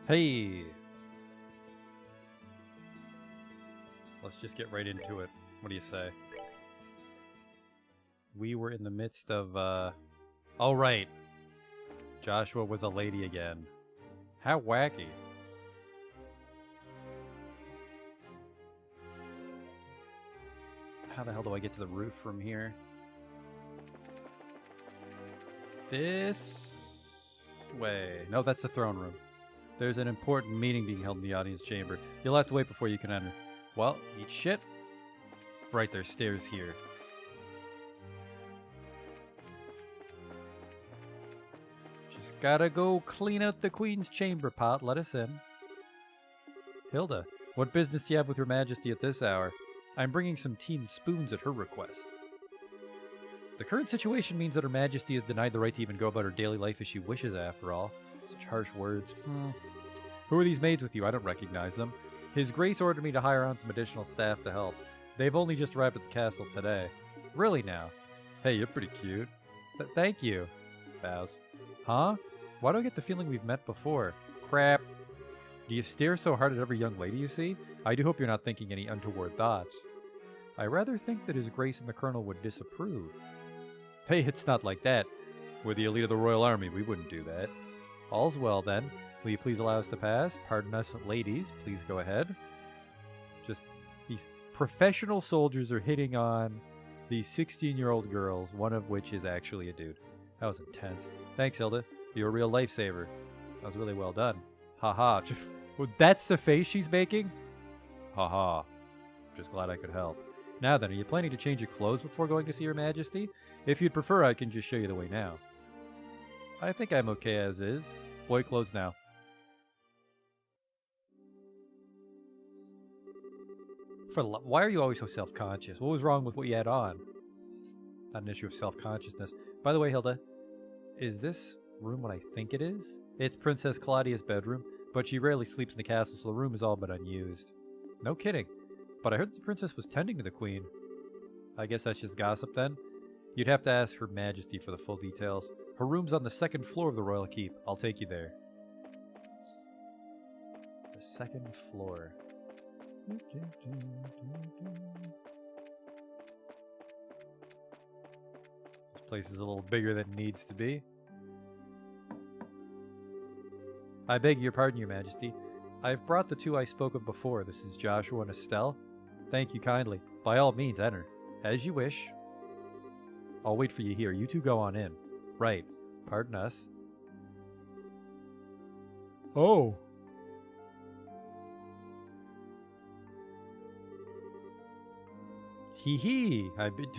Hey, let's just get right into it. What do you say? We were in the midst of, oh right, Joshua was a lady again. How wacky. How the hell do I get to the roof from here? This way. No, that's the throne room. There's an important meeting being held in the audience chamber. You'll have to wait before you can enter. Well, eat shit. Right, there's stairs here. Just gotta go clean out the queen's chamber pot. Let us in. Hilda, what business do you have with Her Majesty at this hour? I'm bringing some tea and spoons at her request. The current situation means that Her Majesty is denied the right to even go about her daily life as she wishes, after all. Such harsh words. Who are these maids with you? I don't recognize them. His Grace ordered me to hire on some additional staff to help. They've only just arrived at the castle today. Really now? Hey, you're pretty cute. Thank you. Bows. Huh? Why do I get the feeling we've met before? Crap. Do you stare so hard at every young lady you see? I do hope you're not thinking any untoward thoughts. I rather think that His Grace and the Colonel would disapprove. Hey, it's not like that. We're the elite of the Royal Army. We wouldn't do that. All's well, then. Will you please allow us to pass? Pardon us, ladies. Please go ahead. Just, these professional soldiers are hitting on these 16-year-old girls, one of which is actually a dude. That was intense. Thanks, Hilda. You're a real lifesaver. That was really well done. Haha. Well, that's the face she's making? Haha. Just glad I could help. Now then, are you planning to change your clothes before going to see Her Majesty? If you'd prefer, I can just show you the way now. I think I'm okay as is. Boy clothes now. Why are you always so self-conscious? What was wrong with what you had on? It's not an issue of self-consciousness. By the way, Hilda, is this room what I think it is? It's Princess Claudia's bedroom, but she rarely sleeps in the castle, so the room is all but unused. No kidding. But I heard that the princess was tending to the queen. I guess that's just gossip then? You'd have to ask Her Majesty for the full details. Her room's on the second floor of the royal keep. I'll take you there. The second floor. This place is a little bigger than it needs to be. I beg your pardon, Your Majesty. I've brought the two I spoke of before. This is Joshua and Estelle. Thank you kindly. By all means, enter. As you wish. I'll wait for you here. You two go on in. Right. Pardon us. Oh. Hee hee. I bid...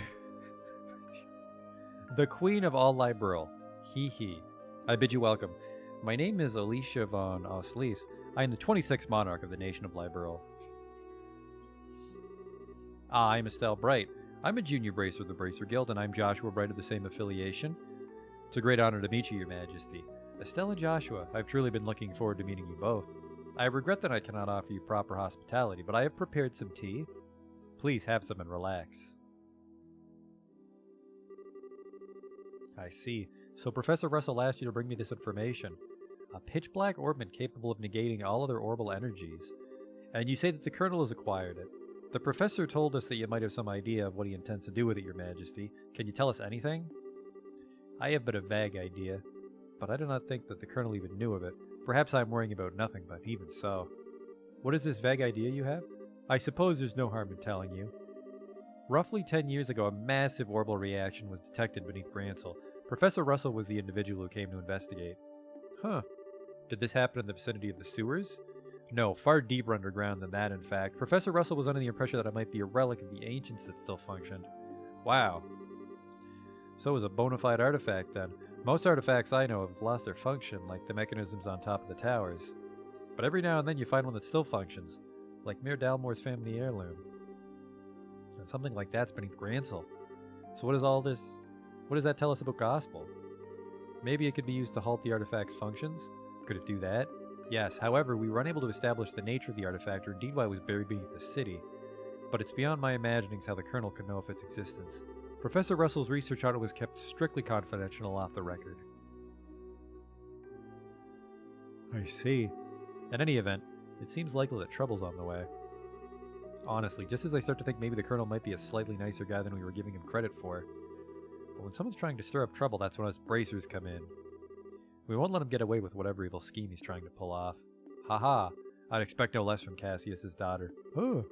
The Queen of all Liberal. Hee hee. I bid you welcome. My name is Alicia von Oslies. I am the 26th monarch of the nation of Liberal. I'm Estelle Bright. I'm a junior bracer of the Bracer Guild, and I'm Joshua Bright of the same affiliation. It's a great honor to meet you, Your Majesty. Estelle and Joshua, I've truly been looking forward to meeting you both. I regret that I cannot offer you proper hospitality, but I have prepared some tea. Please have some and relax. I see. So Professor Russell asked you to bring me this information. A pitch-black orbment capable of negating all other orbital energies. And you say that the Colonel has acquired it. The Professor told us that you might have some idea of what he intends to do with it, Your Majesty. Can you tell us anything? I have but a vague idea, but I do not think that the Colonel even knew of it. Perhaps I'm worrying about nothing, but even so. What is this vague idea you have? I suppose there's no harm in telling you. Roughly 10 years ago, a massive orbital reaction was detected beneath Gransel. Professor Russell was the individual who came to investigate. Huh. Did this happen in the vicinity of the sewers? No, far deeper underground than that, in fact. Professor Russell was under the impression that it might be a relic of the ancients that still functioned. Wow. So it was a bona fide artifact, then. Most artifacts I know have lost their function, like the mechanisms on top of the towers. But every now and then you find one that still functions, like Mayor Dalmore's family heirloom. And something like that's beneath Gransel. So what is all this? What does that tell us about Gospel? Maybe it could be used to halt the artifact's functions? Could it do that? Yes, however, we were unable to establish the nature of the artifact or indeed why it was buried beneath the city. But it's beyond my imaginings how the Colonel could know of its existence. Professor Russell's research on it was kept strictly confidential off the record. I see. In any event, it seems likely that trouble's on the way. Honestly, just as I start to think maybe the Colonel might be a slightly nicer guy than we were giving him credit for. But when someone's trying to stir up trouble, that's when us bracers come in. We won't let him get away with whatever evil scheme he's trying to pull off. Haha, I'd expect no less from Cassius's daughter. Oh,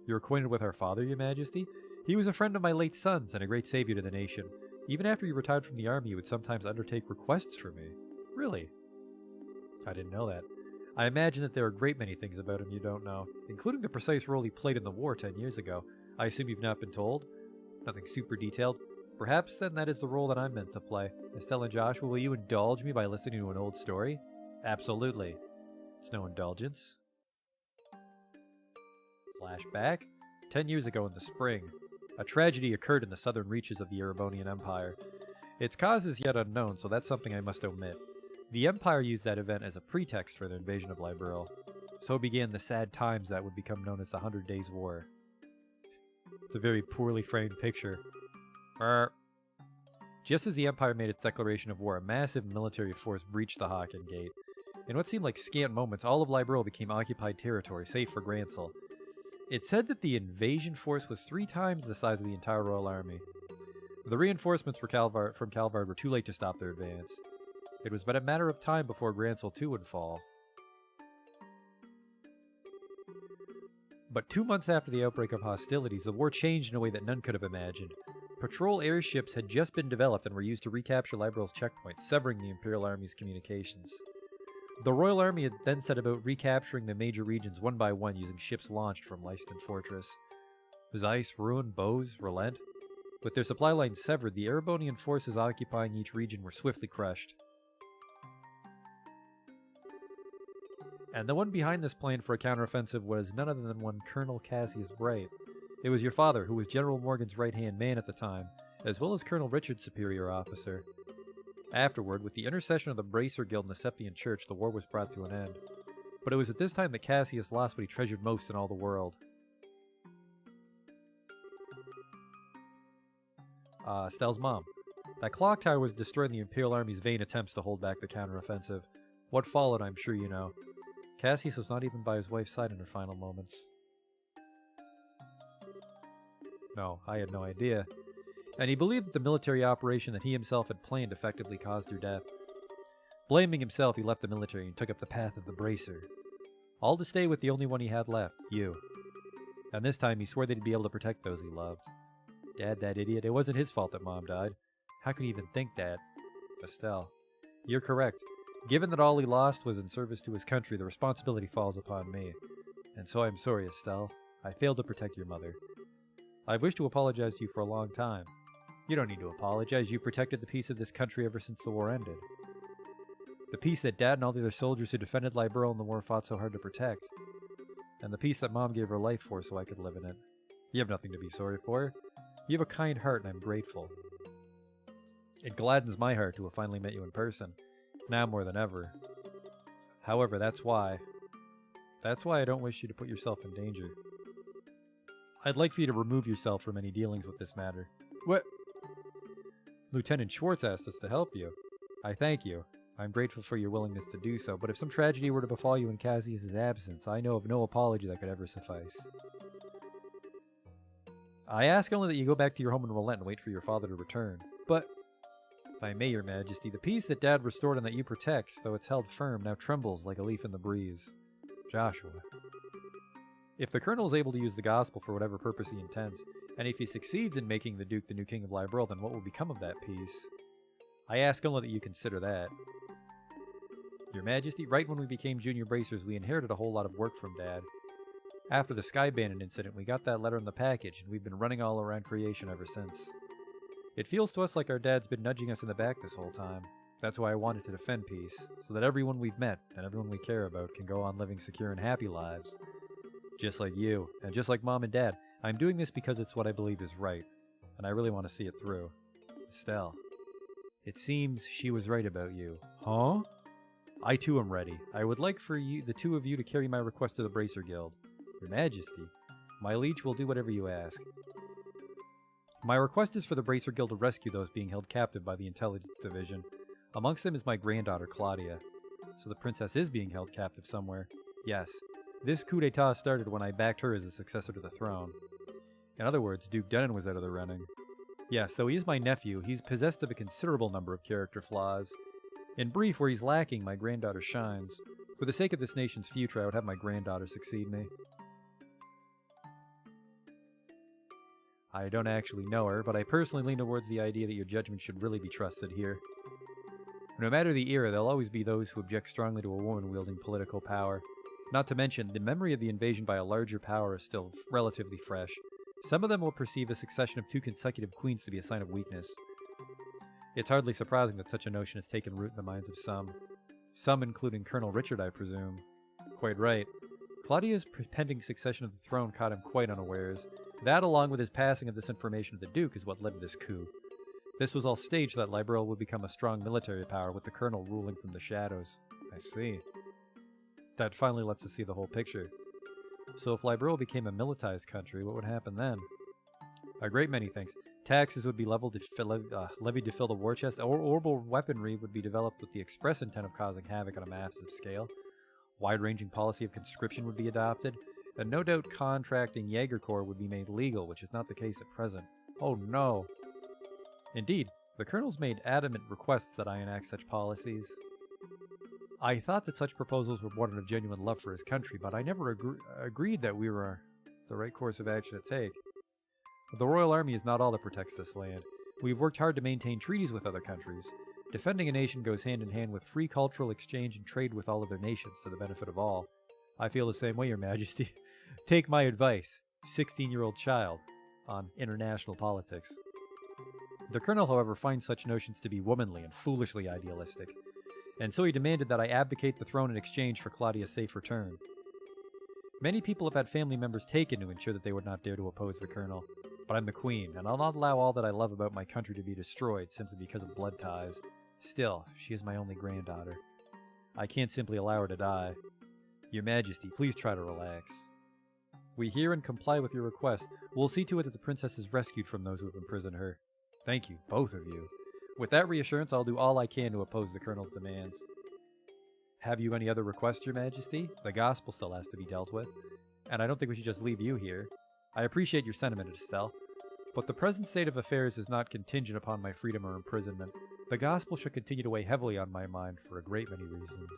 you're acquainted with our father, your majesty? He was a friend of my late son's and a great savior to the nation. Even after he retired from the army, he would sometimes undertake requests for me. Really? I didn't know that. I imagine that there are a great many things about him you don't know, including the precise role he played in the war 10 years ago. I assume you've not been told? Nothing super detailed. Perhaps then that is the role that I'm meant to play. Estelle and Joshua, will you indulge me by listening to an old story? Absolutely. It's no indulgence. Flashback. 10 years ago in the spring, a tragedy occurred in the southern reaches of the Erebonian Empire. Its cause is yet unknown, so that's something I must omit. The Empire used that event as a pretext for the invasion of Liberl. So began the sad times that would become known as the 100 Days' War. It's a very poorly framed picture. Just as the Empire made its declaration of war, a massive military force breached the Haken Gate. In what seemed like scant moments, all of Liberl became occupied territory, save for Grancel. It said that the invasion force was 3 times the size of the entire Royal Army. The reinforcements from Calvard were too late to stop their advance. It was but a matter of time before Grancel too would fall. But 2 months after the outbreak of hostilities, the war changed in a way that none could have imagined. Patrol airships had just been developed and were used to recapture Liberl's checkpoints, severing the Imperial Army's communications. The Royal Army had then set about recapturing the major regions one by one using ships launched from Leiston Fortress. Zeiss, Ruin, Bose, Relent. With their supply lines severed, the Erebonian forces occupying each region were swiftly crushed. And the one behind this plan for a counteroffensive was none other than one Colonel Cassius Bright. It was your father, who was General Morgan's right-hand man at the time, as well as Colonel Richard's superior officer. Afterward, with the intercession of the Bracer Guild and the Septian Church, the war was brought to an end. But it was at this time that Cassius lost what he treasured most in all the world. Stell's mom. That clock tower was destroying the Imperial Army's vain attempts to hold back the counteroffensive. What followed, I'm sure you know. Cassius was not even by his wife's side in her final moments. No, I had no idea. And he believed that the military operation that he himself had planned effectively caused her death. Blaming himself, he left the military and took up the path of the Bracer. All to stay with the only one he had left, you. And this time he swore that he'd be able to protect those he loved. Dad, that idiot, it wasn't his fault that Mom died. How could he even think that? Estelle. You're correct. Given that all he lost was in service to his country, the responsibility falls upon me. And so I'm sorry, Estelle. I failed to protect your mother. I've wished to apologize to you for a long time. You don't need to apologize. You've protected the peace of this country ever since the war ended. The peace that Dad and all the other soldiers who defended Liberl in the war fought so hard to protect. And the peace that Mom gave her life for so I could live in it. You have nothing to be sorry for. You have a kind heart and I'm grateful. It gladdens my heart to have finally met you in person. Now more than ever. However, that's why I don't wish you to put yourself in danger. I'd like for you to remove yourself from any dealings with this matter. What? Lieutenant Schwartz asked us to help you. I thank you. I'm grateful for your willingness to do so, but if some tragedy were to befall you in Cassius's absence, I know of no apology that could ever suffice. I ask only that you go back to your home in Relent and wait for your father to return. But, if I may, your majesty, the peace that Dad restored and that you protect, though it's held firm, now trembles like a leaf in the breeze. Joshua. If the Colonel is able to use the gospel for whatever purpose he intends, and if he succeeds in making the Duke the new king of Liberl, then what will become of that peace? I ask only that you consider that. Your Majesty, right when we became junior bracers, we inherited a whole lot of work from Dad. After the Sky Bandit incident, we got that letter in the package, and we've been running all around creation ever since. It feels to us like our dad's been nudging us in the back this whole time. That's why I wanted to defend peace, so that everyone we've met, and everyone we care about, can go on living secure and happy lives. Just like you, and just like Mom and Dad, I'm doing this because it's what I believe is right, and I really want to see it through. Estelle. It seems she was right about you. Huh? I too am ready. I would like for you, the two of you, to carry my request to the Bracer Guild. Your Majesty, my liege will do whatever you ask. My request is for the Bracer Guild to rescue those being held captive by the Intelligence Division. Amongst them is my granddaughter, Claudia. So the princess is being held captive somewhere. Yes, this coup d'etat started when I backed her as a successor to the throne. In other words, Duke Denon was out of the running. Yes, though he is my nephew, he's possessed of a considerable number of character flaws. In brief, where he's lacking, my granddaughter shines. For the sake of this nation's future, I would have my granddaughter succeed me. I don't actually know her, but I personally lean towards the idea that your judgment should really be trusted here. No matter the era, there'll always be those who object strongly to a woman wielding political power. Not to mention, the memory of the invasion by a larger power is still relatively fresh. Some of them will perceive a succession of 2 consecutive queens to be a sign of weakness. It's hardly surprising that such a notion has taken root in the minds of some. Some including Colonel Richard, I presume. Quite right. Claudia's pending succession of the throne caught him quite unawares. That, along with his passing of this information to the Duke, is what led to this coup. This was all staged so that Liberal would become a strong military power, with the Colonel ruling from the shadows. I see. That finally lets us see the whole picture. So if Liberal became a militarized country, what would happen then? A great many things. Taxes would be levied to fill the war chest, or orbital weaponry would be developed with the express intent of causing havoc on a massive scale. Wide-ranging policy of conscription would be adopted, and no doubt contracting Jaeger Corps would be made legal, which is not the case at present. Oh no! Indeed, the Colonel's made adamant requests that I enact such policies. I thought that such proposals were born of genuine love for his country, but I never agreed that we were the right course of action to take. The Royal Army is not all that protects this land. We've worked hard to maintain treaties with other countries. Defending a nation goes hand in hand with free cultural exchange and trade with all other nations to the benefit of all. I feel the same way, Your Majesty. Take my advice, 16-year-old child, on international politics. The Colonel, however, finds such notions to be womanly and foolishly idealistic, and so he demanded that I abdicate the throne in exchange for Claudia's safe return. Many people have had family members taken to ensure that they would not dare to oppose the Colonel, but I'm the Queen, and I'll not allow all that I love about my country to be destroyed simply because of blood ties. Still, she is my only granddaughter. I can't simply allow her to die. Your Majesty, please try to relax. We hear and comply with your request. We'll see to it that the princess is rescued from those who have imprisoned her. Thank you, both of you. With that reassurance, I'll do all I can to oppose the Colonel's demands. Have you any other requests, Your Majesty? The gospel still has to be dealt with, and I don't think we should just leave you here. I appreciate your sentiment, Estelle, but the present state of affairs is not contingent upon my freedom or imprisonment. The gospel should continue to weigh heavily on my mind for a great many reasons.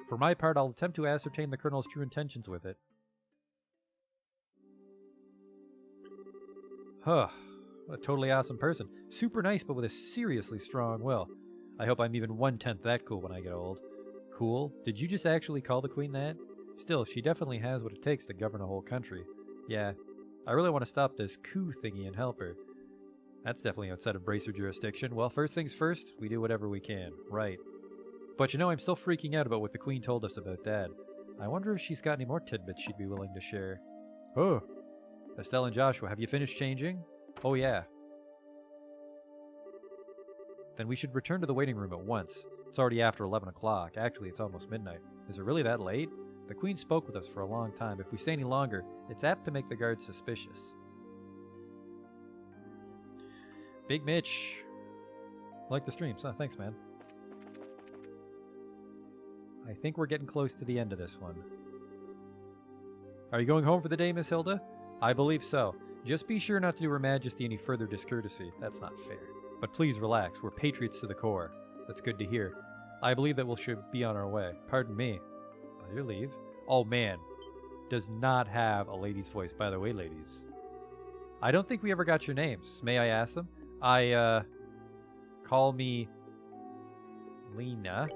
For my part, I'll attempt to ascertain the Colonel's true intentions with it. Huh. What a totally awesome person. Super nice, but with a seriously strong will. I hope I'm even 1/10 that cool when I get old. Cool? Did you just actually call the Queen that? Still, she definitely has what it takes to govern a whole country. Yeah, I really want to stop this coup thingy and help her. That's definitely outside of Bracer jurisdiction. Well, first things first, we do whatever we can. Right. But you know, I'm still freaking out about what the Queen told us about Dad. I wonder if she's got any more tidbits she'd be willing to share. Oh! Estelle and Joshua, have you finished changing? Oh yeah. Then we should return to the waiting room at once. It's already after 11 o'clock. Actually, it's almost midnight. Is it really that late? The Queen spoke with us for a long time. If we stay any longer, it's apt to make the guards suspicious. Big Mitch. Like the streams. Oh, thanks, man. I think we're getting close to the end of this one. Are you going home for the day, Miss Hilda? I believe so. Just be sure not to do Her Majesty any further discourtesy. That's not fair. But please relax. We're patriots to the core. That's good to hear. I believe that we should be on our way. Pardon me. By your leave. Oh, man. Does not have a lady's voice. By the way, ladies. I don't think we ever got your names. May I ask them? Call me Lena.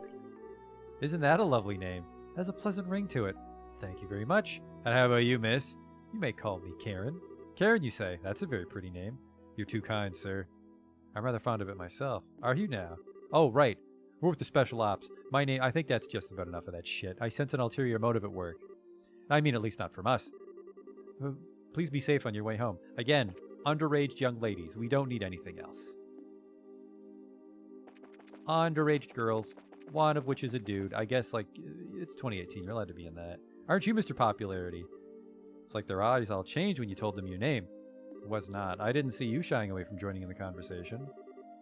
Isn't that a lovely name? It has a pleasant ring to it. Thank you very much. And how about you, miss? You may call me Karen. Karen, you say? That's a very pretty name. You're too kind, sir. I'm rather fond of it myself. Are you now? Oh, right. We're with the Special Ops. My name, I think that's just about enough of that shit. I sense an ulterior motive at work. I mean, at least not from us. Please be safe on your way home. Again, underage young ladies. We don't need anything else. Underage girls, one of which is a dude. I guess, like, it's 2018. You're allowed to be in that. Aren't you, Mr. Popularity? It's like their eyes all changed when you told them your name. It was not. I didn't see you shying away from joining in the conversation.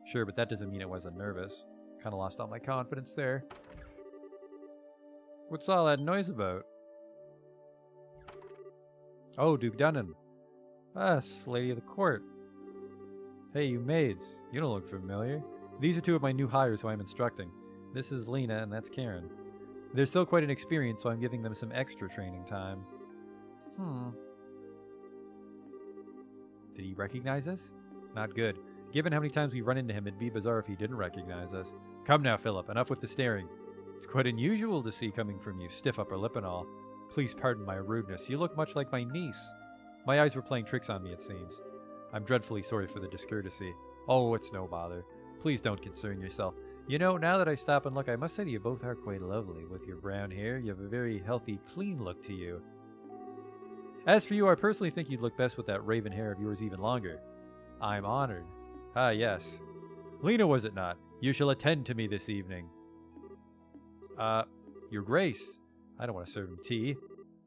Sure, but that doesn't mean I wasn't nervous. Kind of lost all my confidence there. What's all that noise about? Oh, Duke Dunnan. Yes, lady of the court. Hey, you maids. You don't look familiar. These are two of my new hires who I'm instructing. This is Lena, and that's Karen. They're still quite inexperienced, so I'm giving them some extra training time. Did he recognize us? Not good. Given how many times we've run into him, it'd be bizarre if he didn't recognize us. Come now, Philip, enough with the staring. It's quite unusual to see coming from you, stiff upper lip and all. Please pardon my rudeness. You look much like my niece. My eyes were playing tricks on me, it seems. I'm dreadfully sorry for the discourtesy. Oh, it's no bother. Please don't concern yourself. You know, now that I stop and look, I must say you both are quite lovely. With your brown hair, you have a very healthy, clean look to you. As for you, I personally think you'd look best with that raven hair of yours even longer. I'm honored. Ah, yes. Lena, was it not? You shall attend to me this evening. Your Grace. I don't want to serve him tea.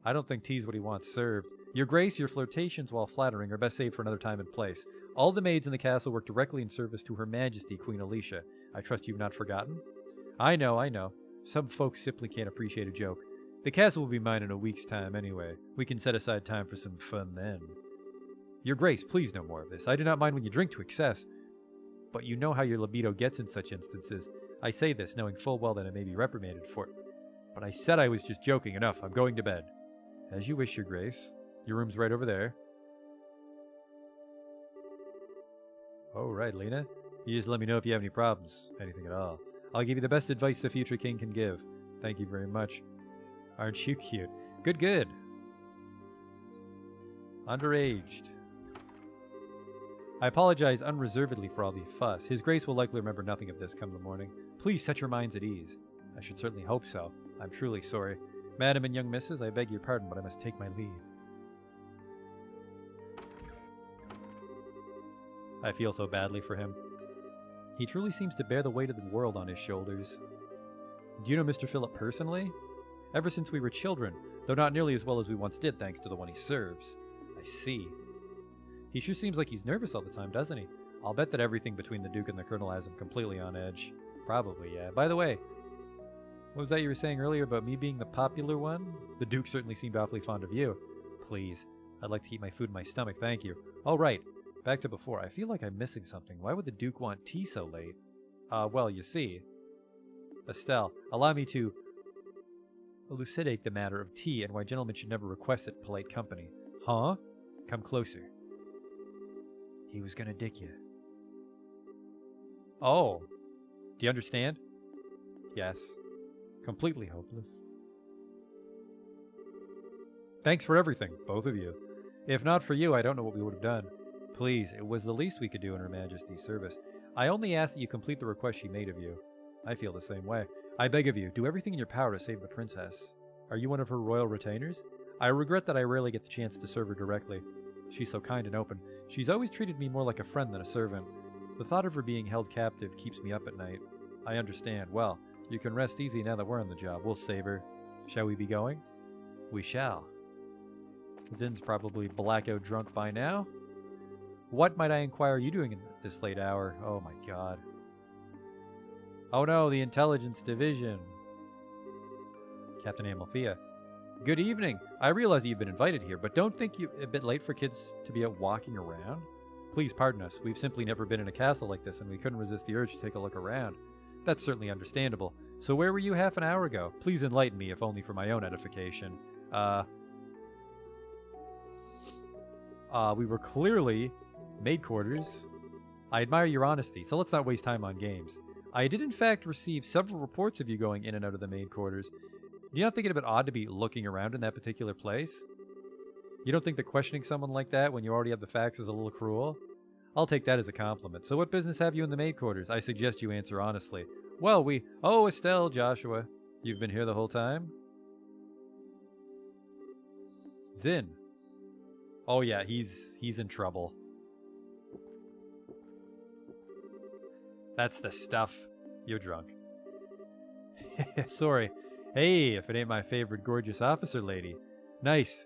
I don't think tea's what he wants served. Your Grace, your flirtations, while flattering, are best saved for another time and place. All the maids in the castle work directly in service to Her Majesty, Queen Alicia. I trust you've not forgotten? I know. Some folks simply can't appreciate a joke. The castle will be mine in a week's time anyway. We can set aside time for some fun then. Your Grace, please no more of this. I do not mind when you drink to excess. But you know how your libido gets in such instances. I say this, knowing full well that I may be reprimanded for it. But I said I was just joking. Enough. I'm going to bed. As you wish, Your Grace. Your room's right over there. Oh, right, Lena. You just let me know if you have any problems. Anything at all. I'll give you the best advice the future king can give. Thank you very much. Aren't you cute? Good. Underaged. I apologize unreservedly for all the fuss. His Grace will likely remember nothing of this come the morning. Please set your minds at ease. I should certainly hope so. I'm truly sorry. Madam and young missus, I beg your pardon, but I must take my leave. I feel so badly for him. He truly seems to bear the weight of the world on his shoulders. Do you know Mr. Philip personally? Ever since we were children, though not nearly as well as we once did thanks to the one he serves. I see. He sure seems like he's nervous all the time, doesn't he? I'll bet that everything between the Duke and the Colonel has him completely on edge. Probably, yeah. By the way, what was that you were saying earlier about me being the popular one? The Duke certainly seemed awfully fond of you. Please, I'd like to keep my food in my stomach, thank you. Oh, right. Back to before. I feel like I'm missing something. Why would the Duke want tea so late? Well, you see. Estelle, allow me to elucidate the matter of tea and why gentlemen should never request it in polite company. Huh? Come closer. He was gonna dick you. Oh. Do you understand? Yes. Completely hopeless. Thanks for everything, both of you. If not for you, I don't know what we would have done. Please, it was the least we could do in Her Majesty's service. I only ask that you complete the request she made of you. I feel the same way. I beg of you, do everything in your power to save the princess. Are you one of her royal retainers? I regret that I rarely get the chance to serve her directly. She's so kind and open. She's always treated me more like a friend than a servant. The thought of her being held captive keeps me up at night. I understand. Well, you can rest easy now that we're on the job. We'll save her. Shall we be going? We shall. Zin's probably blackout drunk by now. What, might I inquire, are you doing in this late hour? Oh my god. Oh no, the Intelligence Division. Captain Amalthea. Good evening. I realize you've been invited here, but don't think you're a bit late for kids to be out walking around? Please pardon us. We've simply never been in a castle like this, and we couldn't resist the urge to take a look around. That's certainly understandable. So where were you half an hour ago? Please enlighten me, if only for my own edification. We were clearly maid quarters. I admire your honesty, so let's not waste time on games. I did in fact receive several reports of you going in and out of the maid quarters. Do you not think it a bit odd to be looking around in that particular place? You don't think that questioning someone like that when you already have the facts is a little cruel? I'll take that as a compliment. So what business have you in the maid quarters? I suggest you answer honestly. Well, Oh, Estelle, Joshua. You've been here the whole time? Zin. Oh yeah, he's in trouble. That's the stuff. You're drunk. Sorry. Hey, if it ain't my favorite gorgeous officer lady. Nice.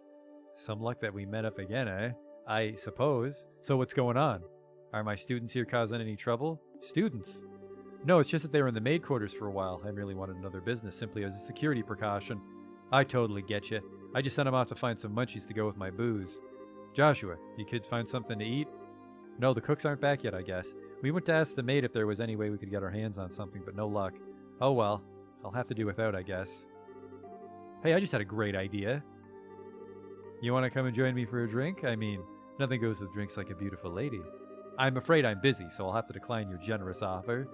Some luck that we met up again, eh? I suppose. So what's going on? Are my students here causing any trouble? Students? No, it's just that they were in the maid quarters for a while. I merely wanted another business simply as a security precaution. I totally get you. I just sent him off to find some munchies to go with my booze. Joshua, you kids find something to eat? No, the cooks aren't back yet, I guess. We went to ask the maid if there was any way we could get our hands on something, but no luck. Oh well, I'll have to do without, I guess. Hey, I just had a great idea. You want to come and join me for a drink? I mean, nothing goes with drinks like a beautiful lady. I'm afraid I'm busy, so I'll have to decline your generous offer.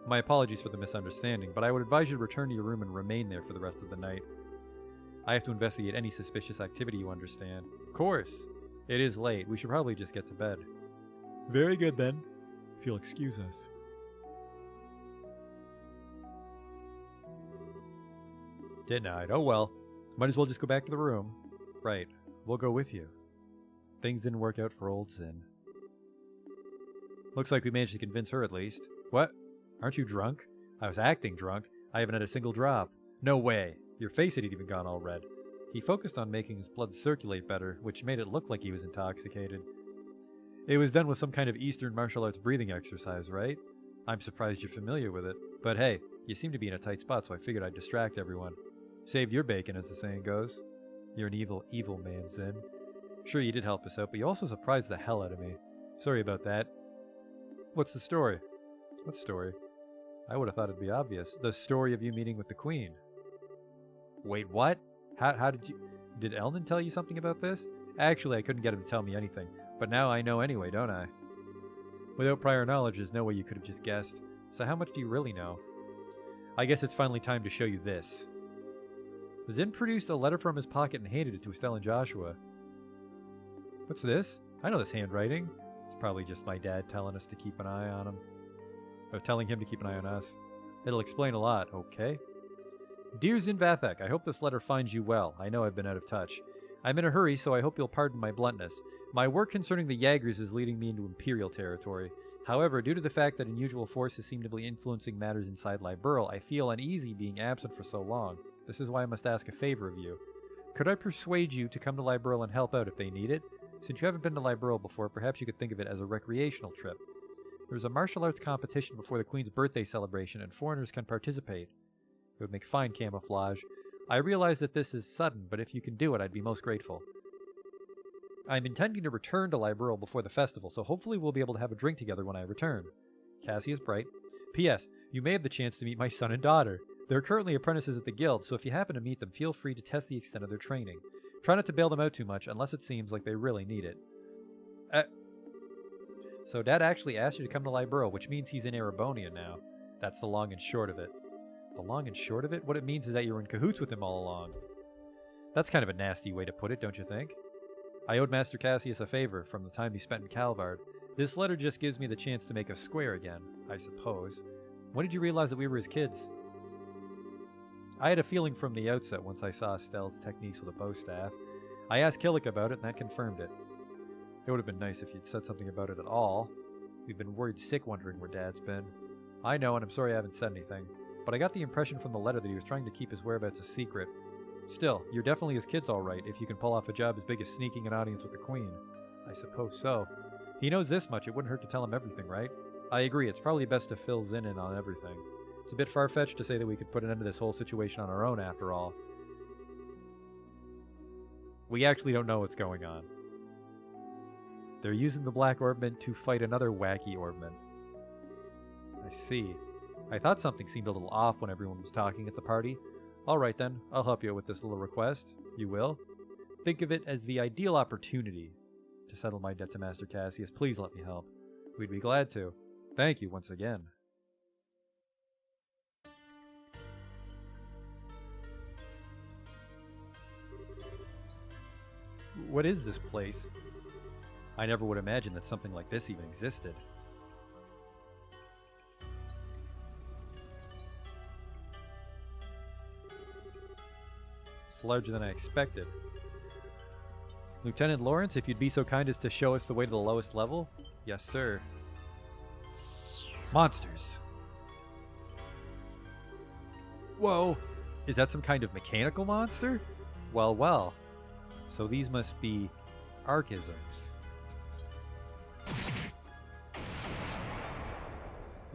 My apologies for the misunderstanding, but I would advise you to return to your room and remain there for the rest of the night. I have to investigate any suspicious activity, you understand. Of course. It is late. We should probably just get to bed. Very good, then. If you'll excuse us. Denied. Oh well. Might as well just go back to the room. Right. We'll go with you. Things didn't work out for old Sin. Looks like we managed to convince her at least. What? Aren't you drunk? I was acting drunk. I haven't had a single drop. No way. Your face had even gone all red. He focused on making his blood circulate better, which made it look like he was intoxicated. It was done with some kind of Eastern martial arts breathing exercise, right? I'm surprised you're familiar with it. But hey, you seem to be in a tight spot, so I figured I'd distract everyone. Saved your bacon, as the saying goes. You're an evil, evil man, Zen. Sure, you did help us out, but you also surprised the hell out of me. Sorry about that. What's the story? What story? I would have thought it'd be obvious. The story of you meeting with the Queen. Wait, what? How did you... Did Elden tell you something about this? Actually, I couldn't get him to tell me anything. But now I know anyway, don't I? Without prior knowledge, there's no way you could have just guessed. So how much do you really know? I guess it's finally time to show you this. Zin produced a letter from his pocket and handed it to Estelle and Joshua. What's this? I know this handwriting. It's probably just my dad telling us to keep an eye on him. Or telling him to keep an eye on us. It'll explain a lot, okay? Dear Zin Vathek, I hope this letter finds you well. I know I've been out of touch. I'm in a hurry, so I hope you'll pardon my bluntness. My work concerning the Jaegers is leading me into Imperial territory. However, due to the fact that unusual forces seem to be influencing matters inside Liberl, I feel uneasy being absent for so long. This is why I must ask a favor of you. Could I persuade you to come to Liberl and help out if they need it? Since you haven't been to Liberl before, perhaps you could think of it as a recreational trip. There's a martial arts competition before the Queen's birthday celebration, and foreigners can participate. It would make fine camouflage. I realize that this is sudden, but if you can do it, I'd be most grateful. I'm intending to return to Liberl before the festival, so hopefully we'll be able to have a drink together when I return. Cassie is bright. P.S. You may have the chance to meet my son and daughter. They're currently apprentices at the guild, so if you happen to meet them, feel free to test the extent of their training. Try not to bail them out too much, unless it seems like they really need it. So Dad actually asked you to come to Liberl, which means he's in Erebonia now. That's the long and short of it. The long and short of it? What it means is that you were in cahoots with him all along. That's kind of a nasty way to put it, don't you think? I owed Master Cassius a favor from the time he spent in Calvard. This letter just gives me the chance to make us square again, I suppose. When did you realize that we were his kids? I had a feeling from the outset once I saw Estelle's techniques with a bow staff. I asked Killick about it, and that confirmed it. It would have been nice if you'd said something about it at all. We've been worried sick wondering where Dad's been. I know, and I'm sorry I haven't said anything. But I got the impression from the letter that he was trying to keep his whereabouts a secret. Still, you're definitely his kids all right, if you can pull off a job as big as sneaking an audience with the Queen. I suppose so. He knows this much, it wouldn't hurt to tell him everything, right? I agree, it's probably best to fill Zin in on everything. It's a bit far-fetched to say that we could put an end to this whole situation on our own, after all. We actually don't know what's going on. They're using the Black Orbment to fight another wacky Orbment. I see. I thought something seemed a little off when everyone was talking at the party. Alright then, I'll help you out with this little request. You will? Think of it as the ideal opportunity to settle my debt to Master Cassius. Please let me help. We'd be glad to. Thank you once again. What is this place? I never would imagine that something like this even existed. It's larger than I expected. Lieutenant Lawrence, if you'd be so kind as to show us the way to the lowest level? Yes, sir. Monsters. Whoa! Is that some kind of mechanical monster? Well, well. So these must be archisms.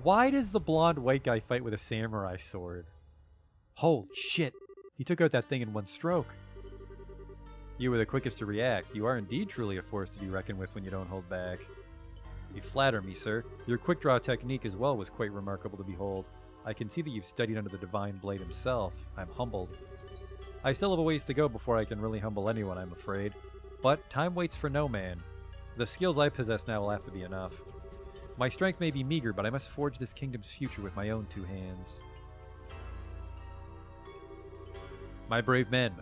Why does the blonde white guy fight with a samurai sword? Holy shit! He took out that thing in one stroke. You were the quickest to react. You are indeed truly a force to be reckoned with when you don't hold back. You flatter me, sir. Your quick-draw technique as well was quite remarkable to behold. I can see that you've studied under the Divine Blade himself. I'm humbled. I still have a ways to go before I can really humble anyone, I'm afraid. But time waits for no man. The skills I possess now will have to be enough. My strength may be meager, but I must forge this kingdom's future with my own 2 hands. My brave men,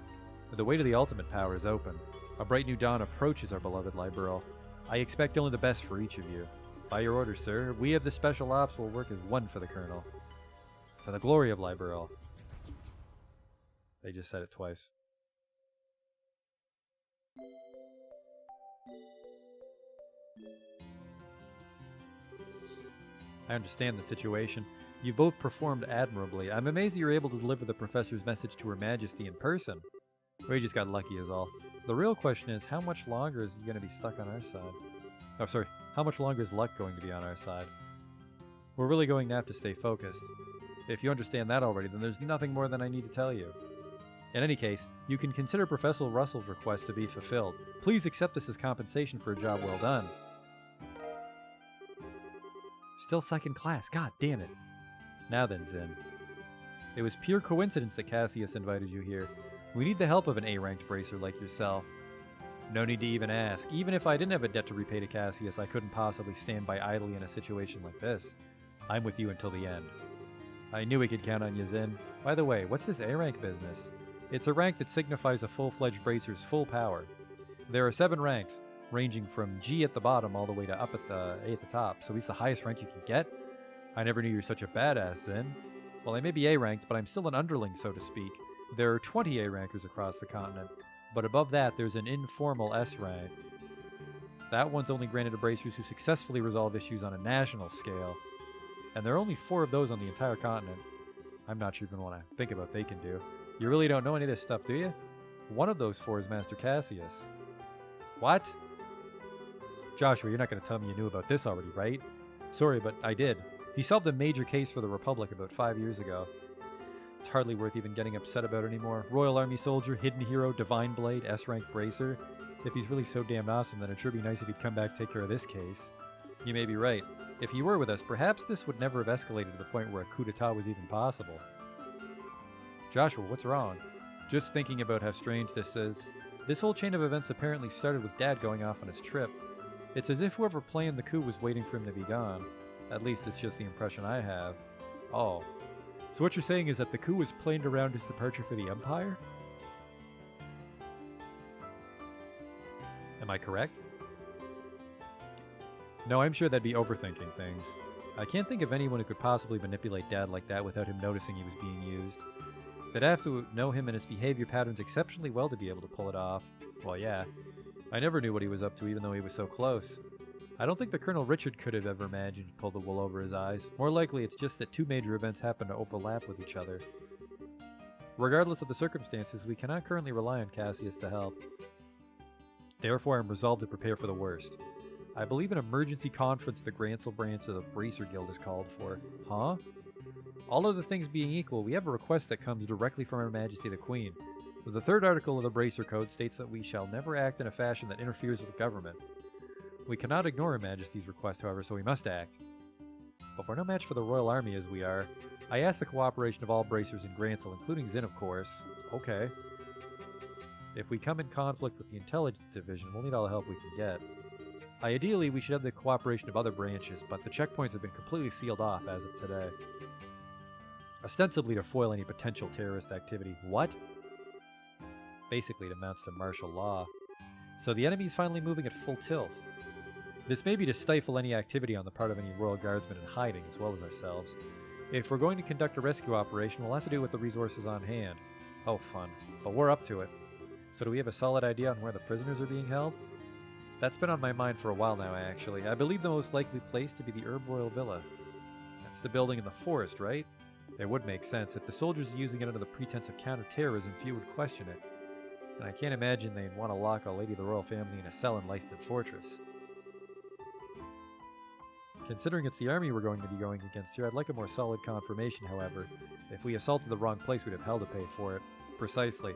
the way to the ultimate power is open. A bright new dawn approaches our beloved Liberal. I expect only the best for each of you. By your order, sir, we of the Special Ops will work as one for the Colonel. For the glory of Liberal. They just said it twice. I understand the situation. You both performed admirably. I'm amazed that you're able to deliver the Professor's message to Her Majesty in person. We just got lucky is all. The real question is, how much longer is he going to be stuck on our side? Oh, sorry. How much longer is luck going to be on our side? We're really going to have to stay focused. If you understand that already, then there's nothing more than I need to tell you. In any case, you can consider Professor Russell's request to be fulfilled. Please accept this as compensation for a job well done. Still second class, god damn it. Now then, Zin. It was pure coincidence that Cassius invited you here. We need the help of an A-ranked bracer like yourself. No need to even ask. Even if I didn't have a debt to repay to Cassius, I couldn't possibly stand by idly in a situation like this. I'm with you until the end. I knew we could count on you, Zin. By the way, what's this A-rank business? It's a rank that signifies a full-fledged bracer's full power. There are 7 ranks, ranging from G at the bottom all the way to up at the A at the top, so he's the highest rank you can get? I never knew you were such a badass, Zin. Well, I may be A-ranked, but I'm still an underling, so to speak. There are 20 A-rankers across the continent, but above that there's an informal S rank. That one's only granted to bracers who successfully resolve issues on a national scale, and there are only 4 of those on the entire continent. I'm not sure even want to think about what they can do. You really don't know any of this stuff, do you? One of those 4 is Master Cassius. What? Joshua, you're not going to tell me you knew about this already, right? Sorry, but I did. He solved a major case for the Republic about 5 years ago. It's hardly worth even getting upset about anymore. Royal Army soldier, hidden hero, Divine Blade, S-rank bracer. If he's really so damn awesome, then it'd sure be nice if he'd come back and take care of this case. You may be right. If he were with us, perhaps this would never have escalated to the point where a coup d'etat was even possible. Joshua, what's wrong? Just thinking about how strange this is. This whole chain of events apparently started with Dad going off on his trip. It's as if whoever planned the coup was waiting for him to be gone. At least it's just the impression I have. Oh. So what you're saying is that the coup was planned around his departure for the Empire? Am I correct? No, I'm sure that'd be overthinking things. I can't think of anyone who could possibly manipulate Dad like that without him noticing he was being used. They'd have to know him and his behavior patterns exceptionally well to be able to pull it off. Well, yeah. I never knew what he was up to even though he was so close. I don't think the Colonel Richard could have ever imagined to pull the wool over his eyes. More likely it's just that 2 major events happen to overlap with each other. Regardless of the circumstances, we cannot currently rely on Cassius to help. Therefore, I'm resolved to prepare for the worst. I believe an emergency conference the Grancel branch of the Bracer Guild is called for. Huh? All other things being equal, we have a request that comes directly from Her Majesty the Queen. The 3rd article of the Bracer Code states that we shall never act in a fashion that interferes with the government. We cannot ignore Her Majesty's request, however, so we must act. But we're no match for the Royal Army as we are. I ask the cooperation of all bracers in Grancel, including Zin, of course. Okay. If we come in conflict with the Intelligence Division, we'll need all the help we can get. Ideally, we should have the cooperation of other branches, but the checkpoints have been completely sealed off as of today. Ostensibly to foil any potential terrorist activity. What? Basically, it amounts to martial law. So the enemy's finally moving at full tilt. This may be to stifle any activity on the part of any Royal Guardsmen in hiding, as well as ourselves. If we're going to conduct a rescue operation, we'll have to do it with the resources on hand. Oh, fun. But we're up to it. So do we have a solid idea on where the prisoners are being held? That's been on my mind for a while now, actually. I believe the most likely place to be the Herb Royal Villa. That's the building in the forest, right? It would make sense. If the soldiers are using it under the pretense of counter-terrorism, few would question it. And I can't imagine they'd want to lock a lady of the royal family in a cell in Leiston Fortress. Considering it's the army we're going to be going against here, I'd like a more solid confirmation, however. If we assaulted the wrong place, we'd have hell to pay for it. Precisely.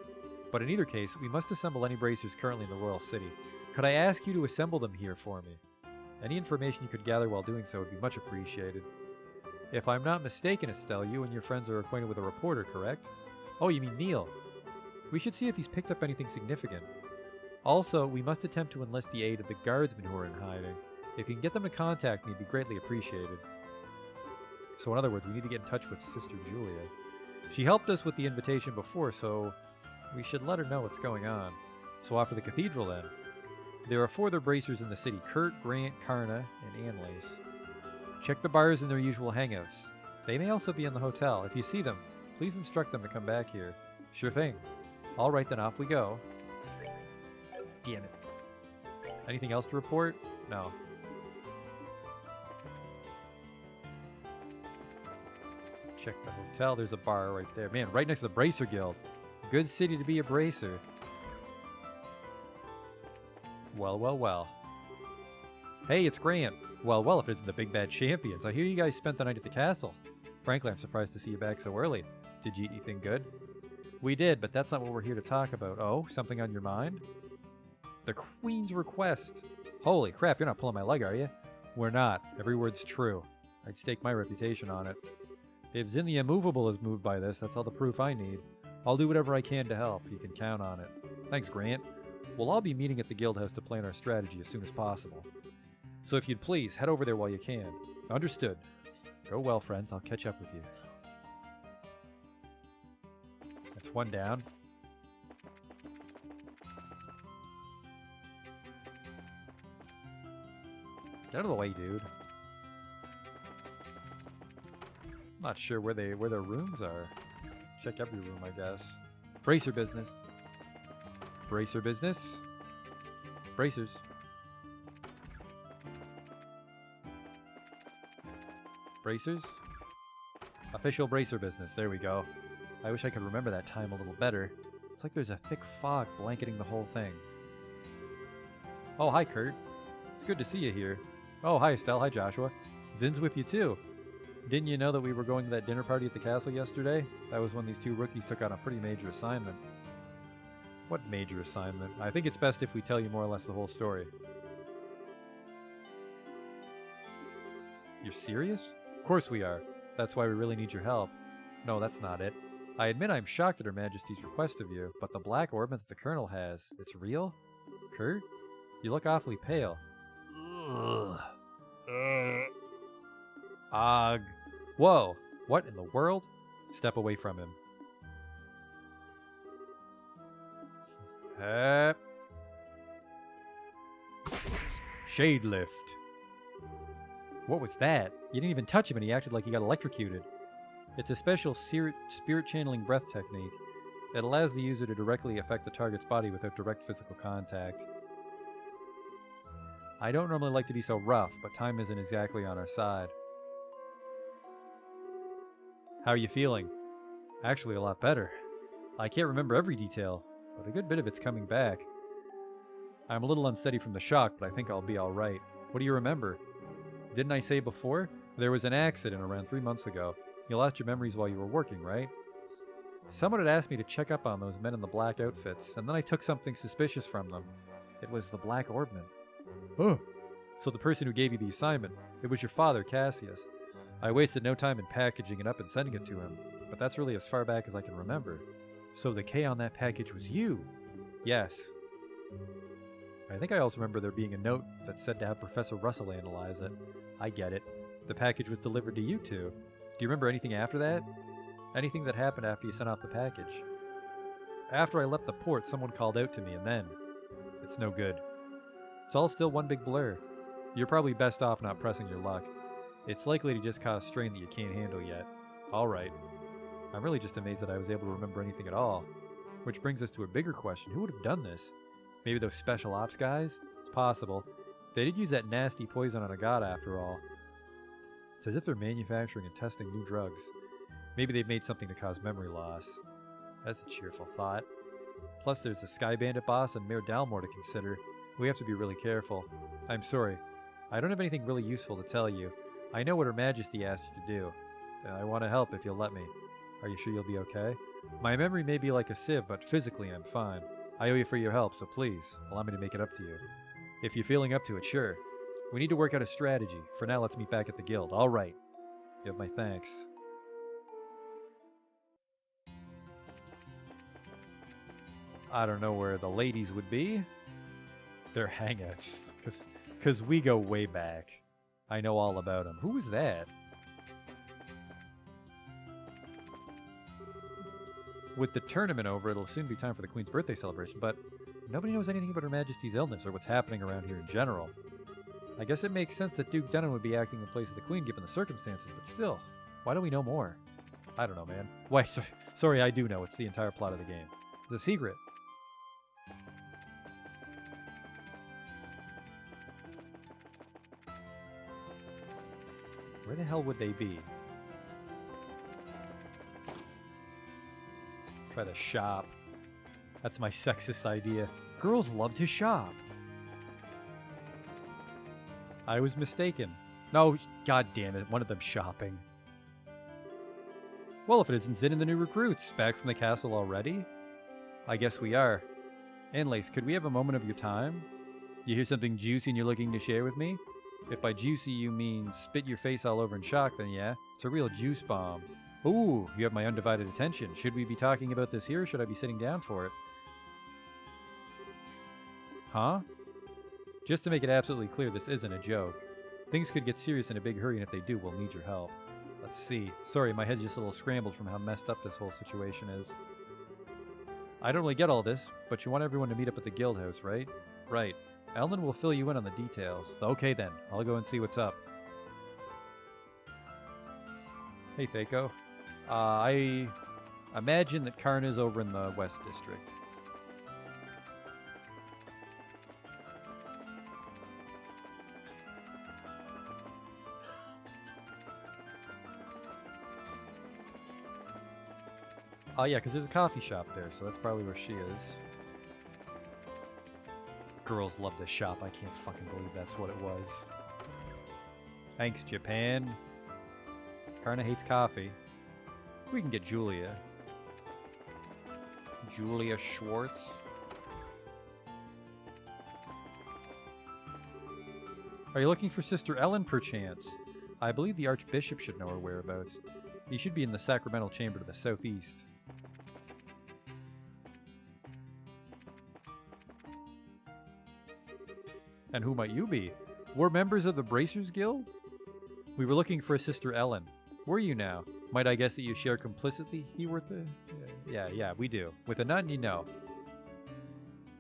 But in either case, we must assemble any bracers currently in the royal city. Could I ask you to assemble them here for me? Any information you could gather while doing so would be much appreciated. If I'm not mistaken, Estelle, you and your friends are acquainted with a reporter, correct? Oh, you mean Neil. We should see if he's picked up anything significant. Also, we must attempt to enlist the aid of the guardsmen who are in hiding. If you can get them to contact me, it'd be greatly appreciated. So in other words, we need to get in touch with Sister Julia. She helped us with the invitation before, so we should let her know what's going on. So off to the cathedral then. There are 4 other bracers in the city: Kurt, Grant, Karna, and Annalise. Check the bars in their usual hangouts. They may also be in the hotel. If you see them, please instruct them to come back here. Sure thing. All right, then off we go. Damn it. Anything else to report? No. Check the hotel. There's a bar right there. Man, right next to the Bracer Guild. Good city to be a bracer. Well, well, well. Hey, it's Grant. Well, well, if it's the Big Bad Champions. I hear you guys spent the night at the castle. Frankly, I'm surprised to see you back so early. Did you eat anything good? We did, but that's not what we're here to talk about. Oh, something on your mind? The Queen's request. Holy crap, you're not pulling my leg, are you? We're not. Every word's true. I'd stake my reputation on it. If Zin the Immovable is moved by this, that's all the proof I need. I'll do whatever I can to help. You can count on it. Thanks, Grant. We'll all be meeting at the guild house to plan our strategy as soon as possible. So if you'd please, head over there while you can. Understood. Go well, friends. I'll catch up with you. That's one down. Get out of the way, dude. I'm not sure where their rooms are. Check every room, I guess. Bracer business. Bracer business. Bracers. Bracers. Official bracer business. There we go. I wish I could remember that time a little better. It's like there's a thick fog blanketing the whole thing. Oh, hi, Kurt. It's good to see you here. Oh, hi, Estelle. Hi, Joshua. Zin's with you, too. Didn't you know that we were going to that dinner party at the castle yesterday? That was when these 2 rookies took on a pretty major assignment. What major assignment? I think it's best if we tell you more or less the whole story. You're serious? Of course we are. That's why we really need your help. No, that's not it. I admit I'm shocked at Her Majesty's request of you, but the black orbment that the Colonel has, it's real? Kurt? You look awfully pale. Ugh. Ugh. Whoa. What in the world? Step away from him. Shade lift. What was that? You didn't even touch him and he acted like he got electrocuted. It's a special spirit channeling breath technique. It allows the user to directly affect the target's body without direct physical contact. I don't normally like to be so rough, but time isn't exactly on our side. How are you feeling? Actually, a lot better. I can't remember every detail, but a good bit of it's coming back. I'm a little unsteady from the shock, but I think I'll be alright. What do you remember? Didn't I say before? There was an accident around 3 months ago. You lost your memories while you were working, right? Someone had asked me to check up on those men in the black outfits, and then I took something suspicious from them. It was the Black Orbment. Oh! So the person who gave you the assignment, it was your father, Cassius. I wasted no time in packaging it up and sending it to him, but that's really as far back as I can remember. So the K on that package was you? Yes. I think I also remember there being a note that said to have Professor Russell analyze it. I get it. The package was delivered to you two. Do you remember anything after that? Anything that happened after you sent off the package? After I left the port, someone called out to me, and then... It's no good. It's all still one big blur. You're probably best off not pressing your luck. It's likely to just cause strain that you can't handle yet. Alright. I'm really just amazed that I was able to remember anything at all. Which brings us to a bigger question. Who would have done this? Maybe those special ops guys? It's possible. They did use that nasty poison on Agata after all. It's as if they're manufacturing and testing new drugs. Maybe they've made something to cause memory loss. That's a cheerful thought. Plus there's the Sky Bandit boss and Mayor Dalmore to consider. We have to be really careful. I'm sorry. I don't have anything really useful to tell you. I know what Her Majesty asked you to do. I want to help if you'll let me. Are you sure you'll be okay? My memory may be like a sieve, but physically I'm fine. I owe you for your help, so please, allow me to make it up to you. If you're feeling up to it, sure. We need to work out a strategy. For now, let's meet back at the guild. All right. You have my thanks. I don't know where the ladies would be. They're hangouts. Because we go way back. I know all about them. Who is that? With the tournament over, it'll soon be time for the Queen's birthday celebration, but nobody knows anything about Her Majesty's illness or what's happening around here in general. I guess it makes sense that Duke Dunham would be acting in place of the Queen given the circumstances, but still, why don't we know more? I don't know, man. Wait, sorry, I do know. It's the entire plot of the game. It's a secret. Where the hell would they be? Try to shop. That's my sexist idea. Girls love to shop. I was mistaken. No, god damn it, one of them shopping. Well, if it isn't Zin and the new recruits, back from the castle already? I guess we are. Anlace, could we have a moment of your time? You hear something juicy and you're looking to share with me? If by juicy you mean spit your face all over in shock, then yeah, it's a real juice bomb. Ooh, you have my undivided attention. Should we be talking about this here, or should I be sitting down for it? Huh? Just to make it absolutely clear, this isn't a joke. Things could get serious in a big hurry, and if they do, we'll need your help. Let's see. Sorry, my head's just a little scrambled from how messed up this whole situation is. I don't really get all this, but you want everyone to meet up at the guild house, right? Right. Ellen will fill you in on the details. Okay then, I'll go and see what's up. Hey, Thaco. I imagine that Karna's over in the West District. Oh yeah, because there's a coffee shop there, so that's probably where she is. Girls love this shop. I can't fucking believe that's what it was. Thanks, Japan. Karna hates coffee. We can get Julia. Julia Schwartz. Are you looking for Sister Ellen, perchance? I believe the Archbishop should know her whereabouts. He should be in the sacramental chamber to the southeast. And who might you be? We're members of the Bracers Guild? We were looking for a Sister Ellen. Were you now? Might I guess that you share complicity? Yeah, we do. With a nun, you know.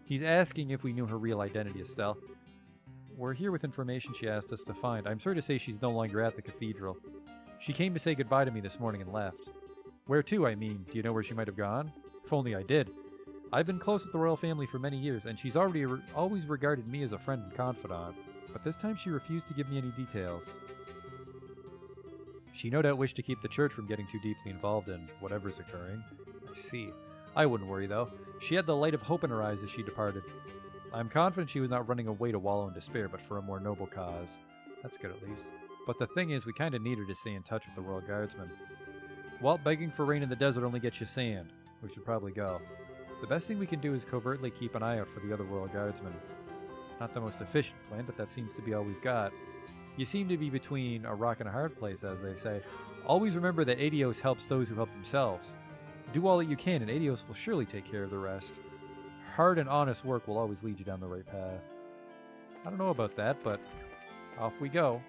He's asking if we knew her real identity, Estelle. We're here with information she asked us to find. I'm sorry to say she's no longer at the cathedral. She came to say goodbye to me this morning and left. Where to, I mean? Do you know where she might have gone? If only I did. I've been close with the royal family for many years, and she's always regarded me as a friend and confidant. But this time she refused to give me any details. She no doubt wished to keep the church from getting too deeply involved in whatever's occurring. I see. I wouldn't worry, though. She had the light of hope in her eyes as she departed. I'm confident she was not running away to wallow in despair, but for a more noble cause. That's good, at least. But the thing is, we kind of need her to stay in touch with the Royal Guardsmen. While begging for rain in the desert only gets you sand. We should probably go. The best thing we can do is covertly keep an eye out for the other Royal Guardsmen. Not the most efficient plan, but that seems to be all we've got. You seem to be between a rock and a hard place, as they say. Always remember that Adios helps those who help themselves. Do all that you can, and Adios will surely take care of the rest. Hard and honest work will always lead you down the right path. I don't know about that, but off we go.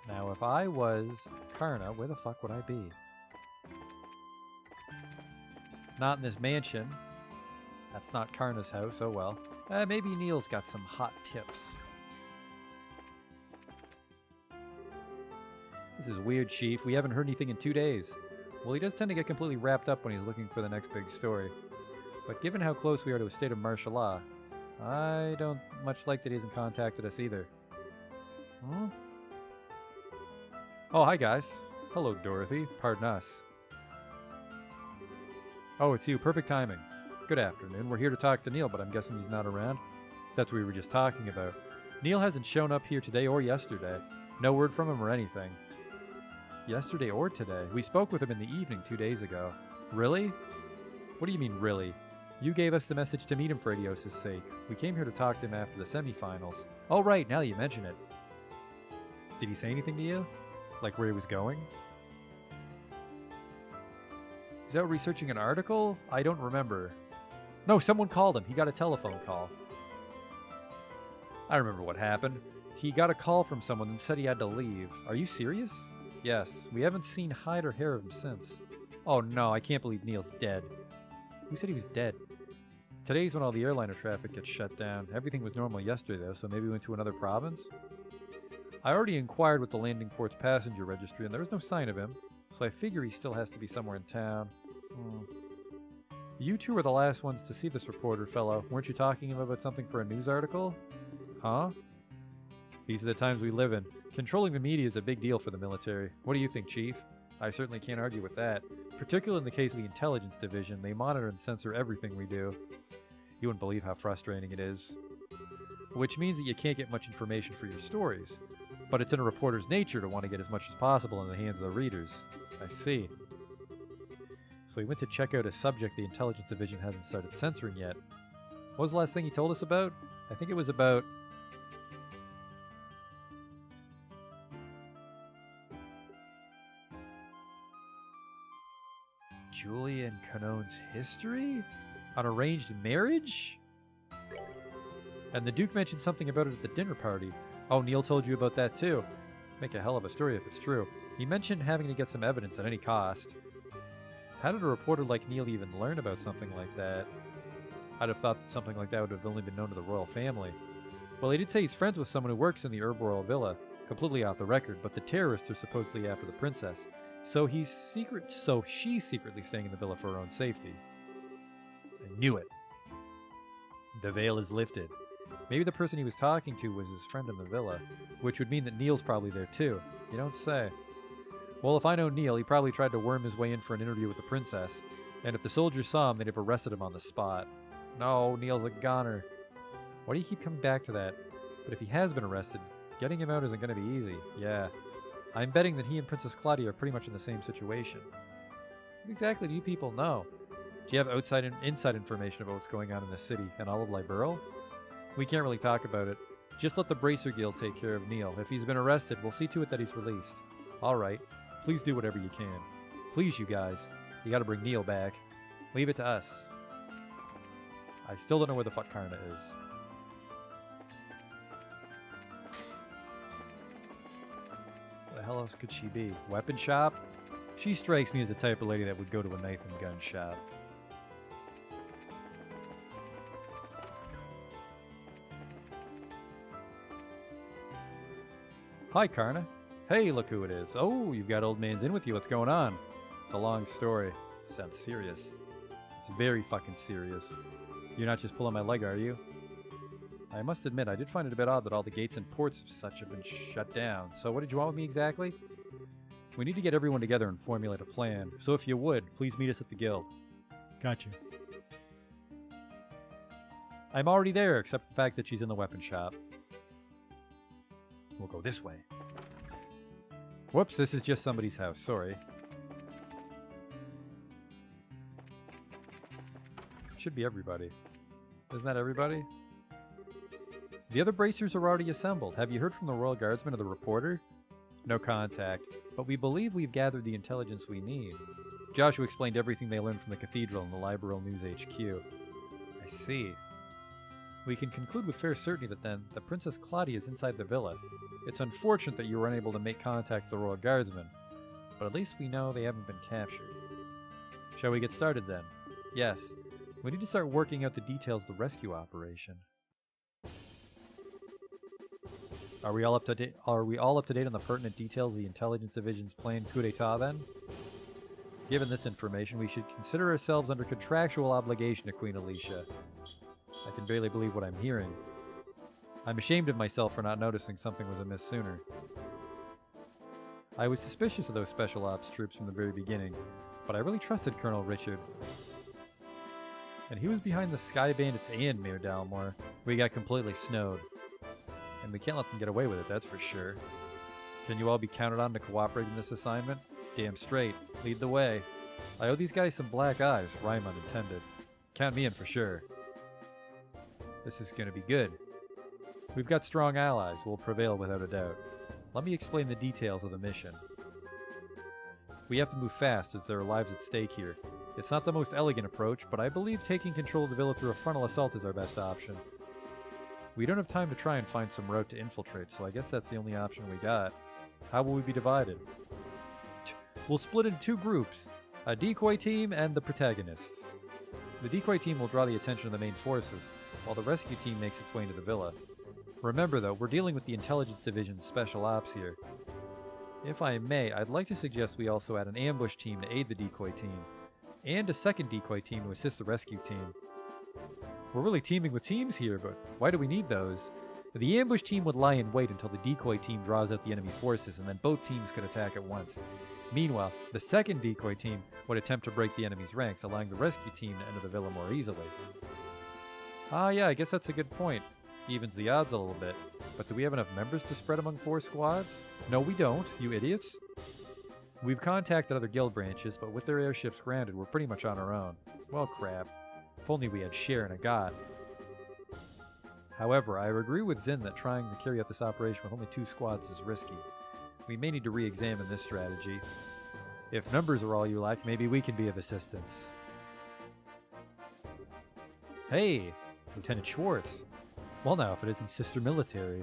Now, if I was Karna, where the fuck would I be? Not in this mansion. That's not Karna's house, oh well. Maybe Neil's got some hot tips. This is weird, Chief. We haven't heard anything in 2 days. Well, he does tend to get completely wrapped up when he's looking for the next big story. But given how close we are to a state of martial law, I don't much like that he hasn't contacted us either. Hmm? Oh, hi guys. Hello, Dorothy. Pardon us. Oh, it's you. Perfect timing. Good afternoon. We're here to talk to Neil, but I'm guessing he's not around. That's what we were just talking about. Neil hasn't shown up here today or yesterday. No word from him or anything. Yesterday or today. We spoke with him in the evening 2 days ago. Really? What do you mean, really? You gave us the message to meet him for Adios' sake. We came here to talk to him after the semifinals. Oh, right, now you mention it. Did he say anything to you? Like where he was going? Is that researching an article? I don't remember. No, someone called him. He got a telephone call. I remember what happened. He got a call from someone and said he had to leave. Are you serious? Yes. We haven't seen hide or hair of him since. Oh no, I can't believe Neil's dead. Who said he was dead? Today's when all the airliner traffic gets shut down. Everything was normal yesterday though, so maybe we went to another province? I already inquired with the landing port's passenger registry and there was no sign of him, so I figure he still has to be somewhere in town. You two were the last ones to see this reporter fellow. Weren't you talking to him about something for a news article? Huh? These are the times we live in. Controlling the media is a big deal for the military. What do you think, Chief? I certainly can't argue with that. Particularly in the case of the intelligence division, they monitor and censor everything we do. You wouldn't believe how frustrating it is. Which means that you can't get much information for your stories. But it's in a reporter's nature to want to get as much as possible in the hands of the readers. I see. So he went to check out a subject the intelligence division hasn't started censoring yet. What was the last thing he told us about? I think it was about... Julia and Canone's history? An arranged marriage? And the Duke mentioned something about it at the dinner party. Oh, Neil told you about that too. Make a hell of a story if it's true. He mentioned having to get some evidence at any cost. How did a reporter like Neil even learn about something like that? I'd have thought that something like that would have only been known to the royal family. Well, he did say he's friends with someone who works in the Herb Royal Villa. Completely off the record, but the terrorists are supposedly after the princess. So she's secretly staying in the villa for her own safety. I knew it. The veil is lifted. Maybe the person he was talking to was his friend in the villa, which would mean that Neil's probably there too. You don't say. Well, if I know Neil, he probably tried to worm his way in for an interview with the princess, and if the soldiers saw him, they'd have arrested him on the spot. No, Neil's a goner. Why do you keep coming back to that? But if he has been arrested, getting him out isn't going to be easy. Yeah. I'm betting that he and Princess Claudia are pretty much in the same situation. What exactly do you people know? Do you have inside information about what's going on in the city and all of Liberl? We can't really talk about it. Just let the Bracer Guild take care of Neil. If he's been arrested, we'll see to it that he's released. Alright. Please do whatever you can. Please, you guys. You gotta bring Neil back. Leave it to us. I still don't know where the fuck Karna is. Where the hell else could she be? Weapon shop? She strikes me as the type of lady that would go to a knife and gun shop. Hi, Karna. Hey, look who it is. Oh, you've got Old Man's in with you. What's going on? It's a long story. Sounds serious. It's very fucking serious. You're not just pulling my leg, are you? I must admit, I did find it a bit odd that all the gates and ports of such have been shut down. So what did you want with me exactly? We need to get everyone together and formulate a plan. So if you would, please meet us at the guild. Gotcha. I'm already there, except for the fact that she's in the weapon shop. We'll go this way. Whoops, this is just somebody's house. Sorry. Should be everybody. Isn't that everybody? The other bracers are already assembled. Have you heard from the Royal Guardsman or the reporter? No contact, but we believe we've gathered the intelligence we need. Joshua explained everything they learned from the cathedral and the Liberal News HQ. I see. We can conclude with fair certainty that then, the Princess Claudia is inside the villa. It's unfortunate that you were unable to make contact with the Royal Guardsmen, but at least we know they haven't been captured. Shall we get started then? Yes. We need to start working out the details of the rescue operation. Are we all up to date on the pertinent details of the Intelligence Division's planned coup d'etat then? Given this information, we should consider ourselves under contractual obligation to Queen Alicia. I can barely believe what I'm hearing. I'm ashamed of myself for not noticing something was amiss sooner. I was suspicious of those special ops troops from the very beginning, but I really trusted Colonel Richard. And he was behind the Sky Bandits and Mayor Dalmore. We got completely snowed. And we can't let them get away with it, that's for sure. Can you all be counted on to cooperate in this assignment? Damn straight. Lead the way. I owe these guys some black eyes, rhyme unintended. Count me in for sure. This is gonna be good. We've got strong allies, we'll prevail without a doubt. Let me explain the details of the mission. We have to move fast as there are lives at stake here. It's not the most elegant approach, but I believe taking control of the villa through a frontal assault is our best option. We don't have time to try and find some route to infiltrate, so I guess that's the only option we got. How will we be divided? We'll split into two groups, a decoy team and the protagonists. The decoy team will draw the attention of the main forces, while the rescue team makes its way into the villa. Remember though, we're dealing with the Intelligence Division's special ops here. If I may, I'd like to suggest we also add an ambush team to aid the decoy team, and a second decoy team to assist the rescue team. We're really teaming with teams here, but why do we need those? The ambush team would lie in wait until the decoy team draws out the enemy forces, and then both teams could attack at once. Meanwhile, the second decoy team would attempt to break the enemy's ranks, allowing the rescue team to enter the villa more easily. Ah yeah, I guess that's a good point. Evens the odds a little bit. But do we have enough members to spread among 4 squads? No, we don't, you idiots. We've contacted other guild branches, but with their airships grounded, we're pretty much on our own. Well, crap. If only we had Cher and a god. However, I agree with Zin that trying to carry out this operation with only 2 squads is risky. We may need to re-examine this strategy. If numbers are all you lack, maybe we can be of assistance. Hey, Lieutenant Schwartz. Well now, if it isn't Sister Military.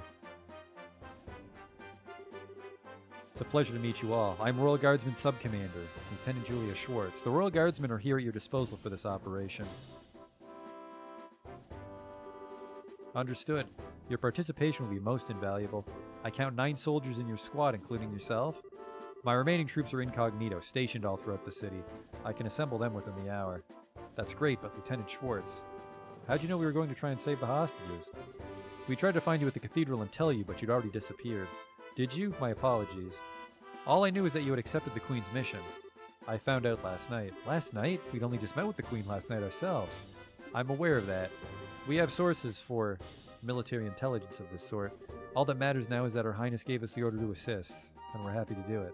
It's a pleasure to meet you all. I'm Royal Guardsman Subcommander, Lieutenant Julia Schwartz. The Royal Guardsmen are here at your disposal for this operation. Understood. Your participation will be most invaluable. I count 9 soldiers in your squad, including yourself. My remaining troops are incognito, stationed all throughout the city. I can assemble them within the hour. That's great, but Lieutenant Schwartz, how'd you know we were going to try and save the hostages? We tried to find you at the cathedral and tell you, but you'd already disappeared. Did you? My apologies. All I knew is that you had accepted the Queen's mission. I found out last night. Last night? We'd only just met with the Queen last night ourselves. I'm aware of that. We have sources for military intelligence of this sort. All that matters now is that Her Highness gave us the order to assist, and we're happy to do it.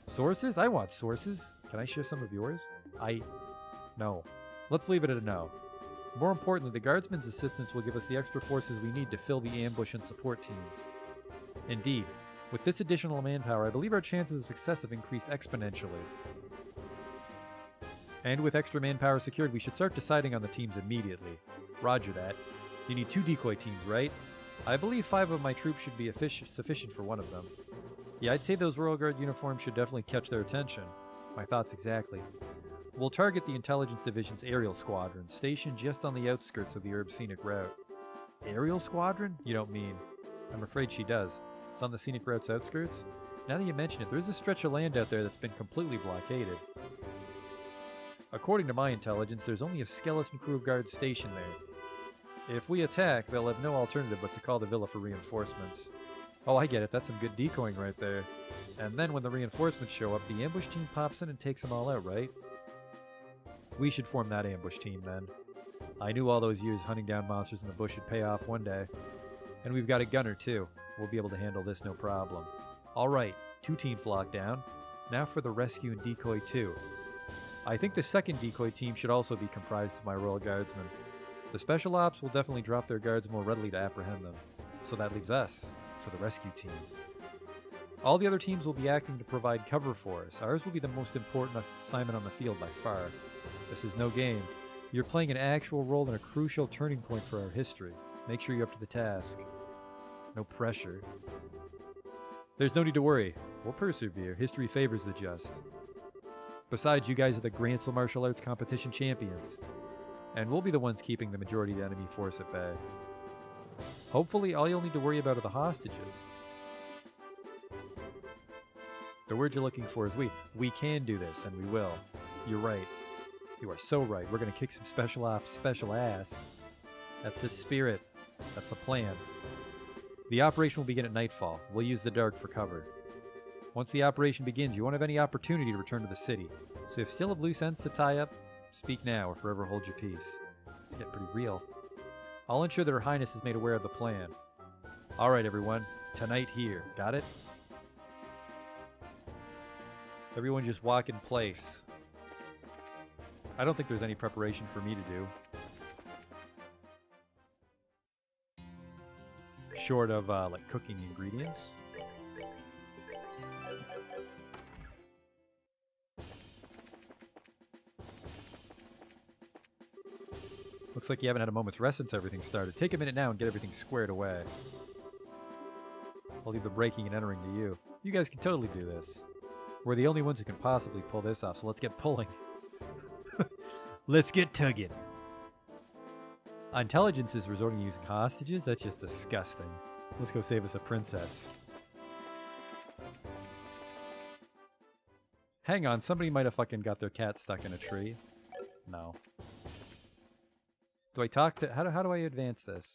Sources? I want sources. Can I share some of yours? No. Let's leave it at a no. More importantly, the Guardsmen's assistance will give us the extra forces we need to fill the ambush and support teams. Indeed, with this additional manpower, I believe our chances of success have increased exponentially. And with extra manpower secured, we should start deciding on the teams immediately. Roger that. You need 2 decoy teams, right? I believe 5 of my troops should be sufficient for one of them. Yeah, I'd say those Royal Guard uniforms should definitely catch their attention. My thoughts exactly. We'll target the Intelligence Division's aerial squadron, stationed just on the outskirts of the Herb Scenic Route. Aerial squadron? You don't mean. I'm afraid she does. It's on the Scenic Route's outskirts. Now that you mention it, there is a stretch of land out there that's been completely blockaded. According to my intelligence, there's only a skeleton crew of guards stationed there. If we attack, they'll have no alternative but to call the villa for reinforcements. Oh, I get it. That's some good decoying right there. And then when the reinforcements show up, the ambush team pops in and takes them all out, right? We should form that ambush team then. I knew all those years hunting down monsters in the bush would pay off one day. And we've got a gunner too. We'll be able to handle this no problem. Alright, 2 teams locked down. Now for the rescue and decoy 2. I think the second decoy team should also be comprised of my Royal Guardsmen. The special ops will definitely drop their guards more readily to apprehend them. So that leaves us for the rescue team. All the other teams will be acting to provide cover for us. Ours will be the most important assignment on the field by far. This is no game. You're playing an actual role in a crucial turning point for our history. Make sure you're up to the task. No pressure. There's no need to worry. We'll persevere. History favors the just. Besides, you guys are the Grancel Martial Arts Competition champions. And we'll be the ones keeping the majority of the enemy force at bay. Hopefully, all you'll need to worry about are the hostages. The word you're looking for is we. We can do this, and we will. You're right. You are so right. We're going to kick some special ops, special ass. That's the spirit. That's the plan. The operation will begin at nightfall. We'll use the dark for cover. Once the operation begins, you won't have any opportunity to return to the city. So if you still have loose ends to tie up, speak now or forever hold your peace. It's getting pretty real. I'll ensure that Her Highness is made aware of the plan. Alright everyone, tonight here. Got it? Everyone just walk in place. I don't think there's any preparation for me to do. Short of, like, cooking ingredients. Looks like you haven't had a moment's rest since everything started. Take a minute now and get everything squared away. I'll leave the breaking and entering to you. You guys can totally do this. We're the only ones who can possibly pull this off, so let's get pulling. Let's get tugging. Intelligence is resorting to using hostages? That's just disgusting. Let's go save us a princess. Hang on, somebody might have fucking got their cat stuck in a tree. No. Do I talk to... How do I advance this?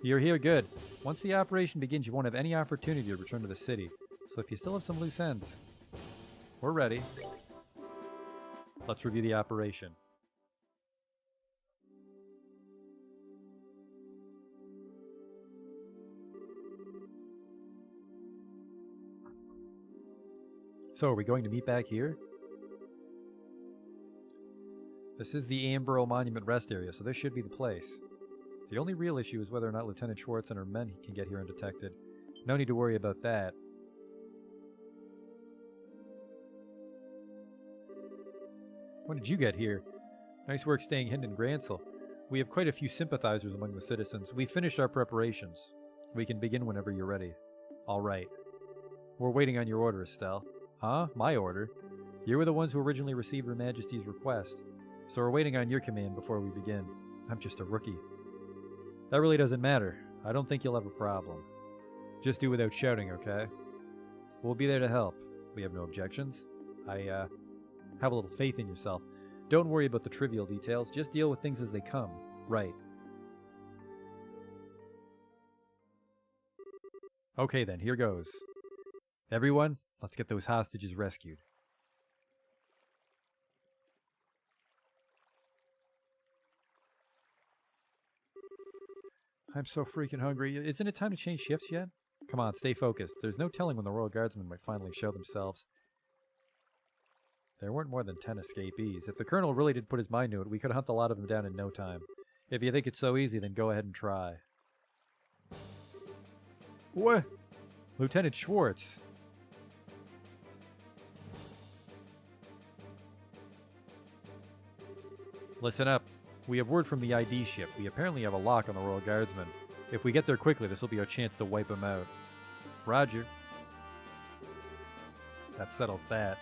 You're here, good. Once the operation begins, you won't have any opportunity to return to the city. So if you still have some loose ends, we're ready. Let's review the operation. So, are we going to meet back here? This is the Amber Monument Rest Area, so this should be the place. The only real issue is whether or not Lieutenant Schwartz and her men can get here undetected. No need to worry about that. When did you get here? Nice work staying hidden in Gransel. We have quite a few sympathizers among the citizens. We finished our preparations. We can begin whenever you're ready. All right. We're waiting on your order, Estelle. Huh? My order? You were the ones who originally received Her Majesty's request. So we're waiting on your command before we begin. I'm just a rookie. That really doesn't matter. I don't think you'll have a problem. Just do without shouting, okay? We'll be there to help. We have no objections. Have a little faith in yourself. Don't worry about the trivial details. Just deal with things as they come. Right. Okay then, here goes. Everyone, let's get those hostages rescued. I'm so freaking hungry. Isn't it time to change shifts yet? Come on, stay focused. There's no telling when the Royal Guardsmen might finally show themselves. There weren't more than 10 escapees. If the Colonel really did put his mind to it, we could hunt a lot of them down in no time. If you think it's so easy, then go ahead and try. What? Lieutenant Schwartz. Listen up. We have word from the ID ship. We apparently have a lock on the Royal Guardsmen. If we get there quickly, this will be our chance to wipe them out. Roger. That settles that.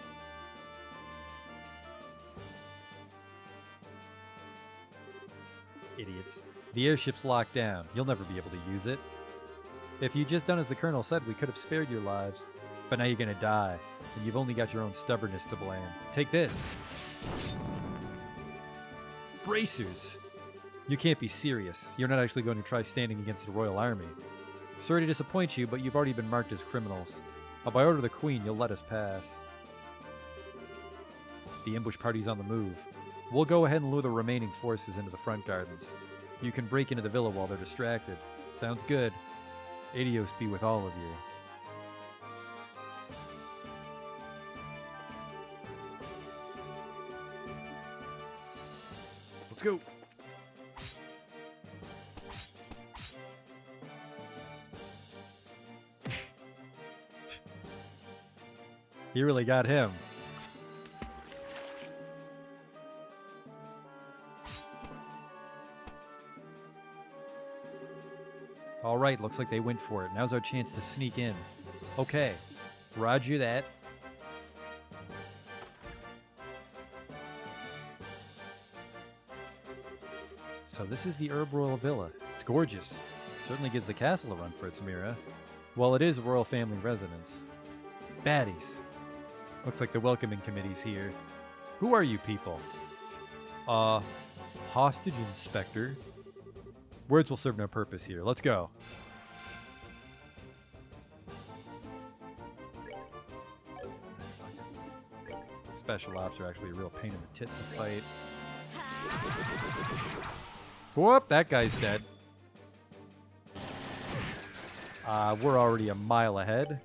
Idiots. The airship's locked down. You'll never be able to use it. If you'd just done as the Colonel said, we could have spared your lives. But now you're gonna die, and you've only got your own stubbornness to blame. Take this. Bracers! You can't be serious. You're not actually going to try standing against the Royal Army. Sorry to disappoint you, but you've already been marked as criminals. By order of the Queen, you'll let us pass. The ambush party's on the move. We'll go ahead and lure the remaining forces into the front gardens. You can break into the villa while they're distracted. Sounds good. Adios be with all of you. Let's go. You really got him. All right, looks like they went for it. Now's our chance to sneak in. Okay, roger that. So this is the Herb Royal Villa. It's gorgeous. Certainly gives the castle a run for its Mira. Well, it is a royal family residence. Baddies. Looks like the welcoming committee's here. Who are you people? Hostage inspector. Words will serve no purpose here. Let's go. Special ops are actually a real pain in the tit to fight. Whoop, that guy's dead. We're already a mile ahead.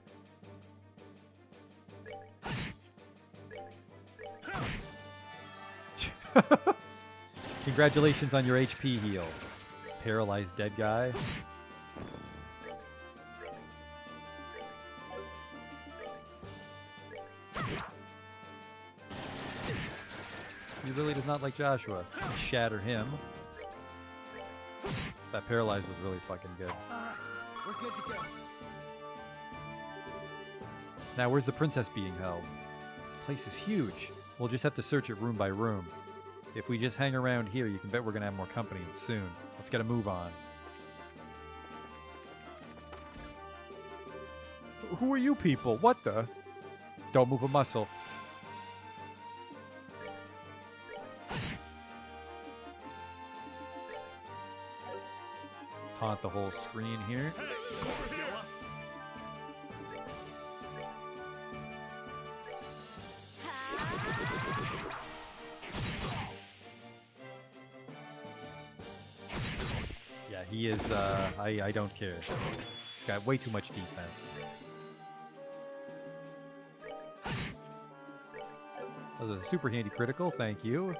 Congratulations on your HP heal. Paralyzed dead guy. He really does not like Joshua. Shatter him. That paralyzed was really fucking good. We're good to go. Now, where's the princess being held? This place is huge. We'll just have to search it room by room. If we just hang around here, you can bet we're gonna have more company soon. Let's get a move on. Who are you people? What the? Don't move a muscle. Taunt the whole screen here. Yeah, he is, I don't care. He's got way too much defense. That was a super handy critical, thank you.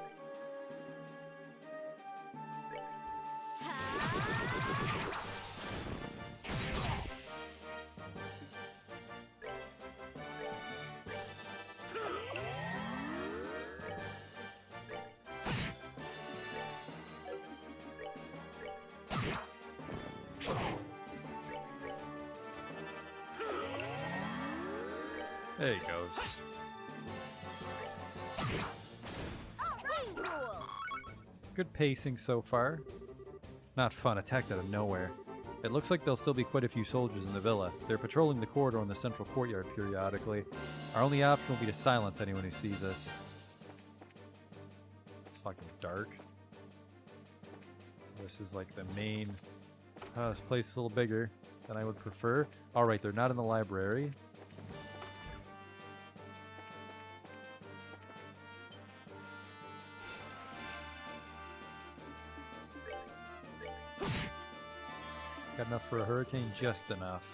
There he goes. Good pacing so far. Not fun, attacked out of nowhere. It looks like there'll still be quite a few soldiers in the villa. They're patrolling the corridor in the central courtyard periodically. Our only option will be to silence anyone who sees us. It's fucking dark. This is like the main... this place is a little bigger than I would prefer. Alright, they're not in the library. Got enough for a hurricane? Just enough.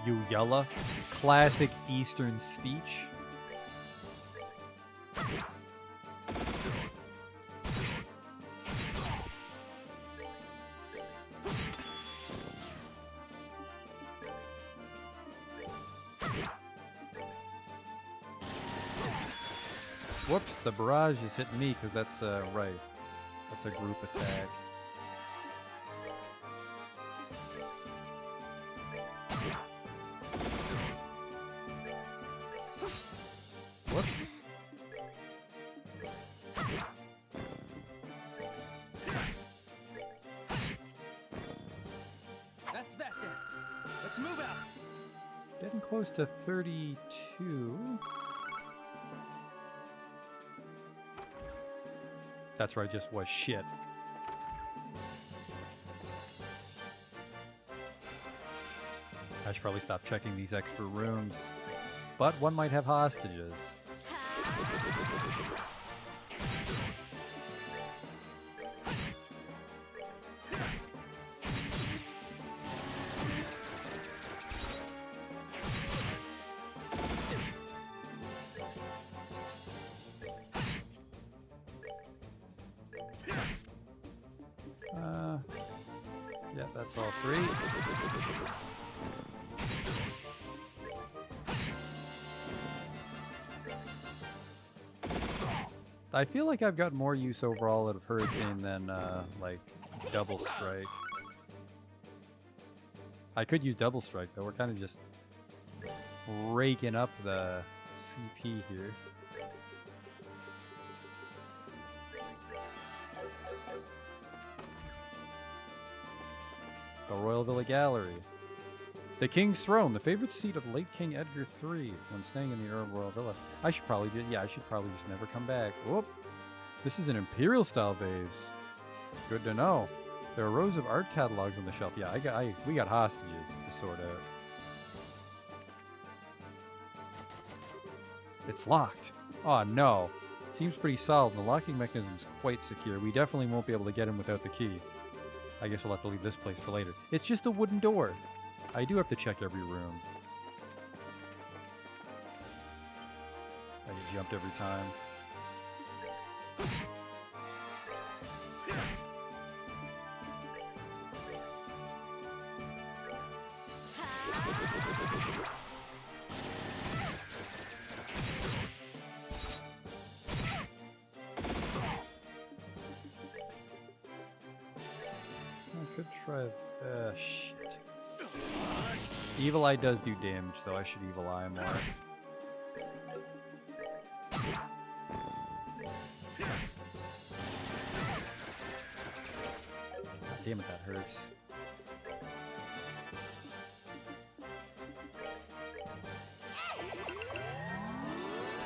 You yella. Classic Eastern speech. Whoops, the barrage is hitting me because that's, right. That's a group attack. Whoops. That's that then. Let's move out. Getting close to 32. That's where I just was shit. I should probably stop checking these extra rooms. But one might have hostages. Yeah, that's all three. I feel like I've got more use overall out of Hurricane than, like, Double Strike. I could use Double Strike, though. We're kind of just raking up the CP here. The Royal Villa Gallery. The King's Throne, the favorite seat of late King Edgar III when staying in the Royal Villa. I should probably just never come back. Whoop. This is an Imperial-style vase. Good to know. There are rows of art catalogs on the shelf. Yeah, we got hostages to sort out. It's locked. Oh, no. Seems pretty solid. The locking mechanism is quite secure. We definitely won't be able to get in without the key. I guess we'll have to leave this place for later. It's just a wooden door. I do have to check every room. I get jumped every time. I could try. Shit. Evil Eye does do damage, though. I should Evil Eye more. God damn it, that hurts.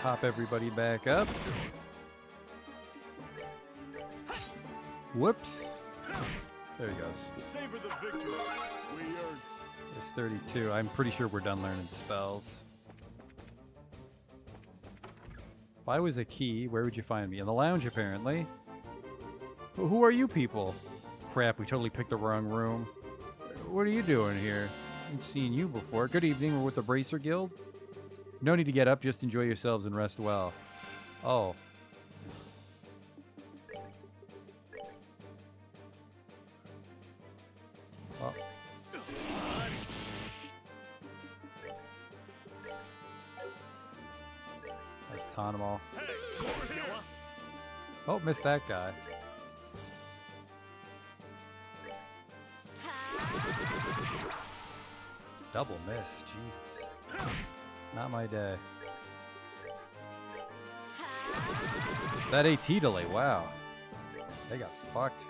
Pop everybody back up. Whoops. There he goes. Savor the victory. We earned. There's 32. I'm pretty sure we're done learning spells. If I was a key, where would you find me? In the lounge, apparently. Who are you people? Crap, we totally picked the wrong room. What are you doing here? I haven't seen you before. Good evening, we're with the Bracer Guild. No need to get up, just enjoy yourselves and rest well. Oh. Oh. There's Tonimo. Oh, missed that guy. Double miss, Jesus. Not my day. That AT delay, wow. They got fucked.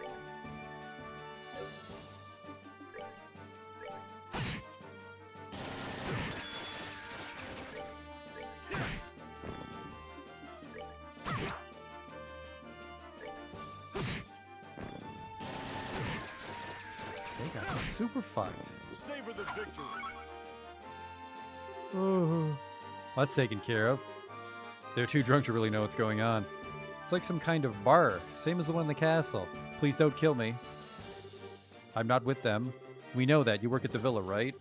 They got super fucked. Savor the victory. Well, that's taken care of. They're too drunk to really know what's going on. It's like some kind of bar, same as the one in the castle. Please don't kill me. I'm not with them. We know that. You work at the villa, right?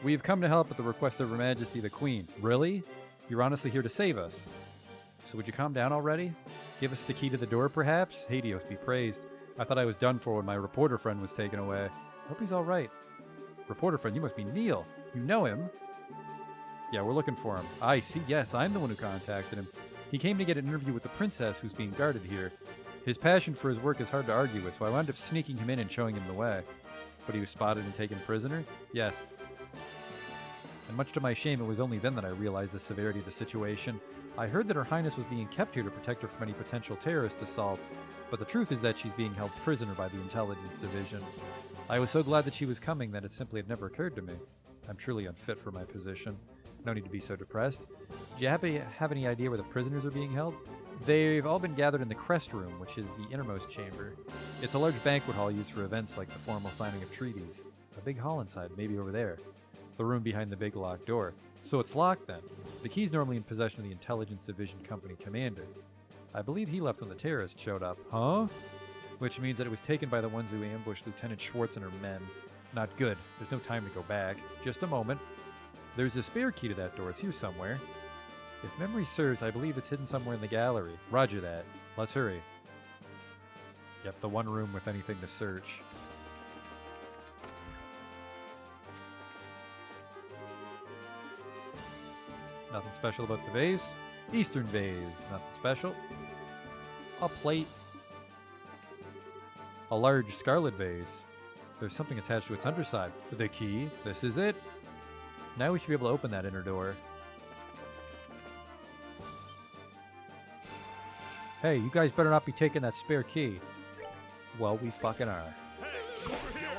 We have come to help at the request of Her Majesty the Queen. Really? You're honestly here to save us. So would you calm down already? Give us the key to the door, perhaps? Hades be praised. I thought I was done for when my reporter friend was taken away. Hope he's all right. Reporter friend, you must be Neil. You know him. Yeah, we're looking for him. I see. Yes, I'm the one who contacted him. He came to get an interview with the princess who's being guarded here. His passion for his work is hard to argue with, so I wound up sneaking him in and showing him the way. But he was spotted and taken prisoner? Yes. And much to my shame, it was only then that I realized the severity of the situation. I heard that Her Highness was being kept here to protect her from any potential terrorist assault, but the truth is that she's being held prisoner by the Intelligence Division. I was so glad that she was coming that it simply had never occurred to me. I'm truly unfit for my position. No need to be so depressed. Do you have any idea where the prisoners are being held? They've all been gathered in the Crest Room, which is the innermost chamber. It's a large banquet hall used for events like the formal signing of treaties. A big hall inside, maybe over there. The room behind the big locked door. So it's locked then. The key's normally in possession of the Intelligence Division Company commander. I believe he left when the terrorists showed up. Huh? Which means that it was taken by the ones who ambushed Lieutenant Schwartz and her men. Not good. There's no time to go back. Just a moment. There's a spare key to that door. It's here somewhere. If memory serves, I believe it's hidden somewhere in the gallery. Roger that. Let's hurry. Yep, the one room with anything to search. Nothing special about the vase. Eastern vase. Nothing special. A plate. A large scarlet vase. There's something attached to its underside. The key. This is it. Now we should be able to open that inner door. Hey, you guys better not be taking that spare key. Well, we fucking are. Hey, over here.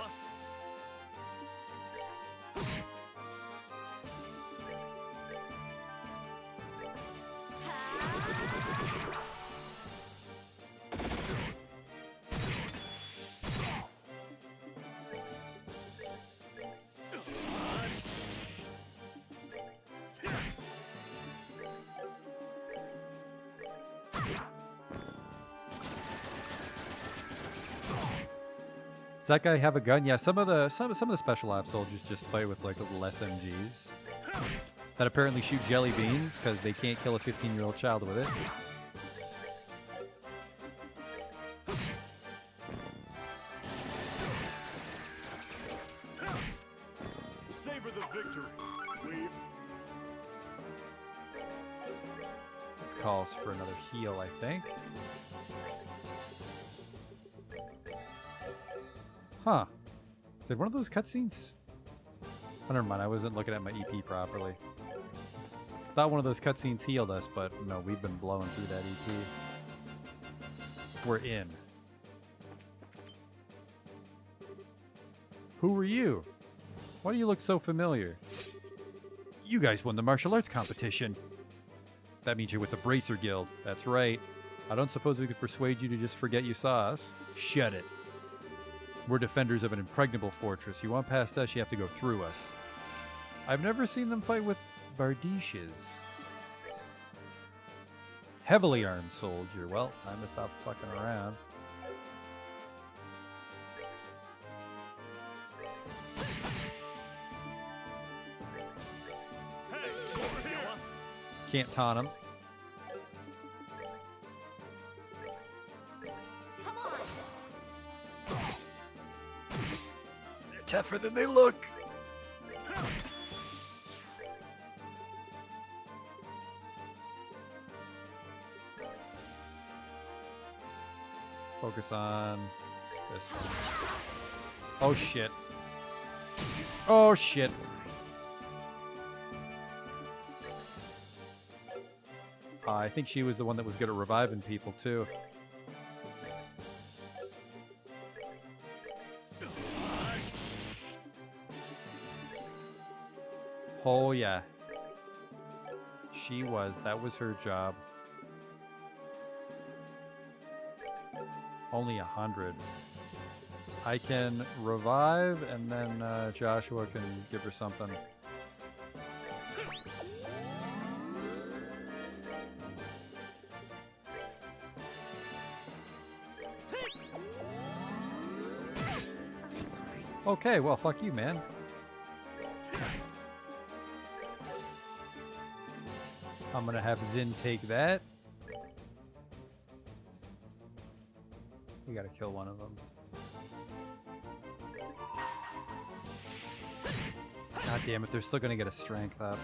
Does that guy have a gun? Yeah, some of the special ops soldiers just fight with like little SMGs that apparently shoot jelly beans because they can't kill a 15-year-old child with it. Savor the victory. This calls for another heal, I think. Huh. Is it one of those cutscenes? Oh, never mind. I wasn't looking at my EP properly. Thought one of those cutscenes healed us, but no, we've been blowing through that EP. We're in. Who are you? Why do you look so familiar? You guys won the martial arts competition. That means you're with the Bracer Guild. That's right. I don't suppose we could persuade you to just forget you saw us. Shut it. We're defenders of an impregnable fortress. You want past us, you have to go through us. I've never seen them fight with Bardishes. Heavily armed soldier. Well, time to stop fucking around. Hey, over here. Can't taunt him. Come on. They're tougher than they look. Focus on this one. Oh shit. Oh shit. I think she was the one that was good at reviving people too. Oh yeah. She was. That was her job. Only 100. I can revive, and then Joshua can give her something. Okay, well, fuck you, man. I'm gonna have Zin take that. We gotta kill one of them. God damn it, they're still gonna get a strength up.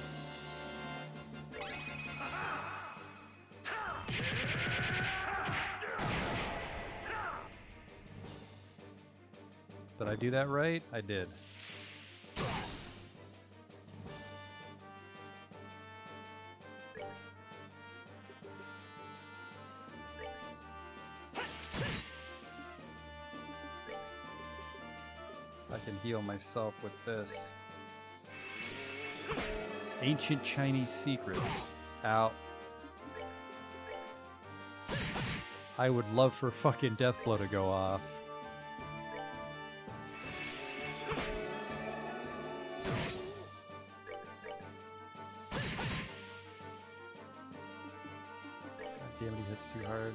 Did I do that right? I did. I can heal myself with this. Ancient Chinese secret. Out. I would love for fucking Deathblow to go off. God damn it, he hits too hard.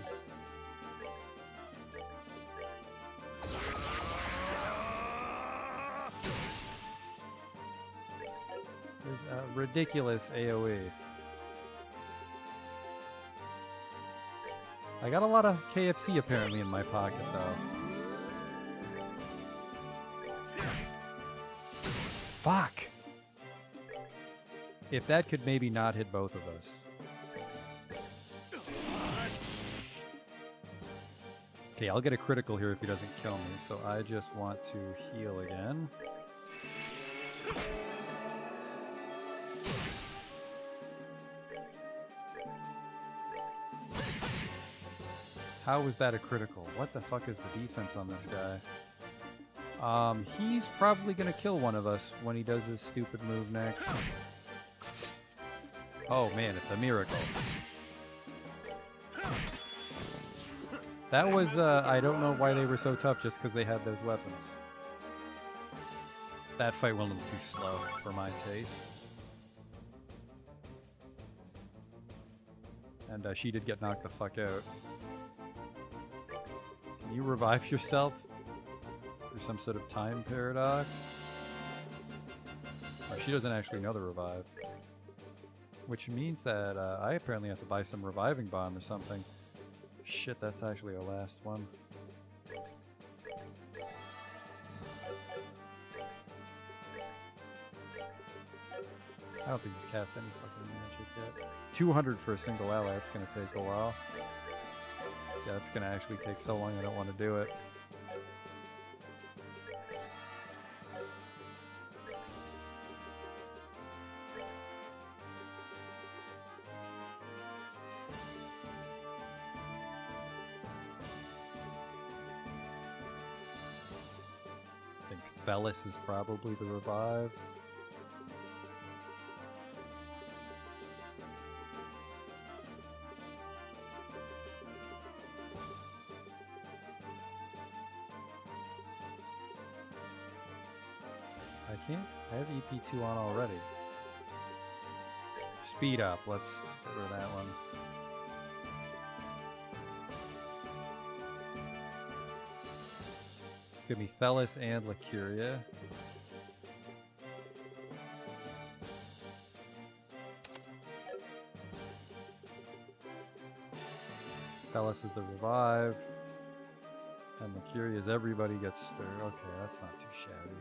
Is a ridiculous AoE. I got a lot of KFC apparently in my pocket though. Fuck! If that could maybe not hit both of us. Okay, I'll get a critical here if he doesn't kill me, so I just want to heal again. How was that a critical? What the fuck is the defense on this guy? He's probably gonna kill one of us when he does his stupid move next. Oh man, it's a miracle. That was, I don't know why they were so tough just because they had those weapons. That fight went a little too slow for my taste. And she did get knocked the fuck out. Can you revive yourself? There's some sort of time paradox. Or she doesn't actually know the revive. Which means that I apparently have to buy some reviving bomb or something. Shit, that's actually our last one. I don't think he's cast any fucking magic yet. 200 for a single ally, that's gonna take a while. Yeah, it's gonna actually take so long, I don't want to do it. I think Thelis is probably the revive. I have EP2 on already. Speed up. Let's get rid of that one. It's gonna be Thelis and Lacuria. Thelis is the revive. And Lacuria is everybody gets stirred. Okay, that's not too shabby.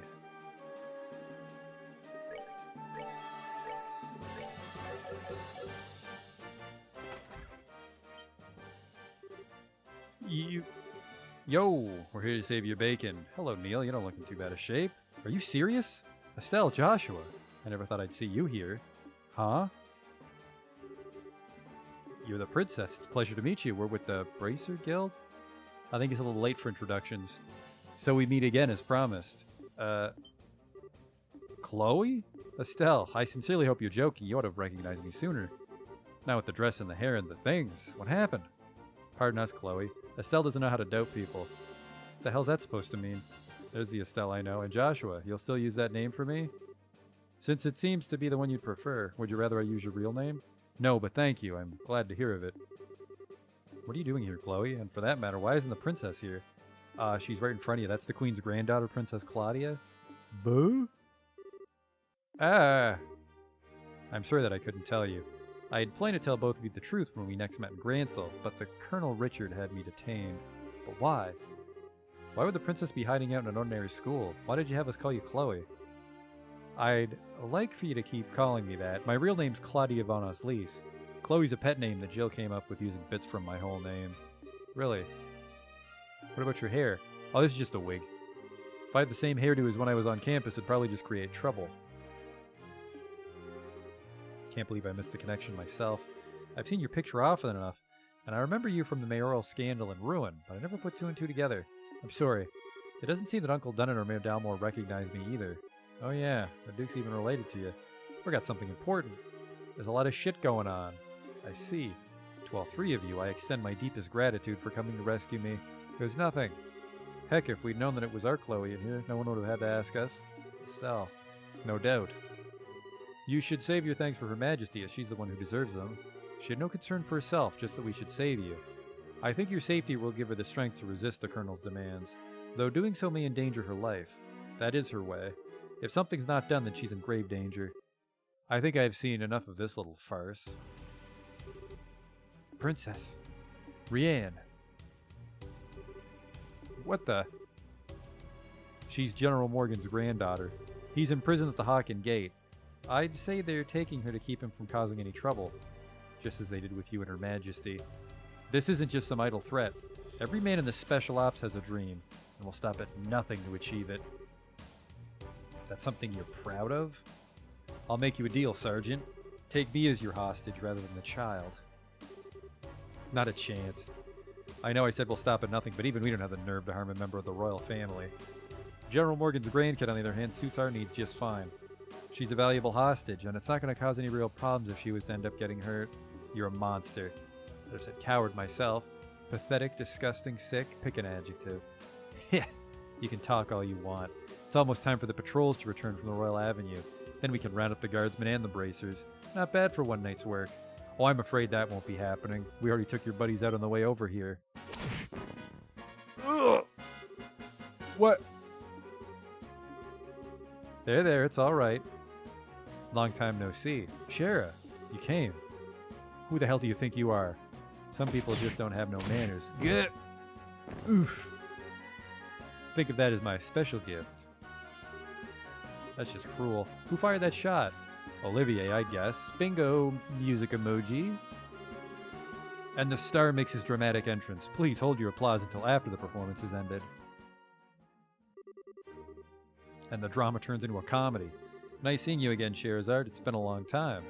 Yo, we're here to save your bacon. Hello, Neil. You don't look in too bad a shape. Are you serious? Estelle, Joshua. I never thought I'd see you here. Huh? You're the princess. It's a pleasure to meet you. We're with the Bracer Guild? I think it's a little late for introductions. So we meet again as promised. Chloe? Estelle, I sincerely hope you're joking. You ought to have recognized me sooner. Now with the dress and the hair and the things. What happened? Pardon us, Chloe. Estelle doesn't know how to dope people. What the hell's that supposed to mean? There's the Estelle I know. And Joshua, you'll still use that name for me? Since it seems to be the one you'd prefer, would you rather I use your real name? No, but thank you. I'm glad to hear of it. What are you doing here, Chloe? And for that matter, why isn't the princess here? She's right in front of you. That's the queen's granddaughter, Princess Claudia. Boo? I'm sorry that I couldn't tell you. I had planned to tell both of you the truth when we next met in Gransel, but the Colonel Richard had me detained. But why? Why would the princess be hiding out in an ordinary school? Why did you have us call you Chloe? I'd like for you to keep calling me that. My real name's Claudia von Oslies. Chloe's a pet name that Jill came up with using bits from my whole name. Really? What about your hair? Oh, this is just a wig. If I had the same hairdo as when I was on campus, it'd probably just create trouble. Can't believe I missed the connection myself. I've seen your picture often enough, and I remember you from the mayoral scandal and ruin, but I never put two and two together. I'm sorry. It doesn't seem that Uncle Dunnan or Mayor Dalmore recognized me either. Oh yeah, the Duke's even related to you. Forgot something important. There's a lot of shit going on. I see. To all three of you, I extend my deepest gratitude for coming to rescue me. It was nothing. Heck, if we'd known that it was our Chloe in here, no one would have had to ask us. Estelle. No doubt. You should save your thanks for Her Majesty, as she's the one who deserves them. She had no concern for herself, just that we should save you. I think your safety will give her the strength to resist the Colonel's demands, though doing so may endanger her life. That is her way. If something's not done, then she's in grave danger. I think I've seen enough of this little farce. Princess. Rianne. What the? She's General Morgan's granddaughter. He's in prison at the Hawken Gate. I'd say they're taking her to keep him from causing any trouble, just as they did with you and Her Majesty. This isn't just some idle threat. Every man in the Special Ops has a dream, and will stop at nothing to achieve it. That's something you're proud of? I'll make you a deal, Sergeant. Take me as your hostage rather than the child. Not a chance. I know I said we'll stop at nothing, but even we don't have the nerve to harm a member of the royal family. General Morgan's grandkid, on the other hand, suits our needs just fine. She's a valuable hostage, and it's not going to cause any real problems if she was to end up getting hurt. You're a monster. I'd have said coward myself. Pathetic, disgusting, sick. Pick an adjective. Yeah, you can talk all you want. It's almost time for the patrols to return from the Royal Avenue. Then we can round up the guardsmen and the bracers. Not bad for one night's work. Oh, I'm afraid that won't be happening. We already took your buddies out on the way over here. Ugh! What? There, it's all right. Long time no see. Shara, you came. Who the hell do you think you are? Some people just don't have no manners. Get. Oof. Think of that as my special gift. That's just cruel. Who fired that shot? Olivier, I guess. Bingo, music emoji. And the star makes his dramatic entrance. Please hold your applause until after the performance has ended. And the drama turns into a comedy. Nice seeing you again, Scheherazade. It's been a long time.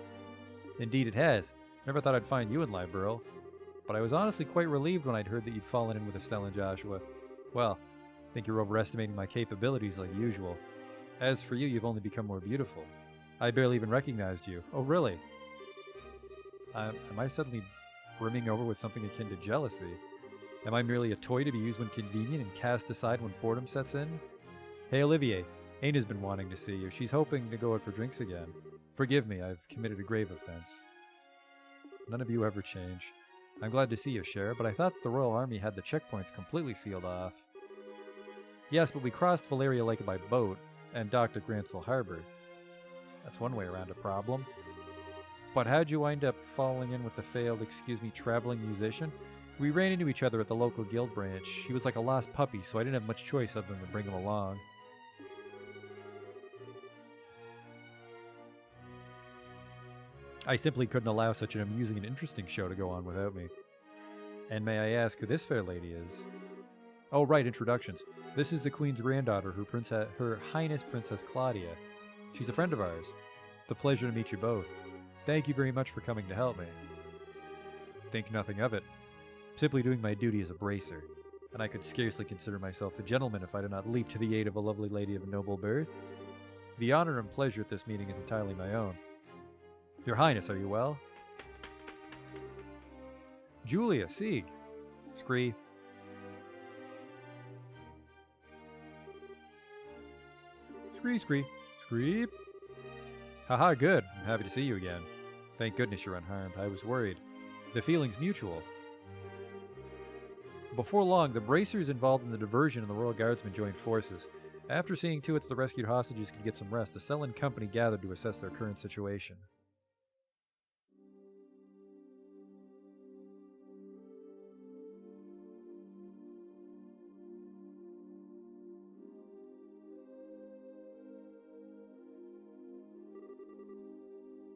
Indeed it has. Never thought I'd find you in Liberl. But I was honestly quite relieved when I'd heard that you'd fallen in with Estelle and Joshua. Well, I think you're overestimating my capabilities like usual. As for you, you've only become more beautiful. I barely even recognized you. Oh, really? Am I suddenly brimming over with something akin to jealousy? Am I merely a toy to be used when convenient and cast aside when boredom sets in? Hey, Olivier. Aina's been wanting to see you. She's hoping to go out for drinks again. Forgive me, I've committed a grave offense. None of you ever change. I'm glad to see you, Shara, but I thought the Royal Army had the checkpoints completely sealed off. Yes, but we crossed Valeria Lake by boat and docked at Gransel Harbor. That's one way around a problem. But how'd you wind up falling in with the failed, traveling musician? We ran into each other at the local guild branch. He was like a lost puppy, so I didn't have much choice other than to bring him along. I simply couldn't allow such an amusing and interesting show to go on without me. And may I ask who this fair lady is? Oh, right, introductions. This is the Queen's granddaughter, Her Highness Princess Claudia. She's a friend of ours. It's a pleasure to meet you both. Thank you very much for coming to help me. Think nothing of it. Simply doing my duty as a bracer. And I could scarcely consider myself a gentleman if I did not leap to the aid of a lovely lady of noble birth. The honor and pleasure at this meeting is entirely my own. Your Highness, are you well? Julia, Sieg. Scree. Scree. Scree. Haha, good. I'm happy to see you again. Thank goodness you're unharmed. I was worried. The feeling's mutual. Before long, the bracers involved in the diversion and the Royal Guardsmen joined forces. After seeing to it that the rescued hostages could get some rest, Estelle and company gathered to assess their current situation.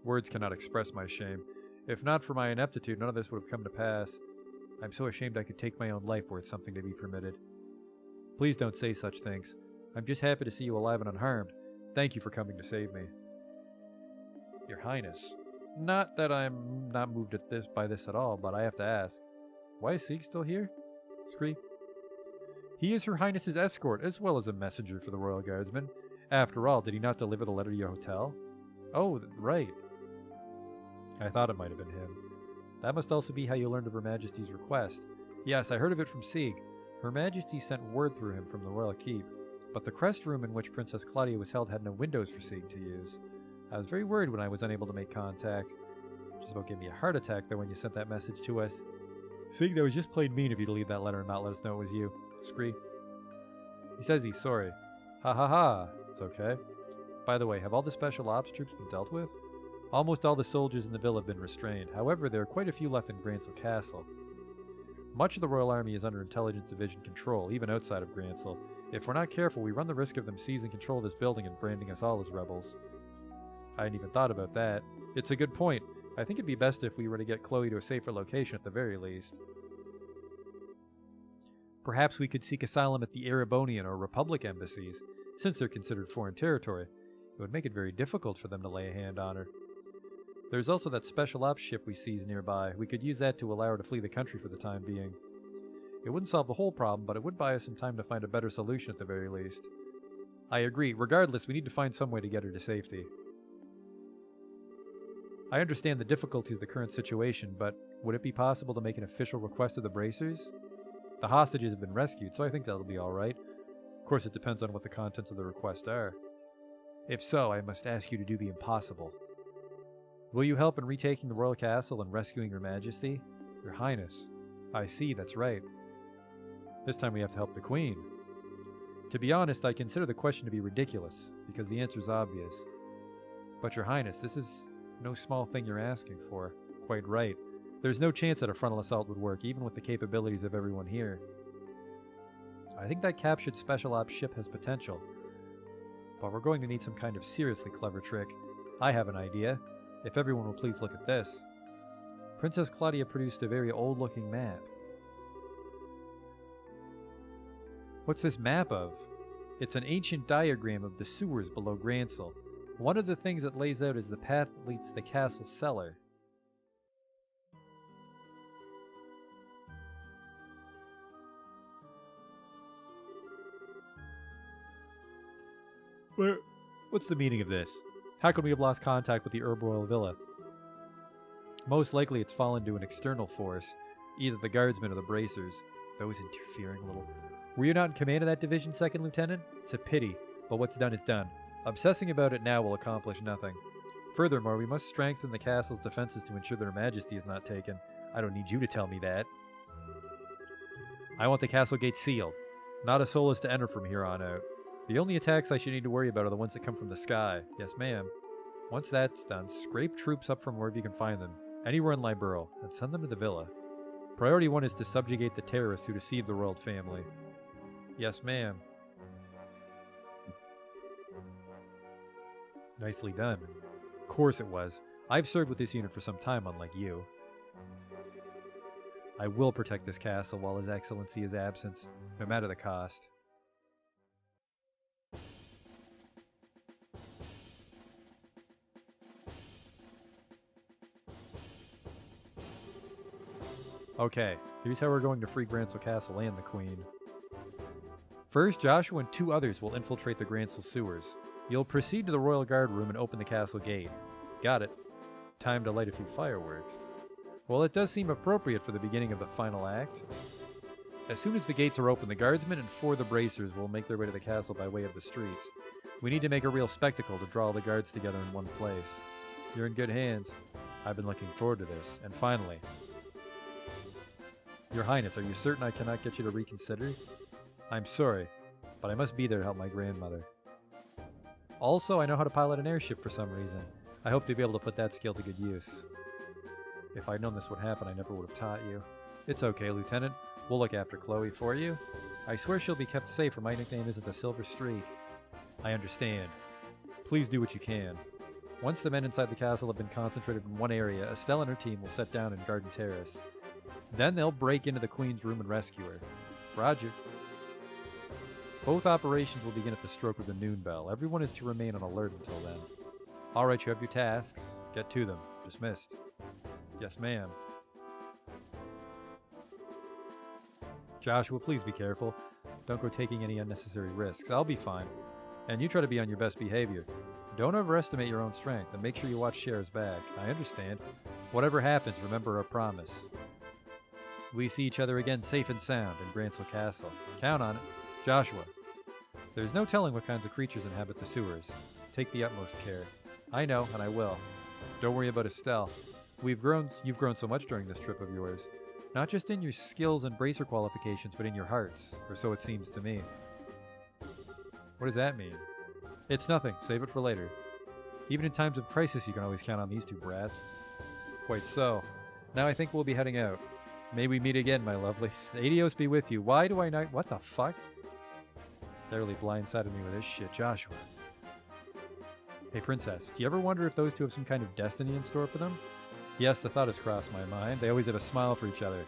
Words cannot express my shame. If not for my ineptitude, none of this would have come to pass. I'm so ashamed I could take my own life were it something to be permitted. Please don't say such things. I'm just happy to see you alive and unharmed. Thank you for coming to save me. Your Highness. Not that I'm not moved by this at all, but I have to ask. Why is Sieg still here? Scree. He is Her Highness's escort, as well as a messenger for the Royal Guardsmen. After all, did he not deliver the letter to your hotel? Oh, right. I thought it might have been him. That must also be how you learned of Her Majesty's request. Yes, I heard of it from Sieg. Her Majesty sent word through him from the Royal Keep, but the crest room in which Princess Claudia was held had no windows for Sieg to use. I was very worried when I was unable to make contact. Just about gave me a heart attack though when you sent that message to us. Sieg, that was just plain mean of you to leave that letter and not let us know it was you. Scree. He says he's sorry. Ha ha ha. It's okay. By the way, have all the special ops troops been dealt with? Almost all the soldiers in the villa have been restrained. However, there are quite a few left in Gransel Castle. Much of the Royal Army is under Intelligence Division control, even outside of Gransel. If we're not careful, we run the risk of them seizing control of this building and branding us all as rebels. I hadn't even thought about that. It's a good point. I think it'd be best if we were to get Chloe to a safer location at the very least. Perhaps we could seek asylum at the Erebonian or Republic embassies, since they're considered foreign territory. It would make it very difficult for them to lay a hand on her. There's also that special ops ship we seized nearby. We could use that to allow her to flee the country for the time being. It wouldn't solve the whole problem, but it would buy us some time to find a better solution at the very least. I agree. Regardless, we need to find some way to get her to safety. I understand the difficulty of the current situation, but would it be possible to make an official request of the bracers? The hostages have been rescued, so I think that'll be alright. Of course, it depends on what the contents of the request are. If so, I must ask you to do the impossible. Will you help in retaking the royal castle and rescuing Her Majesty? Your Highness. I see, that's right. This time we have to help the Queen. To be honest, I consider the question to be ridiculous, because the answer is obvious. But Your Highness, this is no small thing you're asking for. Quite right. There's no chance that a frontal assault would work, even with the capabilities of everyone here. I think that captured Special Ops ship has potential, but we're going to need some kind of seriously clever trick. I have an idea. If everyone will please look at this. Princess Claudia produced a very old-looking map. What's this map of? It's an ancient diagram of the sewers below Gransel. One of the things it lays out is the path that leads to the castle cellar. What's the meaning of this? How could we have lost contact with the Herb Royal Villa? Most likely it's fallen to an external force, either the guardsmen or the bracers. Those interfering little... Were you not in command of that division, Second Lieutenant? It's a pity, but what's done is done. Obsessing about it now will accomplish nothing. Furthermore, we must strengthen the castle's defenses to ensure their majesty is not taken. I don't need you to tell me that. I want the castle gate sealed. Not a soul is to enter from here on out. The only attacks I should need to worry about are the ones that come from the sky. Yes, ma'am. Once that's done, scrape troops up from wherever you can find them, anywhere in Liberl, and send them to the villa. Priority 1 is to subjugate the terrorists who deceived the royal family. Yes, ma'am. Nicely done. Of course it was. I've served with this unit for some time, unlike you. I will protect this castle while His Excellency is absent, no matter the cost. Okay, here's how we're going to free Gransel Castle and the Queen. First, Joshua and 2 others will infiltrate the Gransel sewers. You'll proceed to the Royal Guard room and open the castle gate. Got it. Time to light a few fireworks. Well, it does seem appropriate for the beginning of the final act. As soon as the gates are open, the guardsmen and 4 of the bracers will make their way to the castle by way of the streets. We need to make a real spectacle to draw all the guards together in one place. You're in good hands. I've been looking forward to this. And finally... Your Highness, are you certain I cannot get you to reconsider? I'm sorry, but I must be there to help my grandmother. Also, I know how to pilot an airship for some reason. I hope to be able to put that skill to good use. If I'd known this would happen, I never would have taught you. It's okay, Lieutenant. We'll look after Chloe for you. I swear she'll be kept safe, for my nickname isn't the Silver Streak. I understand. Please do what you can. Once the men inside the castle have been concentrated in one area, Estelle and her team will set down in Garden Terrace. Then they'll break into the Queen's room and rescue her. Roger. Both operations will begin at the stroke of the noon bell. Everyone is to remain on alert until then. Alright, you have your tasks. Get to them. Dismissed. Yes, ma'am. Joshua, please be careful. Don't go taking any unnecessary risks. I'll be fine. And you try to be on your best behavior. Don't overestimate your own strength, and make sure you watch Cher's back. I understand. Whatever happens, remember our promise. We see each other again safe and sound in Gransel Castle. Count on it. Joshua. There's no telling what kinds of creatures inhabit the sewers. Take the utmost care. I know, and I will. Don't worry about Estelle. You've grown so much during this trip of yours. Not just in your skills and bracer qualifications, but in your hearts. Or so it seems to me. What does that mean? It's nothing. Save it for later. Even in times of crisis, you can always count on these 2 brats. Quite so. Now I think we'll be heading out. May we meet again, my lovelies. Adios be with you. Why do I not... What the fuck? Barely blindsided me with this shit. Joshua. Hey, Princess. Do you ever wonder if those 2 have some kind of destiny in store for them? Yes, the thought has crossed my mind. They always have a smile for each other.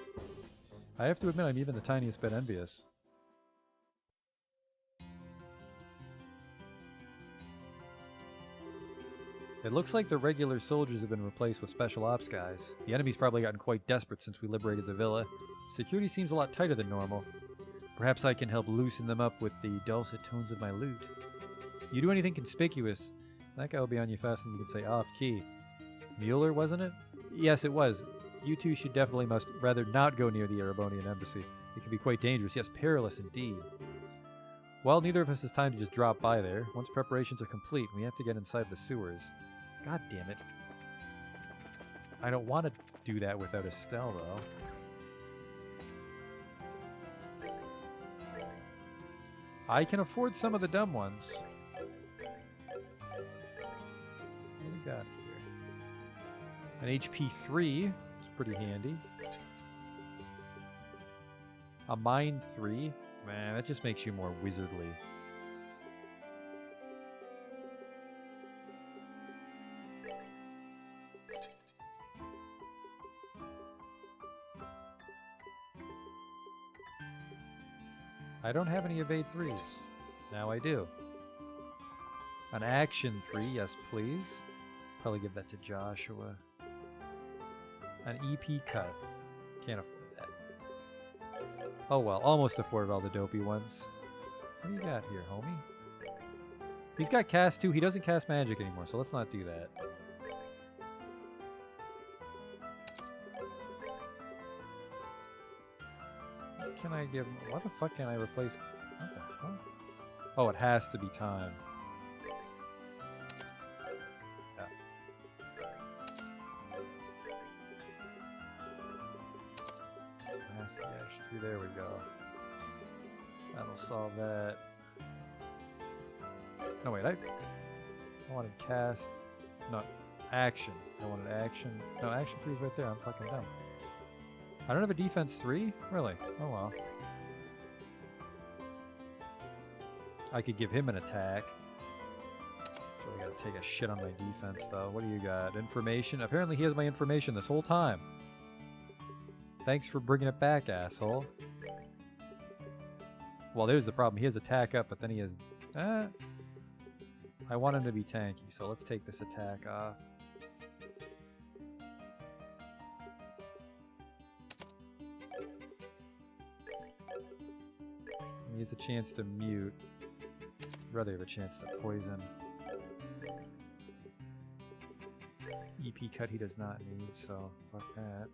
I have to admit, I'm even the tiniest bit envious. It looks like the regular soldiers have been replaced with special ops guys. The enemy's probably gotten quite desperate since we liberated the villa. Security seems a lot tighter than normal. Perhaps I can help loosen them up with the dulcet tones of my lute. You do anything conspicuous, that guy will be on you fast and you can say off-key. Mueller, wasn't it? Yes, it was. You 2 should definitely must rather not go near the Erebonian embassy. It can be quite dangerous, yes, perilous indeed. Well, neither of us has time to just drop by there. Once preparations are complete, we have to get inside the sewers. God damn it. I don't want to do that without Estelle, though. I can afford some of the dumb ones. What do we got here? An HP 3. It's pretty handy. A Mine 3. Man, that just makes you more wizardly. I don't have any evade 3s. Now I do. An action 3, yes please. Probably give that to Joshua. An EP cut. Can't afford that. Oh well, almost afforded all the dopey ones. What do you got here, homie? He's got cast 2. He doesn't cast magic anymore, so let's not do that. Can I give him? Why the fuck can I replace? What the hell? Oh, it has to be time. Yeah. It has to be actually. There we go. That'll solve that. No wait, I wanted cast. No, action. I wanted action. No, action 3 is right there. I'm fucking dumb. I don't have a defense 3? Really? Oh well. I could give him an attack. So I gotta take a shit on my defense though. What do you got? Information? Apparently he has my information this whole time. Thanks for bringing it back, asshole. Well, there's the problem. He has attack up, but then he has... I want him to be tanky, so let's take this attack off. He has a chance to mute. I'd rather have a chance to poison. EP cut he does not need, so fuck that.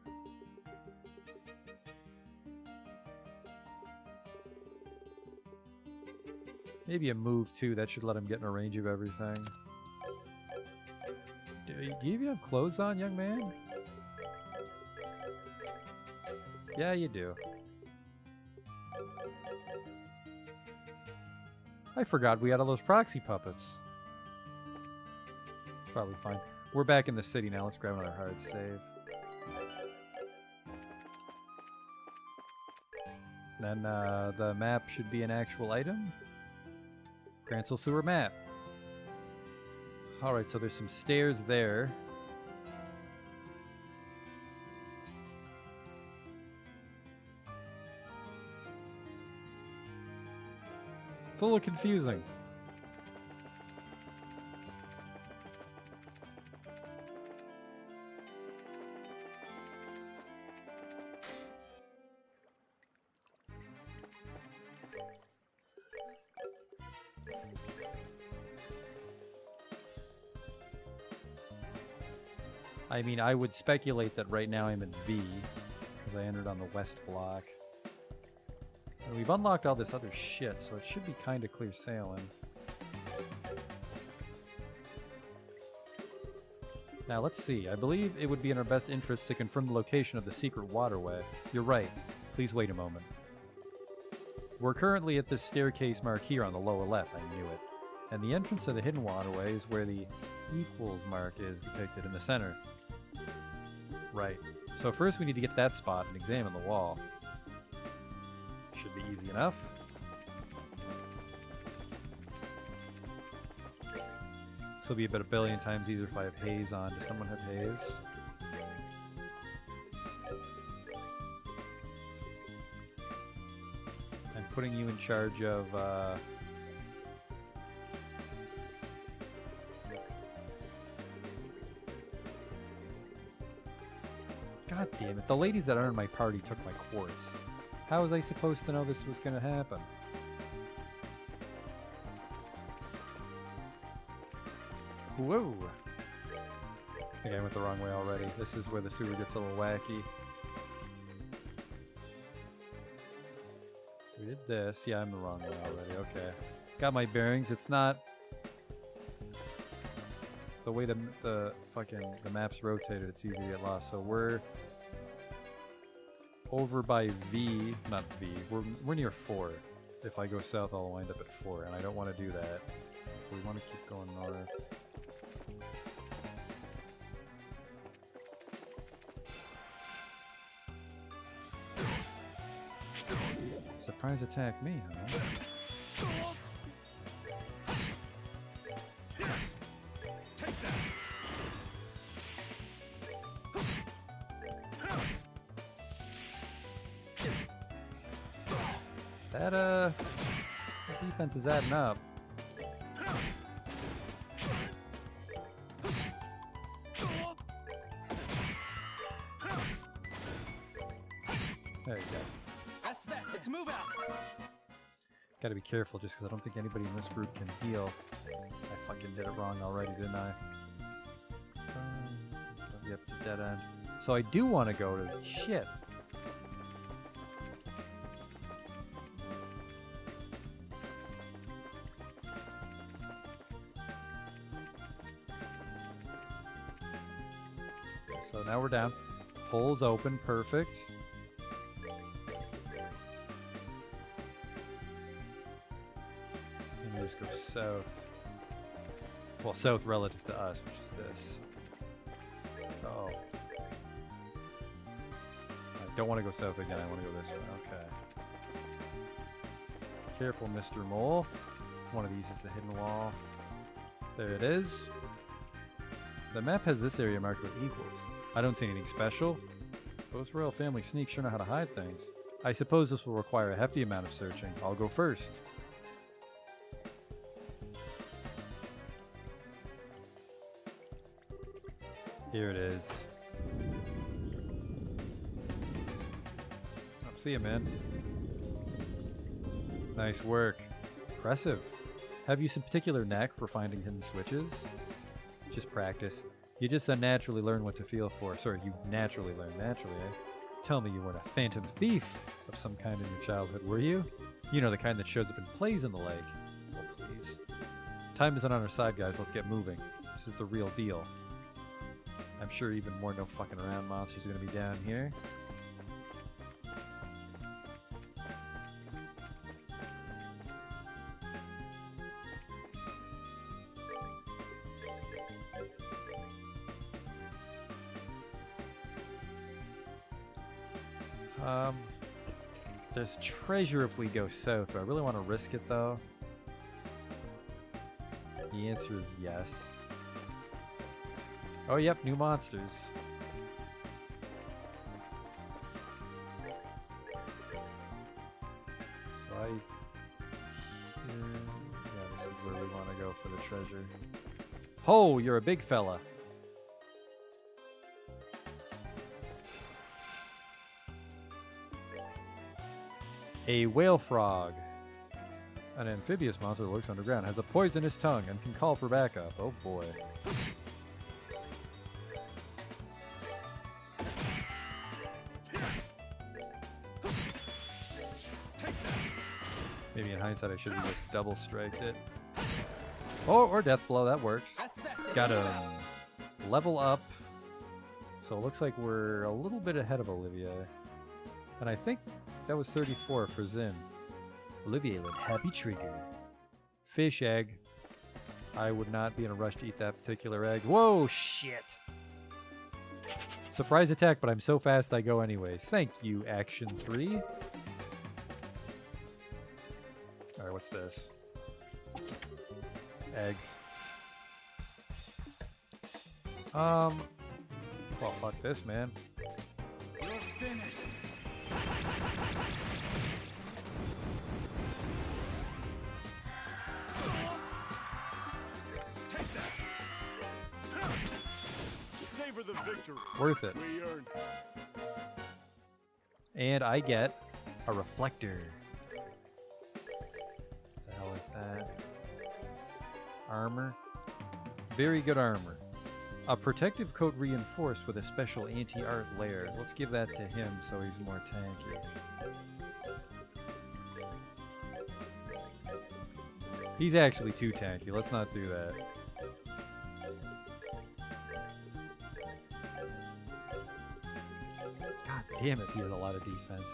Maybe a move too, that should let him get in a range of everything. Do you even have clothes on, young man? Yeah, you do. I forgot we had all those proxy puppets. Probably fine. We're back in the city now. Let's grab another hard save. Then the map should be an actual item. Gransel Sewer map. Alright, so there's some stairs there. It's a little confusing. I mean, I would speculate that right now I'm in V, because I entered on the west block. And we've unlocked all this other shit, so it should be kind of clear sailing. Now, let's see. I believe it would be in our best interest to confirm the location of the secret waterway. You're right. Please wait a moment. We're currently at this staircase mark here on the lower left. I knew it. And the entrance to the hidden waterway is where the equals mark is depicted in the center. Right. So first we need to get that spot and examine the wall. Should be easy enough. This will be about a billion times easier if I have haze on. Does someone have haze? I'm putting you in charge of God damn it, the ladies that aren't in my party took my quartz. How was I supposed to know this was going to happen? Whoa! I think I went the wrong way already. This is where the sewer gets a little wacky. We did this. Yeah, I'm the wrong way already. Okay. Got my bearings. It's not... the way the map's rotated, it's easy to get lost. So we're over by V, not V. We're near 4. if I go south, I'll wind up at 4, and I don't want to do that. So we want to keep going north. Surprise attack me, huh? That defense is adding up. There you go. That's that. Let's move out. Gotta be careful just because I don't think anybody in this group can heal. I fucking did it wrong already, didn't I? Yep, it's a dead end. So I do want to go to... Shit. So now we're down. Hole's open. Perfect. And we just go south. Well, south relative to us, which is this. Oh. I don't want to go south again. I want to go this way. Okay. Careful, Mr. Mole. One of these is the hidden wall. There it is. The map has this area marked with equals. I don't see anything special. Those royal family sneaks sure know how to hide things. I suppose this will require a hefty amount of searching. I'll go first. Here it is. Oh, see ya, man. Nice work. Impressive. Have you some particular knack for finding hidden switches? Just practice. You just unnaturally learn what to feel for. Sorry, you naturally learn naturally, eh? Tell me you weren't a phantom thief of some kind in your childhood, were you? You know, the kind that shows up and plays in the lake. Oh, please. Time isn't on our side, guys. Let's get moving. This is the real deal. I'm sure even more no fucking around monsters are going to be down here. There's treasure if we go south. Do I really want to risk it, though? The answer is yes. Oh, yep, new monsters. So yeah, this is where we want to go for the treasure. Ho, you're a big fella. A whale frog. An amphibious monster that lurks underground, has a poisonous tongue, and can call for backup. Oh boy. Maybe in hindsight I should have just double striked it. Oh, or death blow, that works. Got him. Level up. So it looks like we're a little bit ahead of Olivia. And I think that was 34 for Zin. Olivier with happy trigger. Fish egg. I would not be in a rush to eat that particular egg. Whoa, shit. Surprise attack, but I'm so fast I go anyways. Thank you, Action 3. Alright, what's this? Eggs. Well, fuck this, man. You're finished. Take that. Savor the victory. Worth it. We earned. And I get a reflector. What the hell is that? Armor. Very good armor. A protective coat reinforced with a special anti-art layer. Let's give that to him so he's more tanky. He's actually too tanky. Let's not do that. God damn it, he has a lot of defense.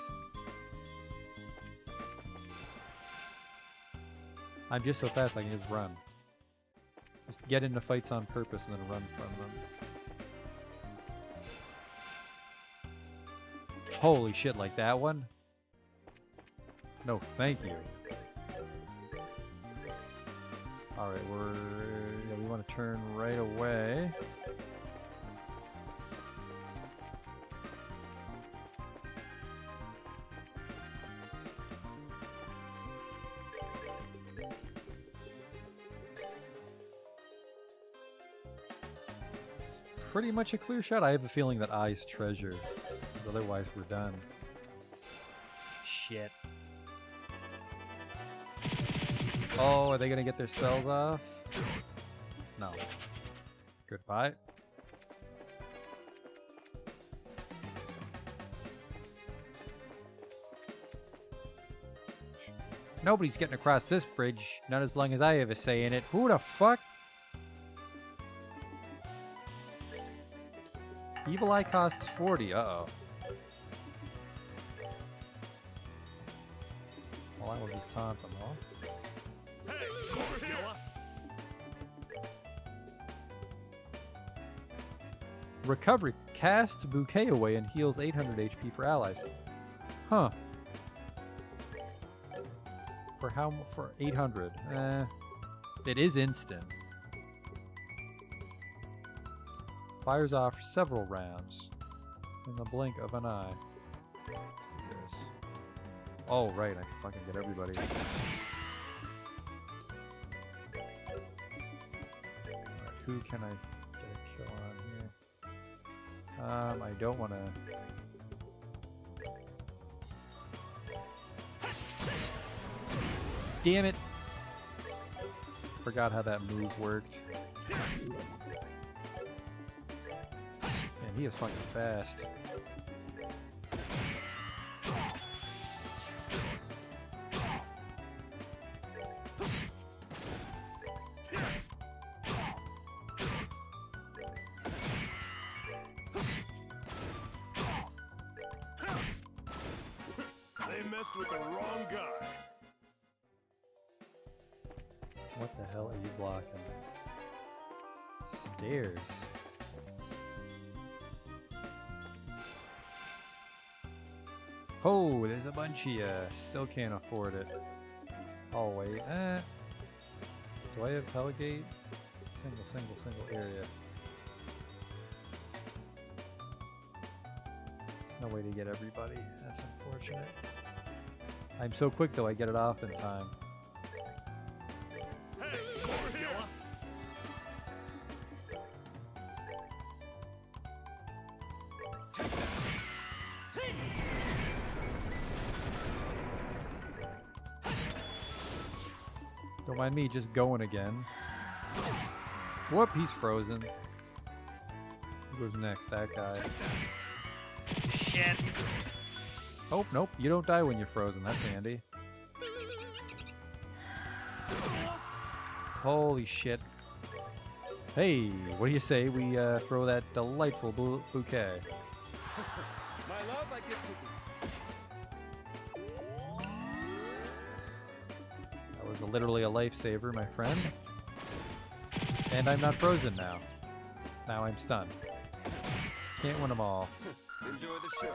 I'm just so fast I can just run. Just get into fights on purpose and then run from them. Holy shit, like that one? No, thank you. Alright, we want to turn right away. Pretty much a clear shot. I have a feeling that I's treasure. Otherwise, we're done. Shit. Oh, are they gonna get their spells off? No. Goodbye. Nobody's getting across this bridge. Not as long as I have a say in it. Who the fuck? Evil Eye costs 40. Uh-oh. Well, I will just taunt them all. Hey, over here. Recovery. Casts Bouquet away and heals 800 HP for allies. Huh. For how? For 800. It is instant. Fires off several rounds in the blink of an eye. Let's do this. Oh, right. I can fucking get everybody. Right, who can I get a kill on here? I don't want to... Damn it! Forgot how that move worked. Man, he is fucking fast. They messed with the wrong guy. What the hell are you blocking? Stairs. Oh, there's a bunch of ya. Still can't afford it. Oh, wait. Do I have Telegate? Single area. No way to get everybody. That's unfortunate. I'm so quick though, I get it off in time. Hey, over here. Don't mind me just going again. Whoop, he's frozen. Who goes next? That guy. Shit. Oh, nope. You don't die when you're frozen. That's handy. Holy shit. Hey, what do you say we throw that delightful bouquet? My love, I give to That was literally a lifesaver, my friend. And I'm not frozen now. Now I'm stunned. Can't win them all. Enjoy the show.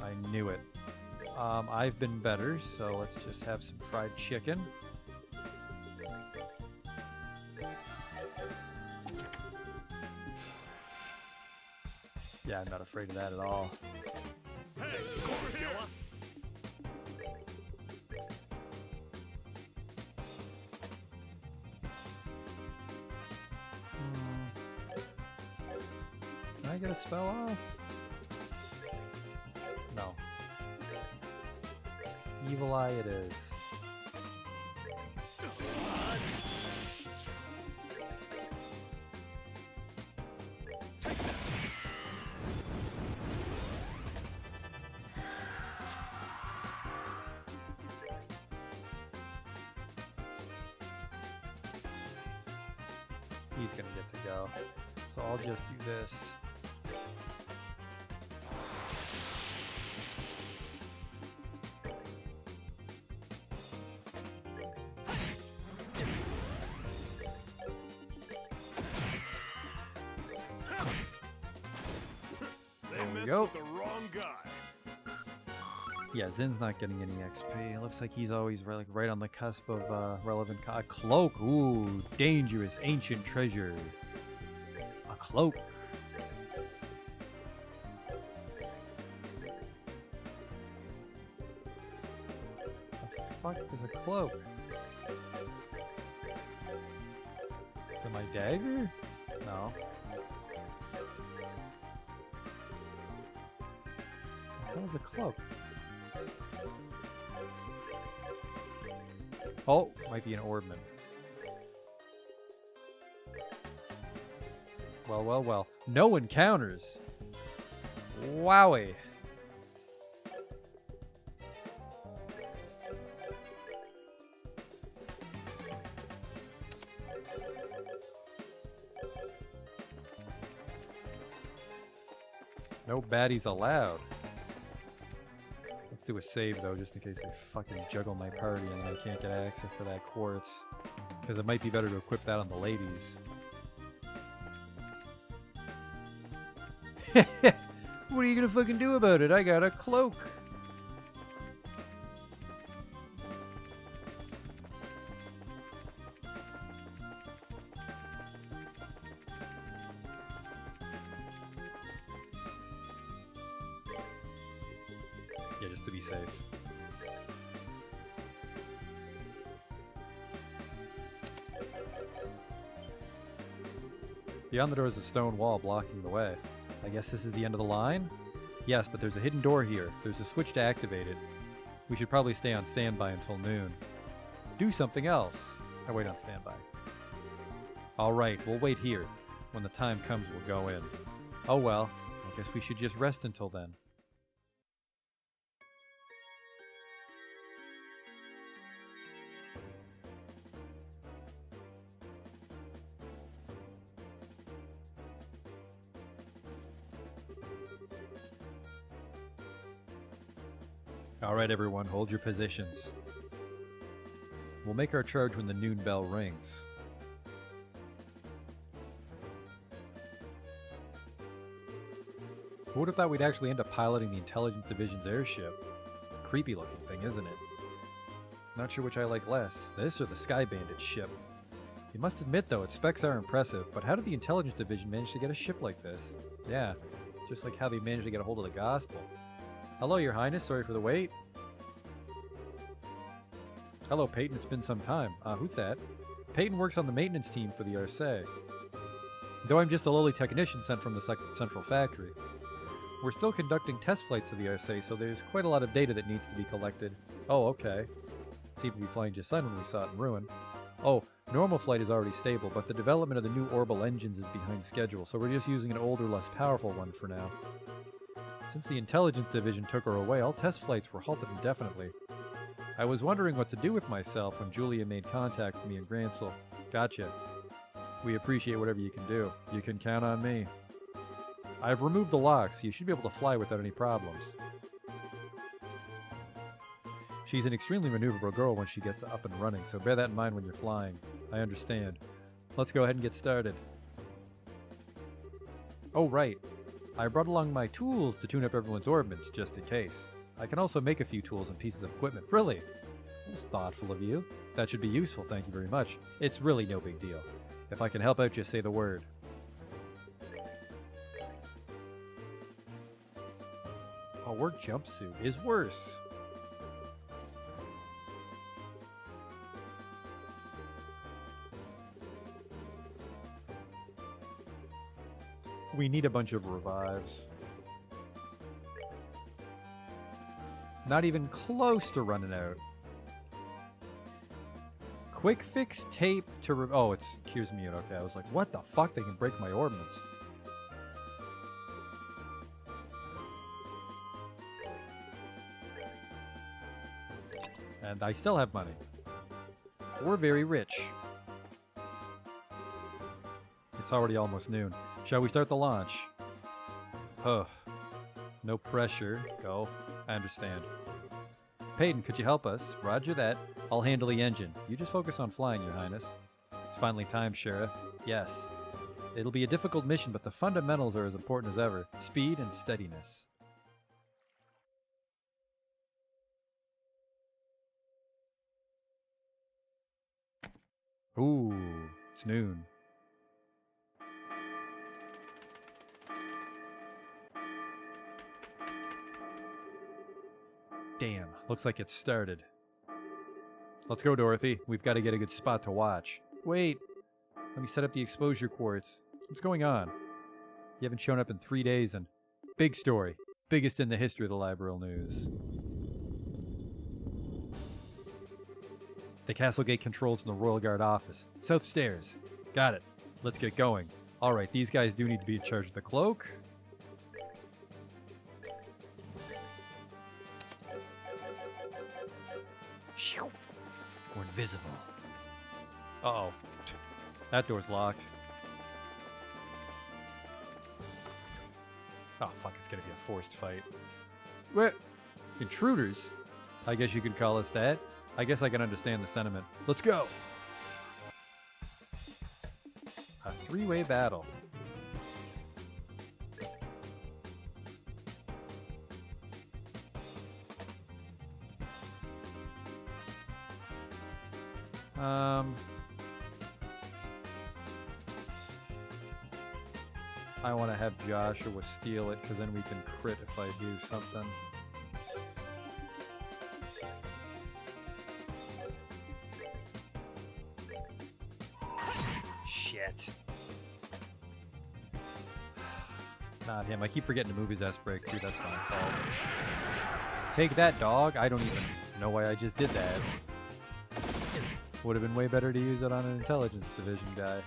I knew it. I've been better, so let's just have some fried chicken. Yeah, I'm not afraid of that at all. Hey, over here. Can I get a spell off? No. Evil Eye it is. He's gonna get to go. So I'll just do this. go. with the wrong guy. Yeah, Zin's not getting any XP. It looks like he's always right on the cusp of relevant. A cloak. Ooh, dangerous ancient treasure. A cloak. The fuck is a cloak? Is it my dagger? No. What is a cloak? Oh, might be an orbman. Well, well, well. No encounters. Wowie. No baddies allowed. Let's do a save, though, just in case they fucking juggle my party and I can't get access to that quartz. Because it might be better to equip that on the ladies. What are you gonna fucking do about it? I got a cloak. Yeah, just to be safe. Beyond the door is a stone wall blocking the way. I guess this is the end of the line? Yes, but there's a hidden door here. There's a switch to activate it. We should probably stay on standby until noon. Do something else. I wait on standby. Alright, we'll wait here. When the time comes, we'll go in. Oh well, I guess we should just rest until then. Alright everyone, hold your positions. We'll make our charge when the noon bell rings. Who would have thought we'd actually end up piloting the Intelligence Division's airship? Creepy looking thing, isn't it? Not sure which I like less, this or the Sky Bandit ship. You must admit though, its specs are impressive, but how did the Intelligence Division manage to get a ship like this? Yeah, just like how they managed to get a hold of the gospel. Hello, Your Highness. Sorry for the wait. Hello, Peyton. It's been some time. Who's that? Peyton works on the maintenance team for the RSA. Though I'm just a lowly technician sent from the central factory. We're still conducting test flights of the RSA, so there's quite a lot of data that needs to be collected. Oh, okay. Seemed to be flying just fine when we saw it in ruin. Oh, normal flight is already stable, but the development of the new orbital engines is behind schedule, so we're just using an older, less powerful one for now. Since the Intelligence Division took her away, all test flights were halted indefinitely. I was wondering what to do with myself when Julia made contact with me in Gransel. Gotcha. We appreciate whatever you can do. You can count on me. I've removed the locks, so you should be able to fly without any problems. She's an extremely maneuverable girl when she gets up and running, so bear that in mind when you're flying. I understand. Let's go ahead and get started. Oh, right. I brought along my tools to tune up everyone's orbits, just in case. I can also make a few tools and pieces of equipment. Really? That's thoughtful of you. That should be useful, thank you very much. It's really no big deal. If I can help out, just say the word. A work jumpsuit is worse. We need a bunch of revives. Not even close to running out. Quick fix tape to oh, it's cures mute. Okay, I was like, what the fuck? They can break my ordnance. And I still have money. We're very rich. It's already almost noon. Shall we start the launch? Ugh. No pressure. Go. I understand. Peyton, could you help us? Roger that. I'll handle the engine. You just focus on flying, Your Highness. It's finally time, Shara. Yes. It'll be a difficult mission, but the fundamentals are as important as ever. Speed and steadiness. Ooh, it's noon. Damn, looks like it started. Let's go, Dorothy. We've got to get a good spot to watch. Wait, let me set up the exposure quartz. What's going on? You haven't shown up in 3 days and... Big story. Biggest in the history of the Liberal News. The Castlegate controls in the Royal Guard office. South stairs. Got it. Let's get going. Alright, these guys do need to be in charge of the cloak. We're invisible. Uh-oh. That door's locked. Oh, fuck, it's gonna be a forced fight. What? Intruders? I guess you could call us that. I guess I can understand the sentiment. Let's go! A three-way battle. I want to have Joshua steal it, because then we can crit if I do something. Shit. Not him. I keep forgetting to move his S-break too. That's my fault. Take that, dog. I don't even know why I just did that. Would have been way better to use it on an intelligence division guy.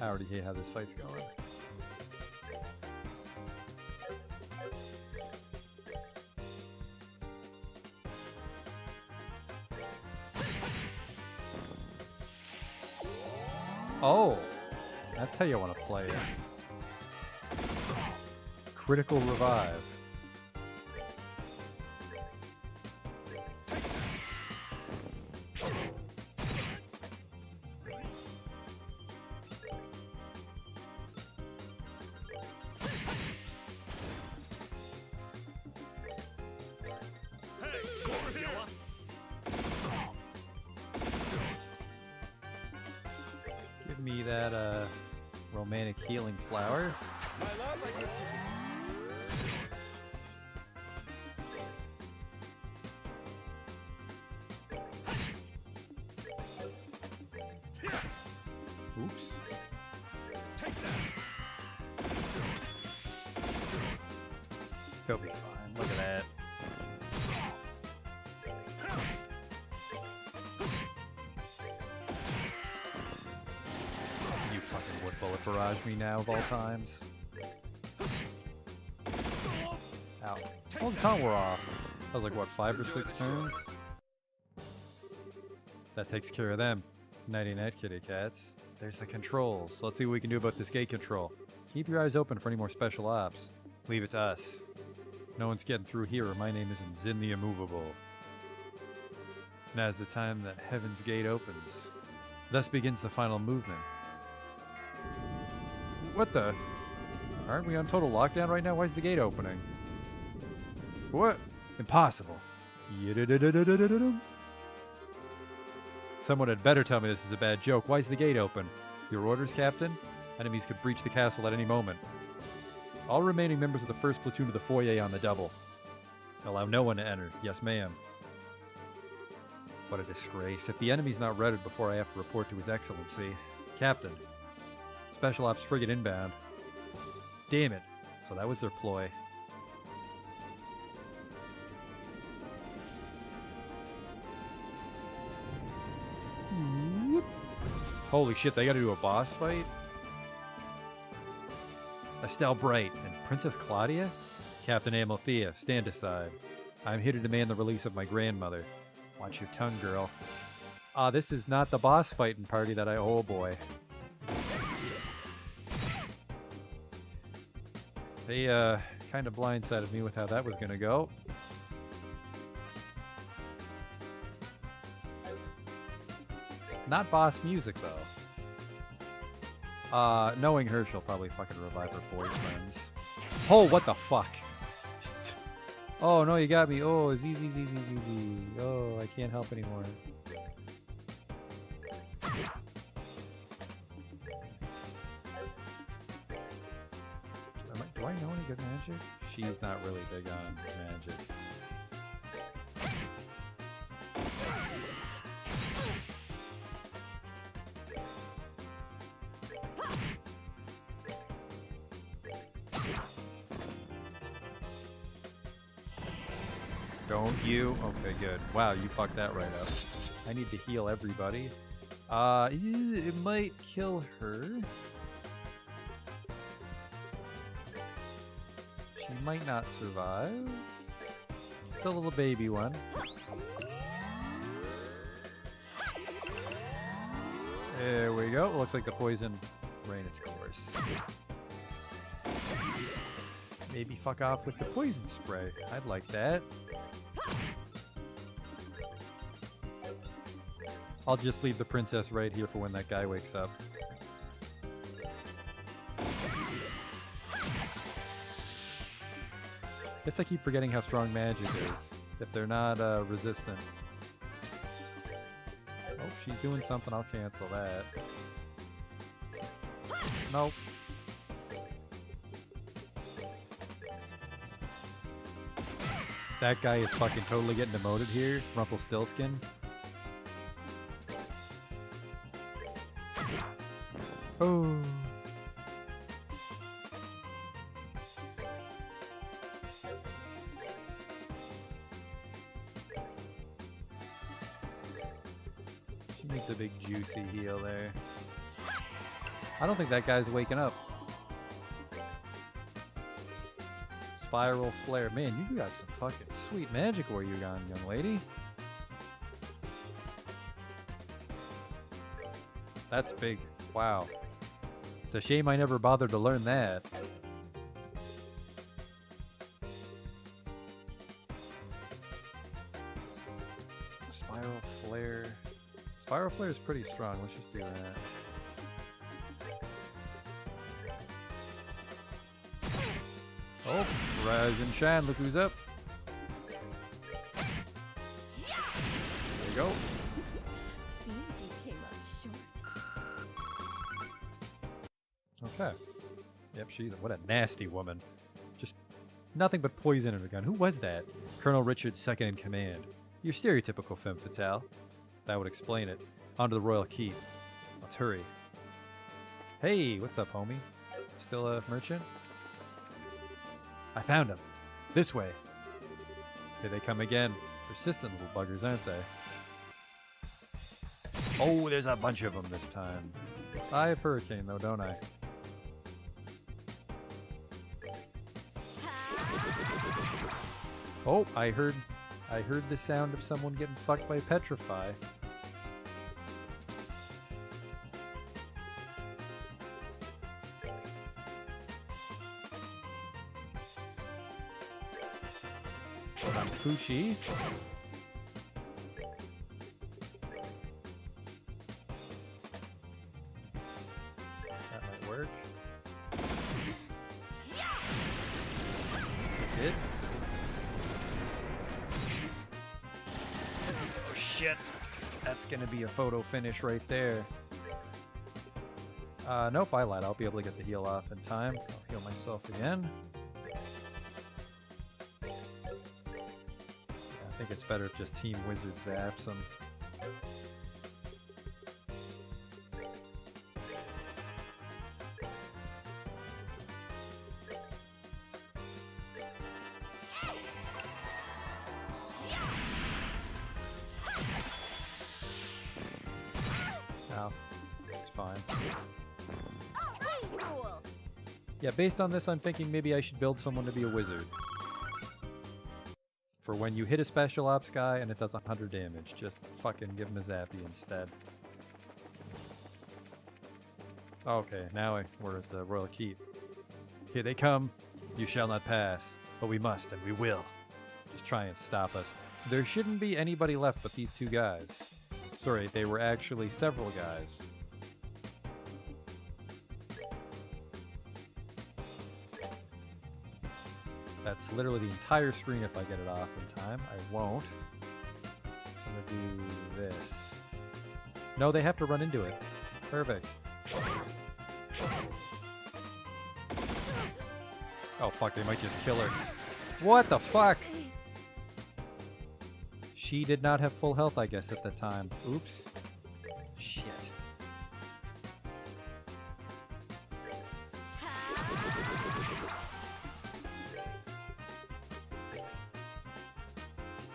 I already hate how this fight's going. Oh! That's how you want to play it. Critical revive. Give me that romantic healing flower. My love, I give to Oops. Take that. He'll be fine. Look at that. You fucking wood bullet barrage me now of all times. Ow. Oh, the time we're off. That was like, what, 5 or 6 turns? That takes care of them. Nighty night, kitty cats. There's the controls. Let's see what we can do about this gate control. Keep your eyes open for any more special ops. Leave it to us. No one's getting through here, or my name isn't Zin the Immovable. Now's the time that Heaven's Gate opens. Thus begins the final movement. What the? Aren't we on total lockdown right now? Why is the gate opening? What? Impossible. Someone had better tell me this is a bad joke. Why is the gate open? Your orders, Captain? Enemies could breach the castle at any moment. All remaining members of the first platoon to the foyer on the double. Allow no one to enter. Yes, ma'am. What a disgrace. If the enemy's not routed before I have to report to His Excellency. Captain. Special Ops frigate inbound. Damn it. So that was their ploy. Holy shit, they gotta do a boss fight? Estelle Bright and Princess Claudia? Captain Amalthea, stand aside. I'm here to demand the release of my grandmother. Watch your tongue, girl. Ah, this is not the boss fighting party that I... Oh boy. They, kind of blindsided me with how that was gonna go. Not boss music, though. Knowing her, she'll probably fucking revive her boyfriends. Oh, what the fuck? Oh, no, you got me. Oh, Z. Oh, I can't help anymore. Do I know any good magic? She's not really big on magic. Don't you? Okay, good. Wow, you fucked that right up. I need to heal everybody. It might kill her. She might not survive. Just a little baby one. There we go. Looks like the poison ran its course. Maybe fuck off with the poison spray. I'd like that. I'll just leave the princess right here for when that guy wakes up. Guess I keep forgetting how strong magic is. If they're not resistant. Oh, she's doing something. I'll cancel that. Nope. That guy is fucking totally getting demoted here. Rumpelstiltskin. Oh. She needs a big juicy heal there. I don't think that guy's waking up. Spiral flare. Man, you got some fucking sweet magic where you gone, young lady. That's big. Wow. It's a shame I never bothered to learn that. Spiral flare. Spiral flare is pretty strong. Let's just do that. Oh, rise and shine. Look who's up. There you go. Seems you came up short. Okay. Yep, what a nasty woman. Just nothing but poison in her gun. Who was that? Colonel Richard's second in command. Your stereotypical femme fatale. That would explain it. Onto the royal keep. Let's hurry. Hey, what's up, homie? Still a merchant? I found him. This way. Here they come again. Persistent little buggers, aren't they? Oh, there's a bunch of them this time. I have Hurricane, though, don't I? Oh, I heard the sound of someone getting fucked by Petrify. Poochie. That might work. That's it. Oh shit. That's gonna be a photo finish right there. Nope, I lied. I'll be able to get the heal off in time. I'll heal myself again. I think it's better if just Team Wizard zaps them. No, it's fine. Yeah, based on this, I'm thinking maybe I should build someone to be a wizard. For when you hit a special ops guy and it does 100 damage, just fucking give him a zappy instead. Okay, now we're at the Royal Keep. Here they come. You shall not pass, but we must and we will. Just try and stop us. There shouldn't be anybody left but these two guys. Sorry, they were actually several guys. That's literally the entire screen if I get it off in time. I won't. So I'm gonna do this. No, they have to run into it. Perfect. Oh fuck, they might just kill her. What the fuck? She did not have full health, I guess, at the time. Oops. Shit.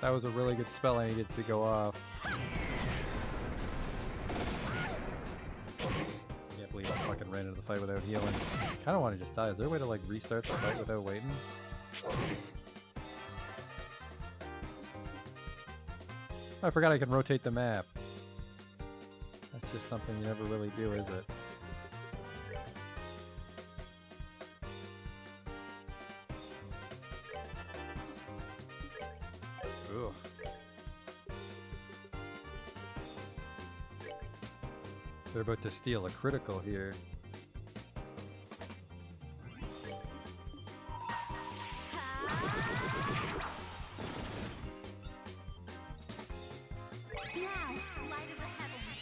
That was a really good spell I needed to go off. Can't believe I fucking ran into the fight without healing. Kinda wanna just die. Is there a way to like restart the fight without waiting? I forgot I can rotate the map. That's just something you never really do, is it? Ugh. They're about to steal a critical here.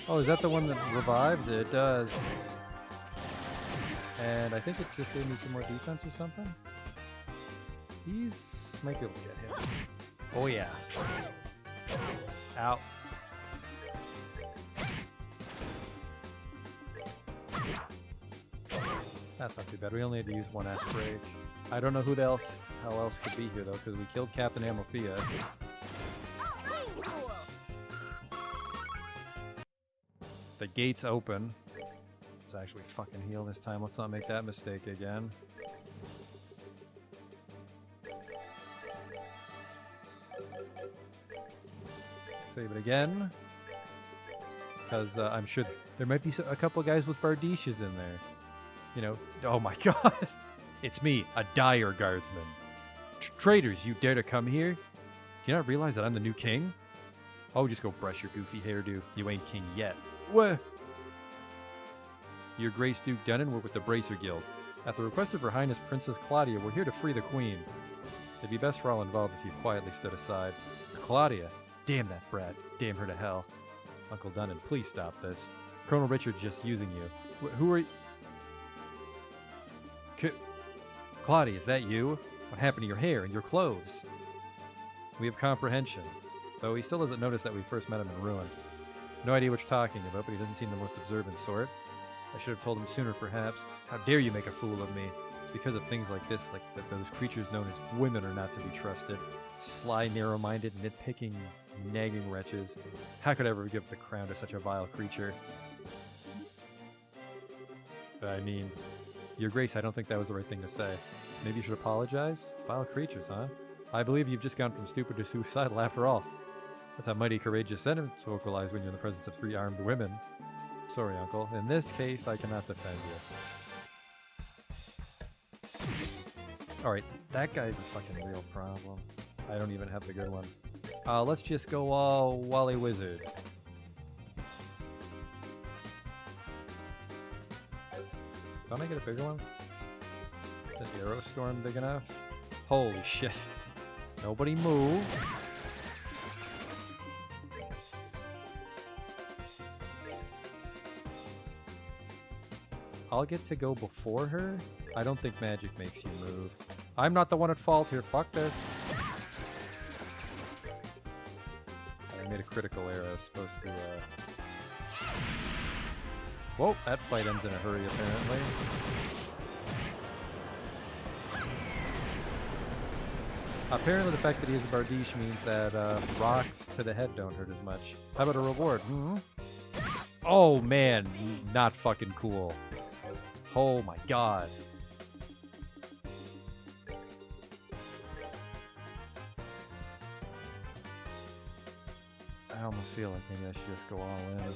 Oh, is that the one that revives? It does. And I think it just gave me some more defense or something. He's might be able to get him. Oh yeah. Ow. That's not too bad. We only had to use one aspirate. I don't know who the hell else could be here though, because we killed Captain Amalthea. The gate's open. Let's actually fucking heal this time. Let's not make that mistake again. Save it again. Because I'm sure there might be a couple guys with bardishes in there. You know, oh my god. It's me, a dire guardsman. Traitors, you dare to come here? Do you not realize that I'm the new king? Oh, just go brush your goofy hairdo. You ain't king yet. What? Your Grace Duke Denon, we're with the Bracer Guild. At the request of Her Highness Princess Claudia, we're here to free the Queen. It'd be best for all involved if you quietly stood aside. Claudia? Damn that brat. Damn her to hell. Uncle Denon, please stop this. Colonel Richard's just using you. Who are you? Claudia, is that you? What happened to your hair and your clothes? We have comprehension. Though he still doesn't notice that we first met him in ruin. No idea what you're talking about, but he doesn't seem the most observant sort. I should have told him sooner, perhaps. How dare you make a fool of me? It's because of things like this, like that those creatures known as women are not to be trusted. Sly, narrow-minded, nitpicking, nagging wretches. How could I ever give the crown to such a vile creature? I mean, Your Grace, I don't think that was the right thing to say. Maybe you should apologize? Vile creatures, huh? I believe you've just gone from stupid to suicidal after all. That's a mighty courageous sentiment to vocalize when you're in the presence of 3 armed women. Sorry, Uncle. In this case, I cannot defend you. Alright, that guy's a fucking real problem. I don't even have the good one. Let's just go all Wally Wizard. Don't I get a bigger one? Is an Arrow Storm big enough? Holy shit. Nobody move. I'll get to go before her? I don't think magic makes you move. I'm not the one at fault here. Fuck this. I made a critical error. I was supposed to, Whoa, that fight ends in a hurry, apparently. Apparently the fact that he has a bardiche means that rocks to the head don't hurt as much. How about a reward? Hmm? Oh man, not fucking cool. Oh my god. I almost feel like maybe I should just go all in.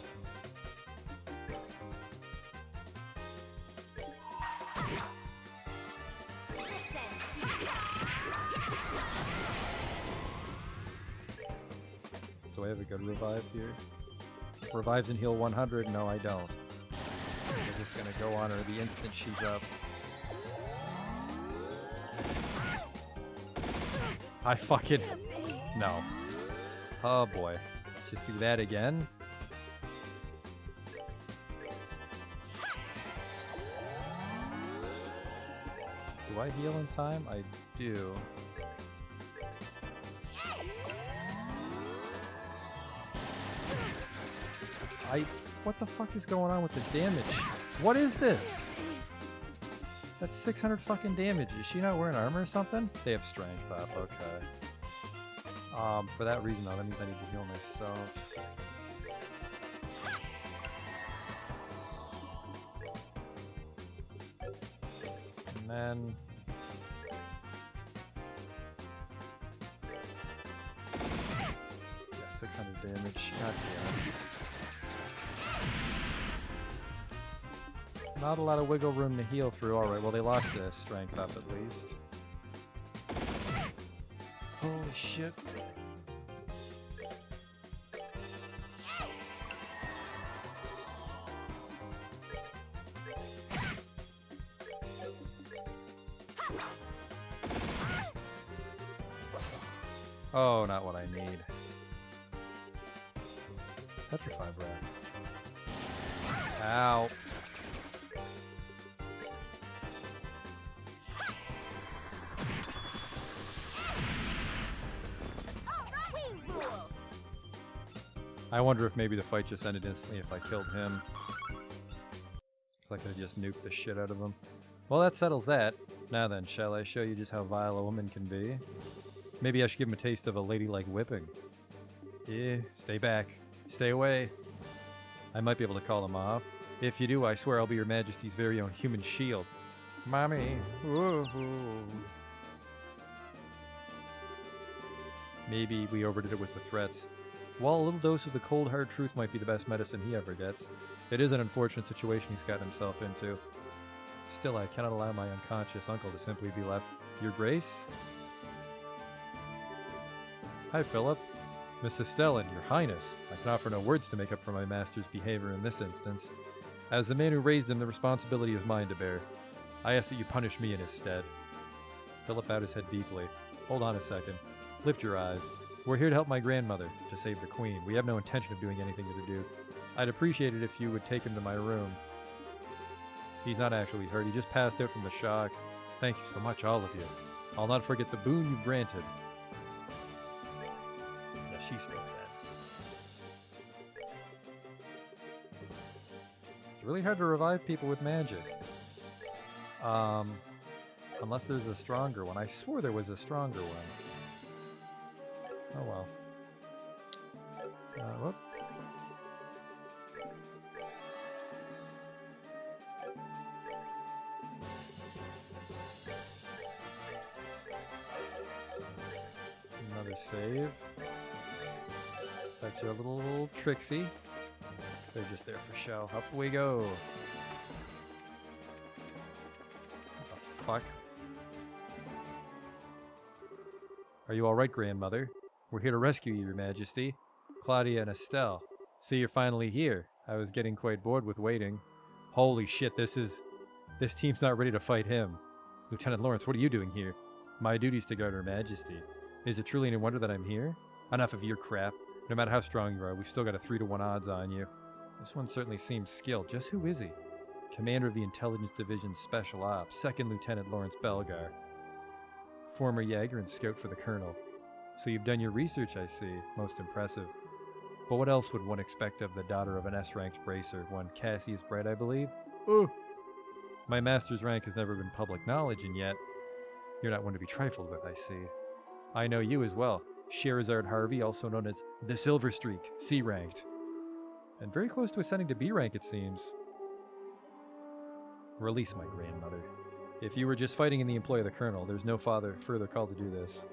Do I have a good revive here? Revives and heal 100. No, I don't. We're just gonna go on her the instant she's up. I fucking... No. Oh boy. Let's just do that again. Do I heal in time? I do. What the fuck is going on with the damage? What is this? That's 600 fucking damage. Is she not wearing armor or something? They have strength up, okay. For that reason though, that means I need to heal myself. And then... yeah, 600 damage. God damn. Not a lot of wiggle room to heal through. Alright, well they lost their strength up at least. Holy shit. Oh, not what I need. Petrify breath. Ow. I wonder if maybe the fight just ended instantly if I killed him. Looks like I just nuked the shit out of him. Well, that settles that. Now then, shall I show you just how vile a woman can be? Maybe I should give him a taste of a ladylike whipping. Yeah, stay back. Stay away. I might be able to call him off. If you do, I swear I'll be your majesty's very own human shield. Mommy. Woohoo. Maybe we overdid it with the threats. While a little dose of the cold hard truth might be the best medicine he ever gets, it is an unfortunate situation he's gotten himself into. Still, I cannot allow my unconscious uncle to simply be left. Your Grace? Hi, Philip. Mrs. Stellan, Your Highness. I can offer no words to make up for my master's behavior in this instance. As the man who raised him, the responsibility is mine to bear. I ask that you punish me in his stead. Philip bowed his head deeply. Hold on a second. Lift your eyes. We're here to help my grandmother, to save the Queen. We have no intention of doing anything to the Duke. I'd appreciate it if you would take him to my room. He's not actually hurt. He just passed out from the shock. Thank you so much, all of you. I'll not forget the boon you've granted. Yeah, she's still dead. It's really hard to revive people with magic. Unless there's a stronger one. I swore there was a stronger one. Oh well. Whoop. Another save. That's your little Trixie. They're just there for show. Up we go. What the fuck? Are you alright, grandmother? We're here to rescue you, Your Majesty. Claudia and Estelle. See, you're finally here. I was getting quite bored with waiting. Holy shit, this team's not ready to fight him. Lieutenant Lawrence, what are you doing here? My duty's to guard Her Majesty. Is it truly any wonder that I'm here? Enough of your crap. No matter how strong you are, we've still got a 3-to-1 odds on you. This one certainly seems skilled. Just who is he? Commander of the Intelligence Division's Special Ops, 2nd Lieutenant Lawrence Belgar. Former Jaeger and Scout for the Colonel. So you've done your research, I see. Most impressive. But what else would one expect of the daughter of an S-ranked bracer? One Cassius Bright, I believe? Oh! My master's rank has never been public knowledge, and yet... You're not one to be trifled with, I see. I know you as well. Sherazard Harvey, also known as the Silver Streak, C-ranked. And very close to ascending to B rank, it seems. Release my grandmother. If you were just fighting in the employ of the Colonel, there's no further call to do this.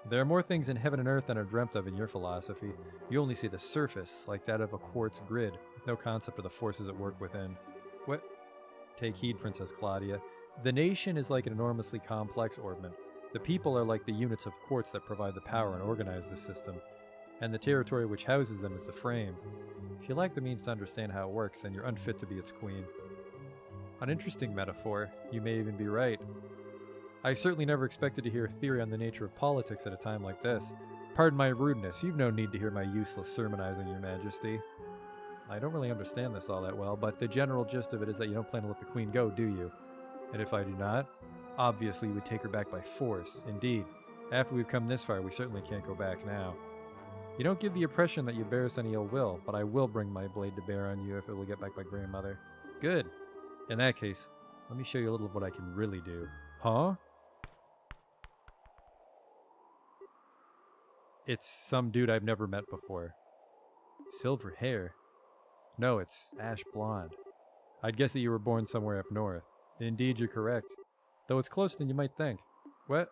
There are more things in heaven and earth than are dreamt of in your philosophy. You only see the surface, like that of a quartz grid, with no concept of the forces at work within. What? Take heed, Princess Claudia. The nation is like an enormously complex orbment. The people are like the units of quartz that provide the power and organize the system. And the territory which houses them is the frame. If you lack the means to understand how it works, then you're unfit to be its queen. An interesting metaphor. You may even be right. I certainly never expected to hear a theory on the nature of politics at a time like this. Pardon my rudeness. You've no need to hear my useless sermonizing, Your Majesty. I don't really understand this all that well, but the general gist of it is that you don't plan to let the queen go, do you? And if I do not, obviously you would take her back by force. Indeed. After we've come this far, we certainly can't go back now. You don't give the impression that you bear us any ill will, but I will bring my blade to bear on you if it will get back my grandmother. Good. In that case, let me show you a little of what I can really do. Huh? It's some dude I've never met before. Silver hair? No, it's ash blonde. I'd guess that you were born somewhere up north. Indeed, you're correct. Though it's closer than you might think. What?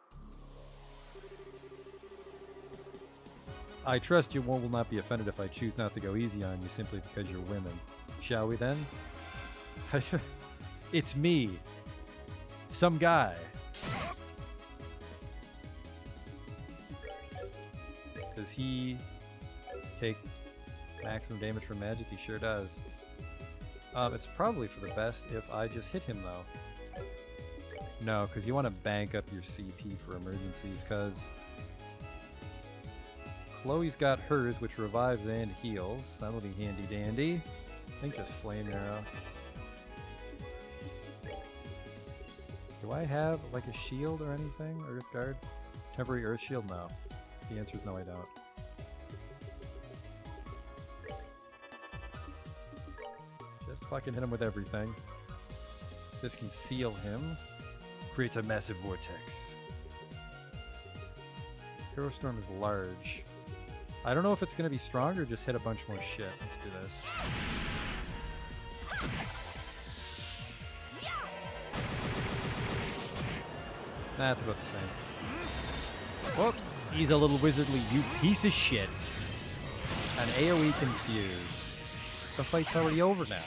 I trust you will not be offended if I choose not to go easy on you simply because you're women. Shall we then? It's me. Some guy. Does he take maximum damage from magic? He sure does. It's probably for the best if I just hit him though. No, because you want to bank up your CP for emergencies, because Chloe's got hers, which revives and heals. That'll be handy dandy. I think just Flame Arrow. Do I have like a shield or anything? Earth Guard? Temporary Earth Shield? No. The answer is no, I don't. Just fucking hit him with everything. This can seal him. Creates a massive vortex. Hero Storm is large. I don't know if it's going to be strong or just hit a bunch more shit. Let's do this. That's about the same. Whoop! He's a little wizardly, you piece of shit. An AoE confused. The fight's already over now.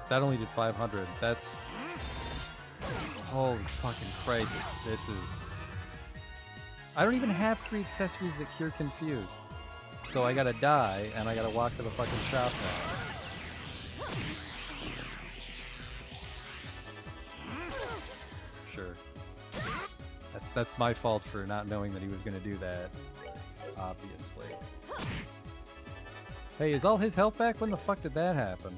That only did 500. That's... Holy fucking Christ. This is... I don't even have 3 accessories that cure confuse. So I gotta die, and I gotta walk to the fucking shop now. Sure. That's my fault for not knowing that he was gonna do that. Obviously. Hey, is all his health back? When the fuck did that happen?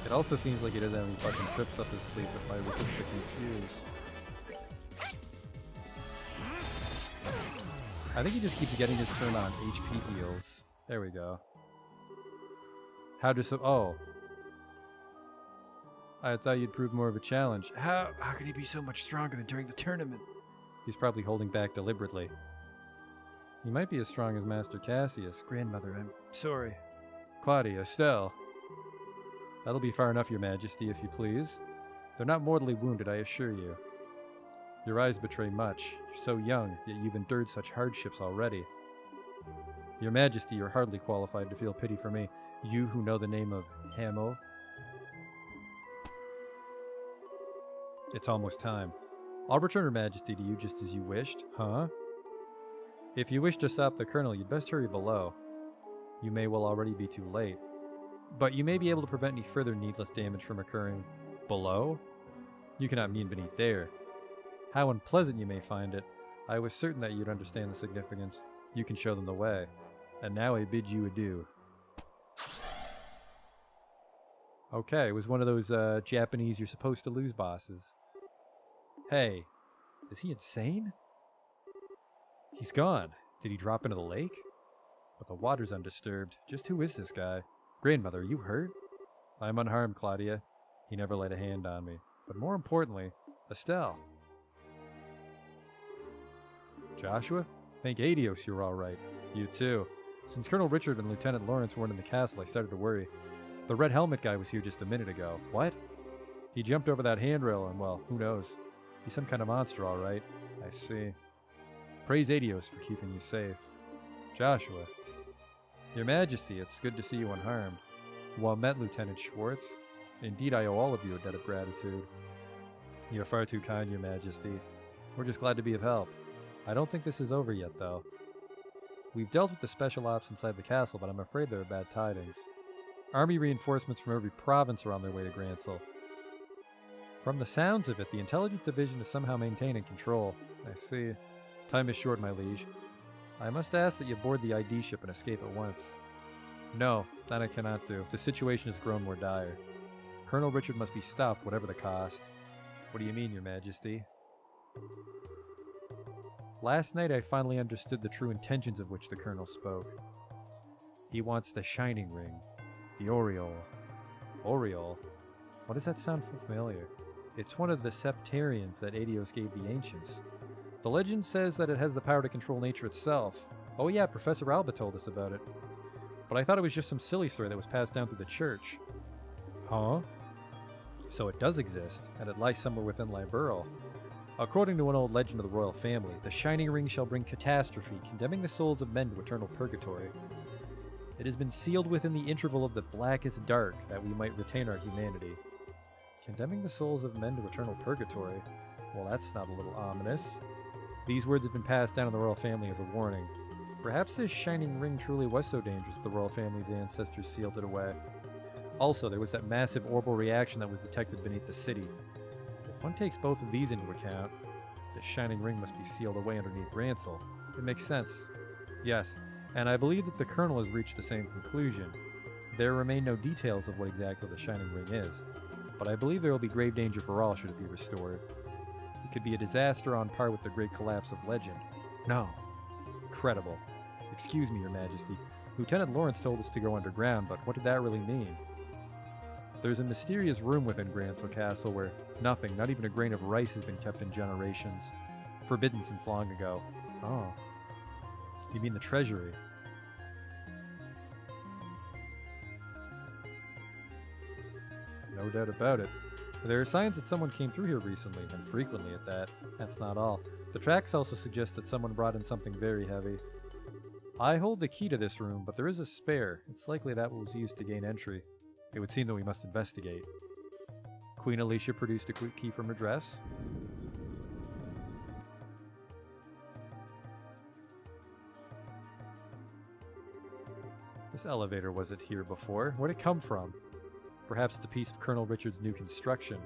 It also seems like he doesn't have any fucking trips up his sleeve if I resist the confuse. I think he just keeps getting his turn on HP heals. There we go. How does oh. I thought you'd prove more of a challenge. How can he be so much stronger than during the tournament? He's probably holding back deliberately. He might be as strong as Master Cassius. Grandmother, I'm sorry. Claudia, Estelle. That'll be far enough, Your Majesty, if you please. They're not mortally wounded, I assure you. Your eyes betray much. You're so young, yet you've endured such hardships already. Your Majesty, you're hardly qualified to feel pity for me. You who know the name of Hamo. It's almost time. I'll return Her Majesty to you just as you wished, huh? If you wish to stop the Colonel, you'd best hurry below. You may well already be too late. But you may be able to prevent any further needless damage from occurring below? You cannot mean beneath there. How unpleasant you may find it. I was certain that you'd understand the significance. You can show them the way. And now I bid you adieu. Okay, it was one of those Japanese you're supposed to lose bosses. Hey, is he insane? He's gone. Did he drop into the lake? But the water's undisturbed. Just who is this guy? Grandmother, are you hurt? I'm unharmed, Claudia. He never laid a hand on me. But more importantly, Estelle. Joshua? Thank Adios you're all right. You too. Since Colonel Richard and Lieutenant Lawrence weren't in the castle, I started to worry. The red helmet guy was here just a minute ago. What? He jumped over that handrail and, well, who knows? He's some kind of monster, all right. I see. Praise Adios for keeping you safe. Joshua. Your Majesty, it's good to see you unharmed. Well met, Lieutenant Schwartz. Indeed, I owe all of you a debt of gratitude. You're far too kind, Your Majesty. We're just glad to be of help. I don't think this is over yet, though. We've dealt with the special ops inside the castle, but I'm afraid there are bad tidings. Army reinforcements from every province are on their way to Gransel. From the sounds of it, the intelligence division is somehow maintaining control. I see. Time is short, my liege. I must ask that you board the ID ship and escape at once. No, that I cannot do. The situation has grown more dire. Colonel Richard must be stopped, whatever the cost. What do you mean, Your Majesty? Last night I finally understood the true intentions of which the Colonel spoke. He wants the Shining Ring. The Aureole. Aureole? Why does that sound familiar? It's one of the septarians that Adios gave the ancients. The legend says that it has the power to control nature itself. Oh yeah, Professor Alba told us about it. But I thought it was just some silly story that was passed down through the church. Huh? So it does exist, and it lies somewhere within Liberl. According to an old legend of the royal family, the Shining Ring shall bring catastrophe, condemning the souls of men to eternal purgatory. It has been sealed within the interval of the blackest dark, that we might retain our humanity. Condemning the souls of men to eternal purgatory? Well, that's not a little ominous. These words have been passed down in the royal family as a warning. Perhaps this Shining Ring truly was so dangerous that the royal family's ancestors sealed it away. Also, there was that massive orbital reaction that was detected beneath the city. If one takes both of these into account, the Shining Ring must be sealed away underneath Gransel. It makes sense. Yes, and I believe that the Colonel has reached the same conclusion. There remain no details of what exactly the Shining Ring is, but I believe there will be grave danger for all should it be restored. It could be a disaster on par with the great collapse of legend. No. Incredible. Excuse me, Your Majesty. Lieutenant Lawrence told us to go underground, but what did that really mean? There's a mysterious room within Gransel Castle where nothing, not even a grain of rice, has been kept in generations. Forbidden since long ago. Oh. You mean the treasury? No doubt about it. There are signs that someone came through here recently, and frequently at that. That's not all. The tracks also suggest that someone brought in something very heavy. I hold the key to this room, but there is a spare. It's likely that was used to gain entry. It would seem that we must investigate. Queen Alicia produced a quick key from her dress. This elevator wasn't here before. Where'd it come from? Perhaps it's a piece of Colonel Richard's new construction.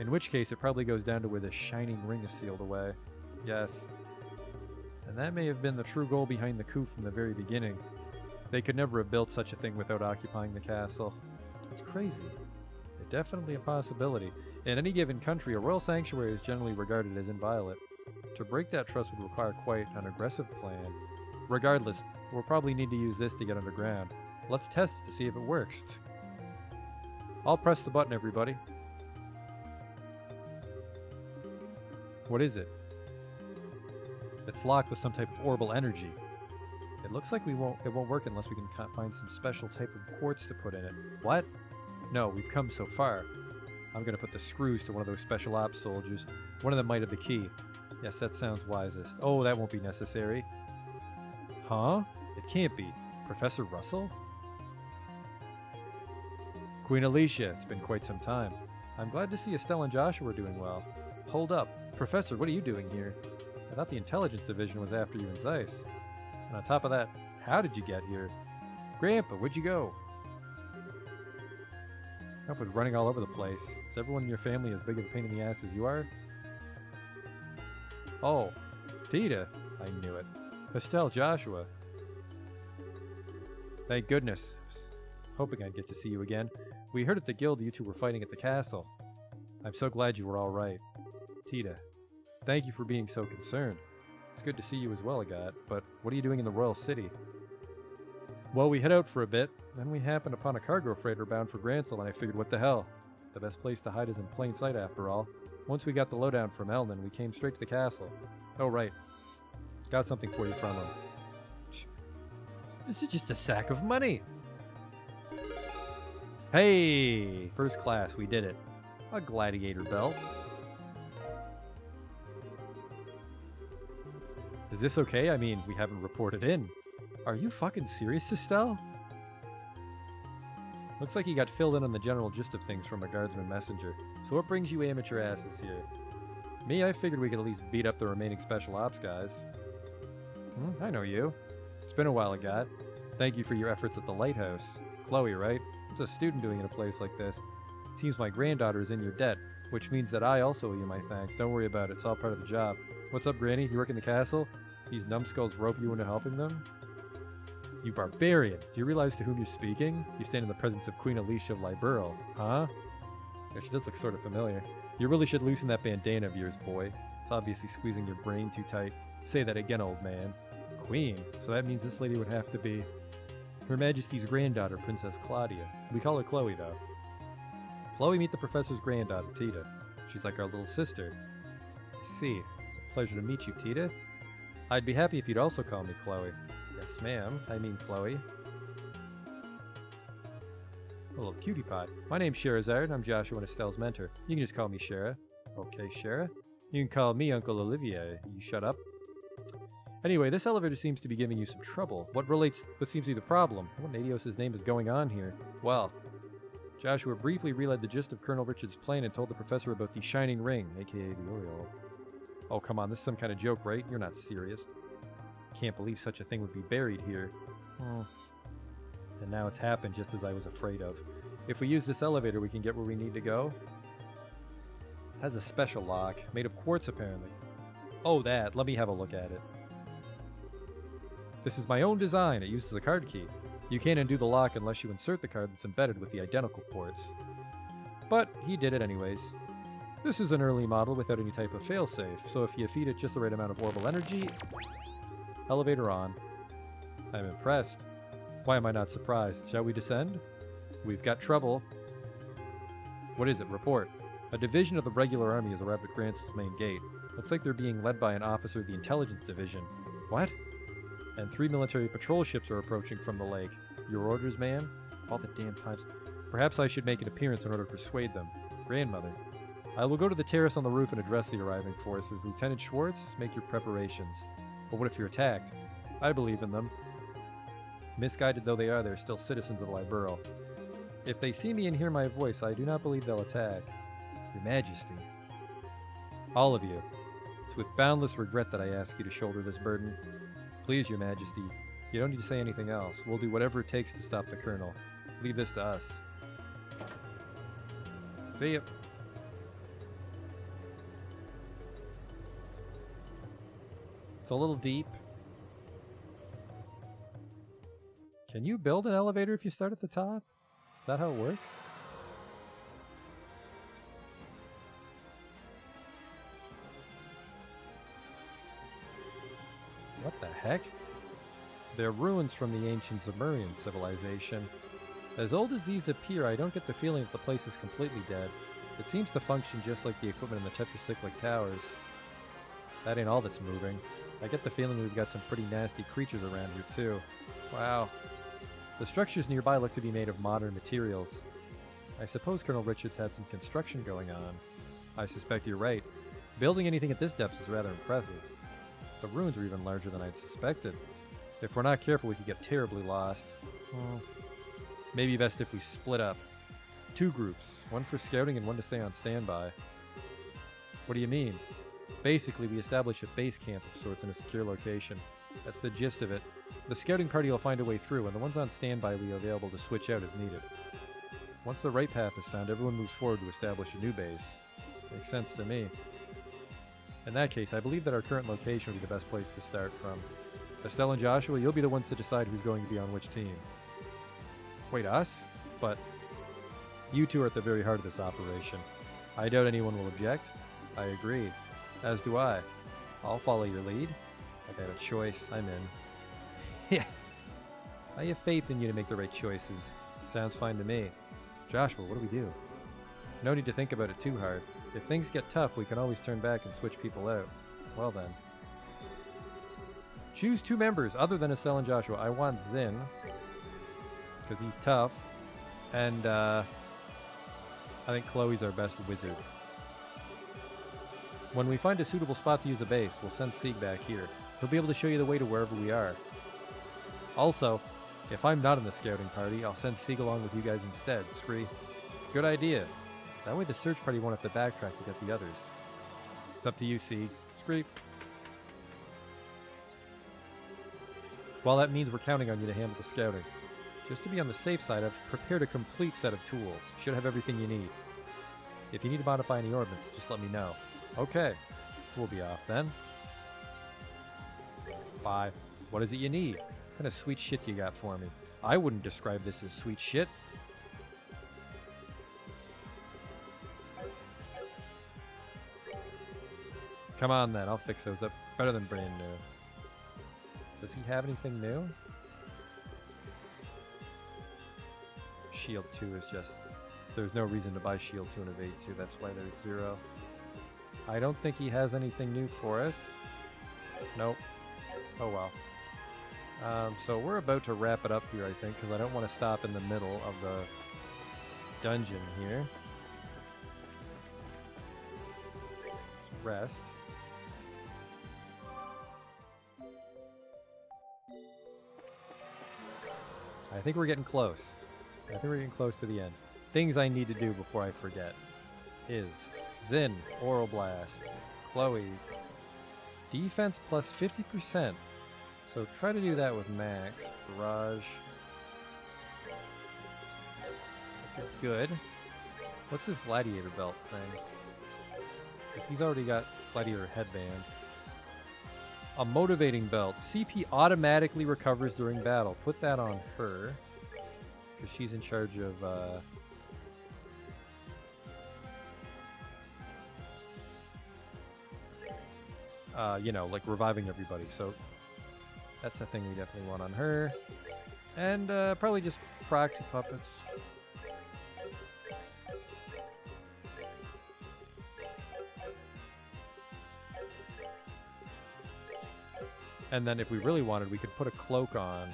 In which case, it probably goes down to where the Shining Ring is sealed away. Yes. And that may have been the true goal behind the coup from the very beginning. They could never have built such a thing without occupying the castle. It's crazy. It's definitely a possibility. In any given country, a royal sanctuary is generally regarded as inviolate. To break that trust would require quite an aggressive plan. Regardless, we'll probably need to use this to get underground. Let's test it to see if it works. I'll press the button, everybody. What is it? It's locked with some type of orbital energy. It looks like it won't work unless we can find some special type of quartz to put in it. What? No, we've come so far. I'm gonna put the screws to one of those special ops soldiers. One of them might have the key. Yes, that sounds wisest. Oh, that won't be necessary. Huh? It can't be. Professor Russell? Queen Alicia, it's been quite some time. I'm glad to see Estelle and Joshua are doing well. Hold up. Professor, what are you doing here? I thought the intelligence division was after you and Zeiss. And on top of that, how did you get here? Grandpa, where'd you go? Grandpa's running all over the place. Is everyone in your family as big of a pain in the ass as you are? Oh, Tita. I knew it. Estelle, Joshua. Thank goodness. Hoping I'd get to see you again. We heard at the guild you two were fighting at the castle. I'm so glad you were all right. Tita, thank you for being so concerned. It's good to see you as well, Agat, but what are you doing in the royal city? Well, we head out for a bit, then we happened upon a cargo freighter bound for Gransel, and I figured, what the hell? The best place to hide is in plain sight, after all. Once we got the lowdown from Elnan, we came straight to the castle. Oh, right. Got something for you from him. This is just a sack of money! Hey! First class, we did it. A gladiator belt. Is this okay? I mean, we haven't reported in. Are you fucking serious, Estelle? Looks like you got filled in on the general gist of things from a guardsman messenger. So what brings you amateur asses here? Me, I figured we could at least beat up the remaining special ops guys. I know you. It's been a while, Agat. Thank you for your efforts at the lighthouse. Chloe, right? What's a student doing in a place like this? It seems my granddaughter is in your debt, which means that I also owe you my thanks. Don't worry about it. It's all part of the job. What's up, Granny? You work in the castle? These numbskulls rope you into helping them? You barbarian! Do you realize to whom you're speaking? You stand in the presence of Queen Alicia of Liberl, huh? Yeah, she does look sort of familiar. You really should loosen that bandana of yours, boy. It's obviously squeezing your brain too tight. Say that again, old man. Queen? So that means this lady would have to be Her Majesty's granddaughter, Princess Claudia. We call her Chloe, though. Chloe, meet the professor's granddaughter, Tita. She's like our little sister. I see. It's a pleasure to meet you, Tita. I'd be happy if you'd also call me Chloe. Yes, ma'am. I mean Chloe. A little cutie pie. My name's Sherazard, and I'm Joshua and Estelle's mentor. You can just call me Shara. Okay, Shara. You can call me Uncle Olivier. You shut up. Anyway, this elevator seems to be giving you some trouble. What seems to be the problem? What in Adios' name is going on here? Well, Joshua briefly relayed the gist of Colonel Richard's plan and told the professor about the Shining Ring, aka the Oriole. Oh, come on, this is some kind of joke, right? You're not serious. Can't believe such a thing would be buried here. And now it's happened just as I was afraid of. If we use this elevator, we can get where we need to go. It has a special lock, made of quartz apparently. Oh, that. Let me have a look at it. This is my own design. It uses a card key. You can't undo the lock unless you insert the card that's embedded with the identical ports. But he did it anyways. This is an early model without any type of failsafe, so if you feed it just the right amount of orbital energy... Elevator on. I'm impressed. Why am I not surprised? Shall we descend? We've got trouble. What is it? Report. A division of the regular army has arrived at Grant's main gate. Looks like they're being led by an officer of the intelligence division. What? And 3 military patrol ships are approaching from the lake. Your orders, man? All the damn times. Perhaps I should make an appearance in order to persuade them. Grandmother. I will go to the terrace on the roof and address the arriving forces. Lieutenant Schwartz, make your preparations. But what if you're attacked? I believe in them. Misguided though they are, they're still citizens of Liberl. If they see me and hear my voice, I do not believe they'll attack. Your Majesty. All of you. It's with boundless regret that I ask you to shoulder this burden. Please, Your Majesty, you don't need to say anything else. We'll do whatever it takes to stop the Colonel. Leave this to us. See ya. It's a little deep. Can you build an elevator if you start at the top? Is that how it works? What the heck? They're ruins from the ancient Zemurian civilization. As old as these appear, I don't get the feeling that the place is completely dead. It seems to function just like the equipment in the tetracyclic towers. That ain't all that's moving. I get the feeling we've got some pretty nasty creatures around here too. Wow. The structures nearby look to be made of modern materials. I suppose Colonel Richards had some construction going on. I suspect you're right. Building anything at this depth is rather impressive. The ruins are even larger than I'd suspected. If we're not careful, we could get terribly lost. Well, maybe best if we split up. 2 groups, one for scouting and one to stay on standby. What do you mean? Basically, we establish a base camp of sorts in a secure location. That's the gist of it. The scouting party will find a way through, and the ones on standby will be available to switch out as needed. Once the right path is found, everyone moves forward to establish a new base. Makes sense to me. In that case, I believe that our current location would be the best place to start from. Estelle and Joshua, you'll be the ones to decide who's going to be on which team. Wait, us? But you two are at the very heart of this operation. I doubt anyone will object. I agree. As do I. I'll follow your lead. If I have a choice, I'm in. Yeah. I have faith in you to make the right choices. Sounds fine to me. Joshua, what do we do? No need to think about it too hard. If things get tough, we can always turn back and switch people out. Well then. Choose 2 members other than Estelle and Joshua. I want Zin, because he's tough. And I think Chloe's our best wizard. When we find a suitable spot to use a base, we'll send Sieg back here. He'll be able to show you the way to wherever we are. Also, if I'm not in the scouting party, I'll send Sieg along with you guys instead. Scree. Good idea. That way the search party won't have to backtrack to get the others. It's up to you, Sieg. Scree. Well, that means we're counting on you to handle the scouting. Just to be on the safe side, I've prepared a complete set of tools. Should have everything you need. If you need to modify any orbits, just let me know. Okay. We'll be off then. Bye. What is it you need? What kind of sweet shit you got for me? I wouldn't describe this as sweet shit. Come on then, I'll fix those up better than brand new. Does he have anything new? Shield 2 is just... There's no reason to buy Shield 2 and Evade 2, that's why they're at 0. I don't think he has anything new for us. Nope. Oh well. So we're about to wrap it up here, I think, because I don't want to stop in the middle of the dungeon here. Let's rest. I think we're getting close. I think we're getting close to the end. Things I need to do before I forget is Zin, Oral Blast, Chloe, defense plus 50%. So try to do that with Max. Barrage. Okay, good. What's this gladiator belt thing? Because he's already got gladiator headband. A motivating belt. CP automatically recovers during battle. Put that on her. Because she's in charge of... you know, like reviving everybody. So that's a thing we definitely want on her. And probably just proxy puppets. And then if we really wanted, we could put a cloak on.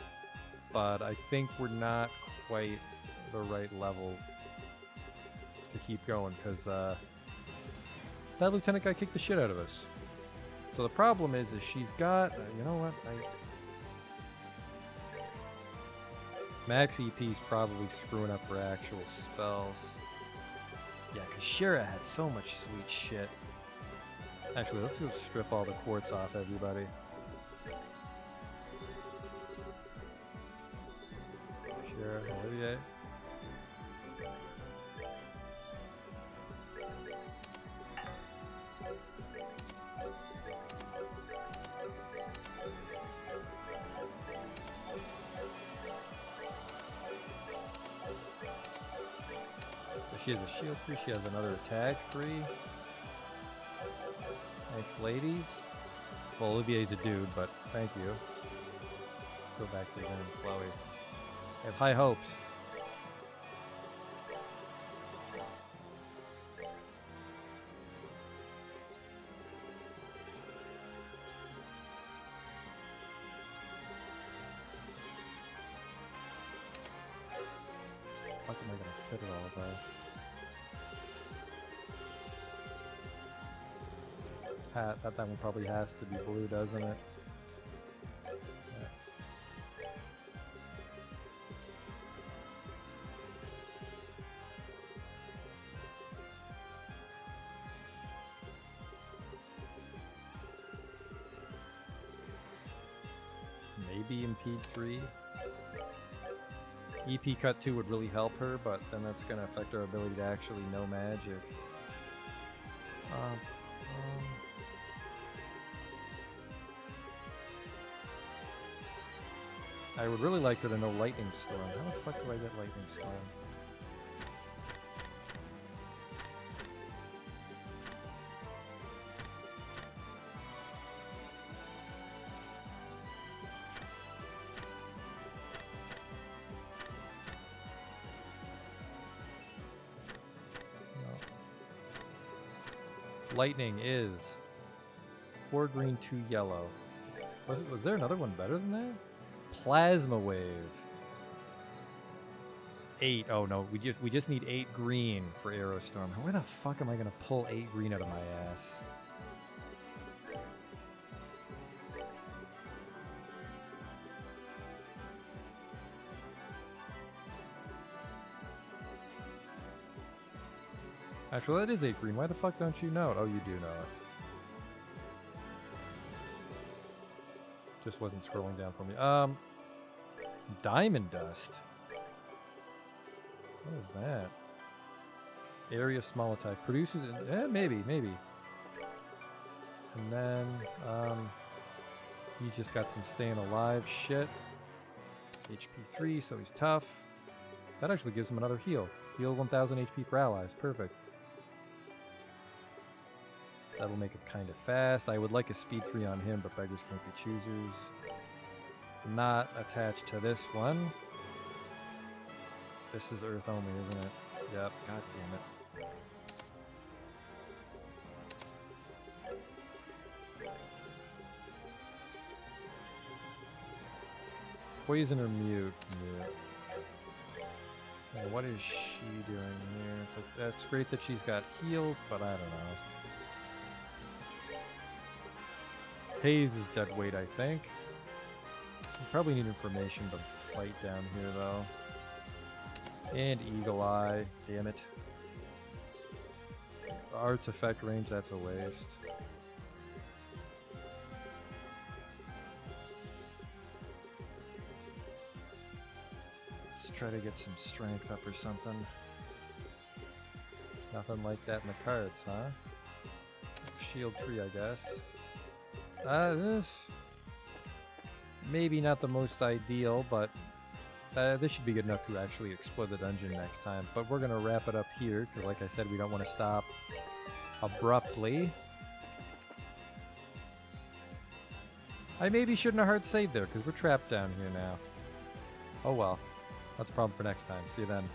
But I think we're not quite the right level to keep going, because that lieutenant guy kicked the shit out of us. So the problem is she's got, you know what, Max EP's probably screwing up her actual spells. Yeah, because Shira had so much sweet shit. Actually, let's go strip all the quartz off everybody. Shira, Olivier. She has a shield 3, she has another attack 3. Thanks, ladies. Well, Olivier's a dude, but thank you. Let's go back to Jen and Chloe. I have high hopes. Fuck am I gonna fit it all though? That one probably has to be blue, doesn't it? Yeah. Maybe Impede 3. EP Cut 2 would really help her, but then that's going to affect our ability to actually know magic. I would really like her to know Lightning Storm. How the fuck do I get Lightning Storm? No. Lightning is 4 green, 2 yellow. Was there another one better than that? Plasma Wave. 8. Oh no, we just need 8 green for Aerostorm. Where the fuck am I gonna pull 8 green out of my ass? Actually, that is 8 green. Why the fuck don't you know it? Oh, you do know it. Just wasn't scrolling down for me. Diamond dust. What is that? Area small attack. Produces... maybe. And then, he's just got some staying alive shit. HP 3, so he's tough. That actually gives him another heal. Heal 1000 HP for allies. Perfect. That'll make it kind of fast. I would like a speed 3 on him, but beggars can't be choosers. Not attached to this one. This is Earth only, isn't it? Yep. God damn it. Poison or mute? Mute. And what is she doing here? It's like, that's great that she's got heals, but I don't know. Haze is dead weight, I think. We probably need information to fight down here, though. And Eagle Eye. Damn it. Arts effect range, that's a waste. Let's try to get some strength up or something. Nothing like that in the cards, huh? Shield 3, I guess. This... maybe not the most ideal, but this should be good enough to actually explore the dungeon next time. But we're going to wrap it up here, because like I said, we don't want to stop abruptly. I maybe shouldn't have hard saved there, because we're trapped down here now. Oh well. That's a problem for next time. See you then.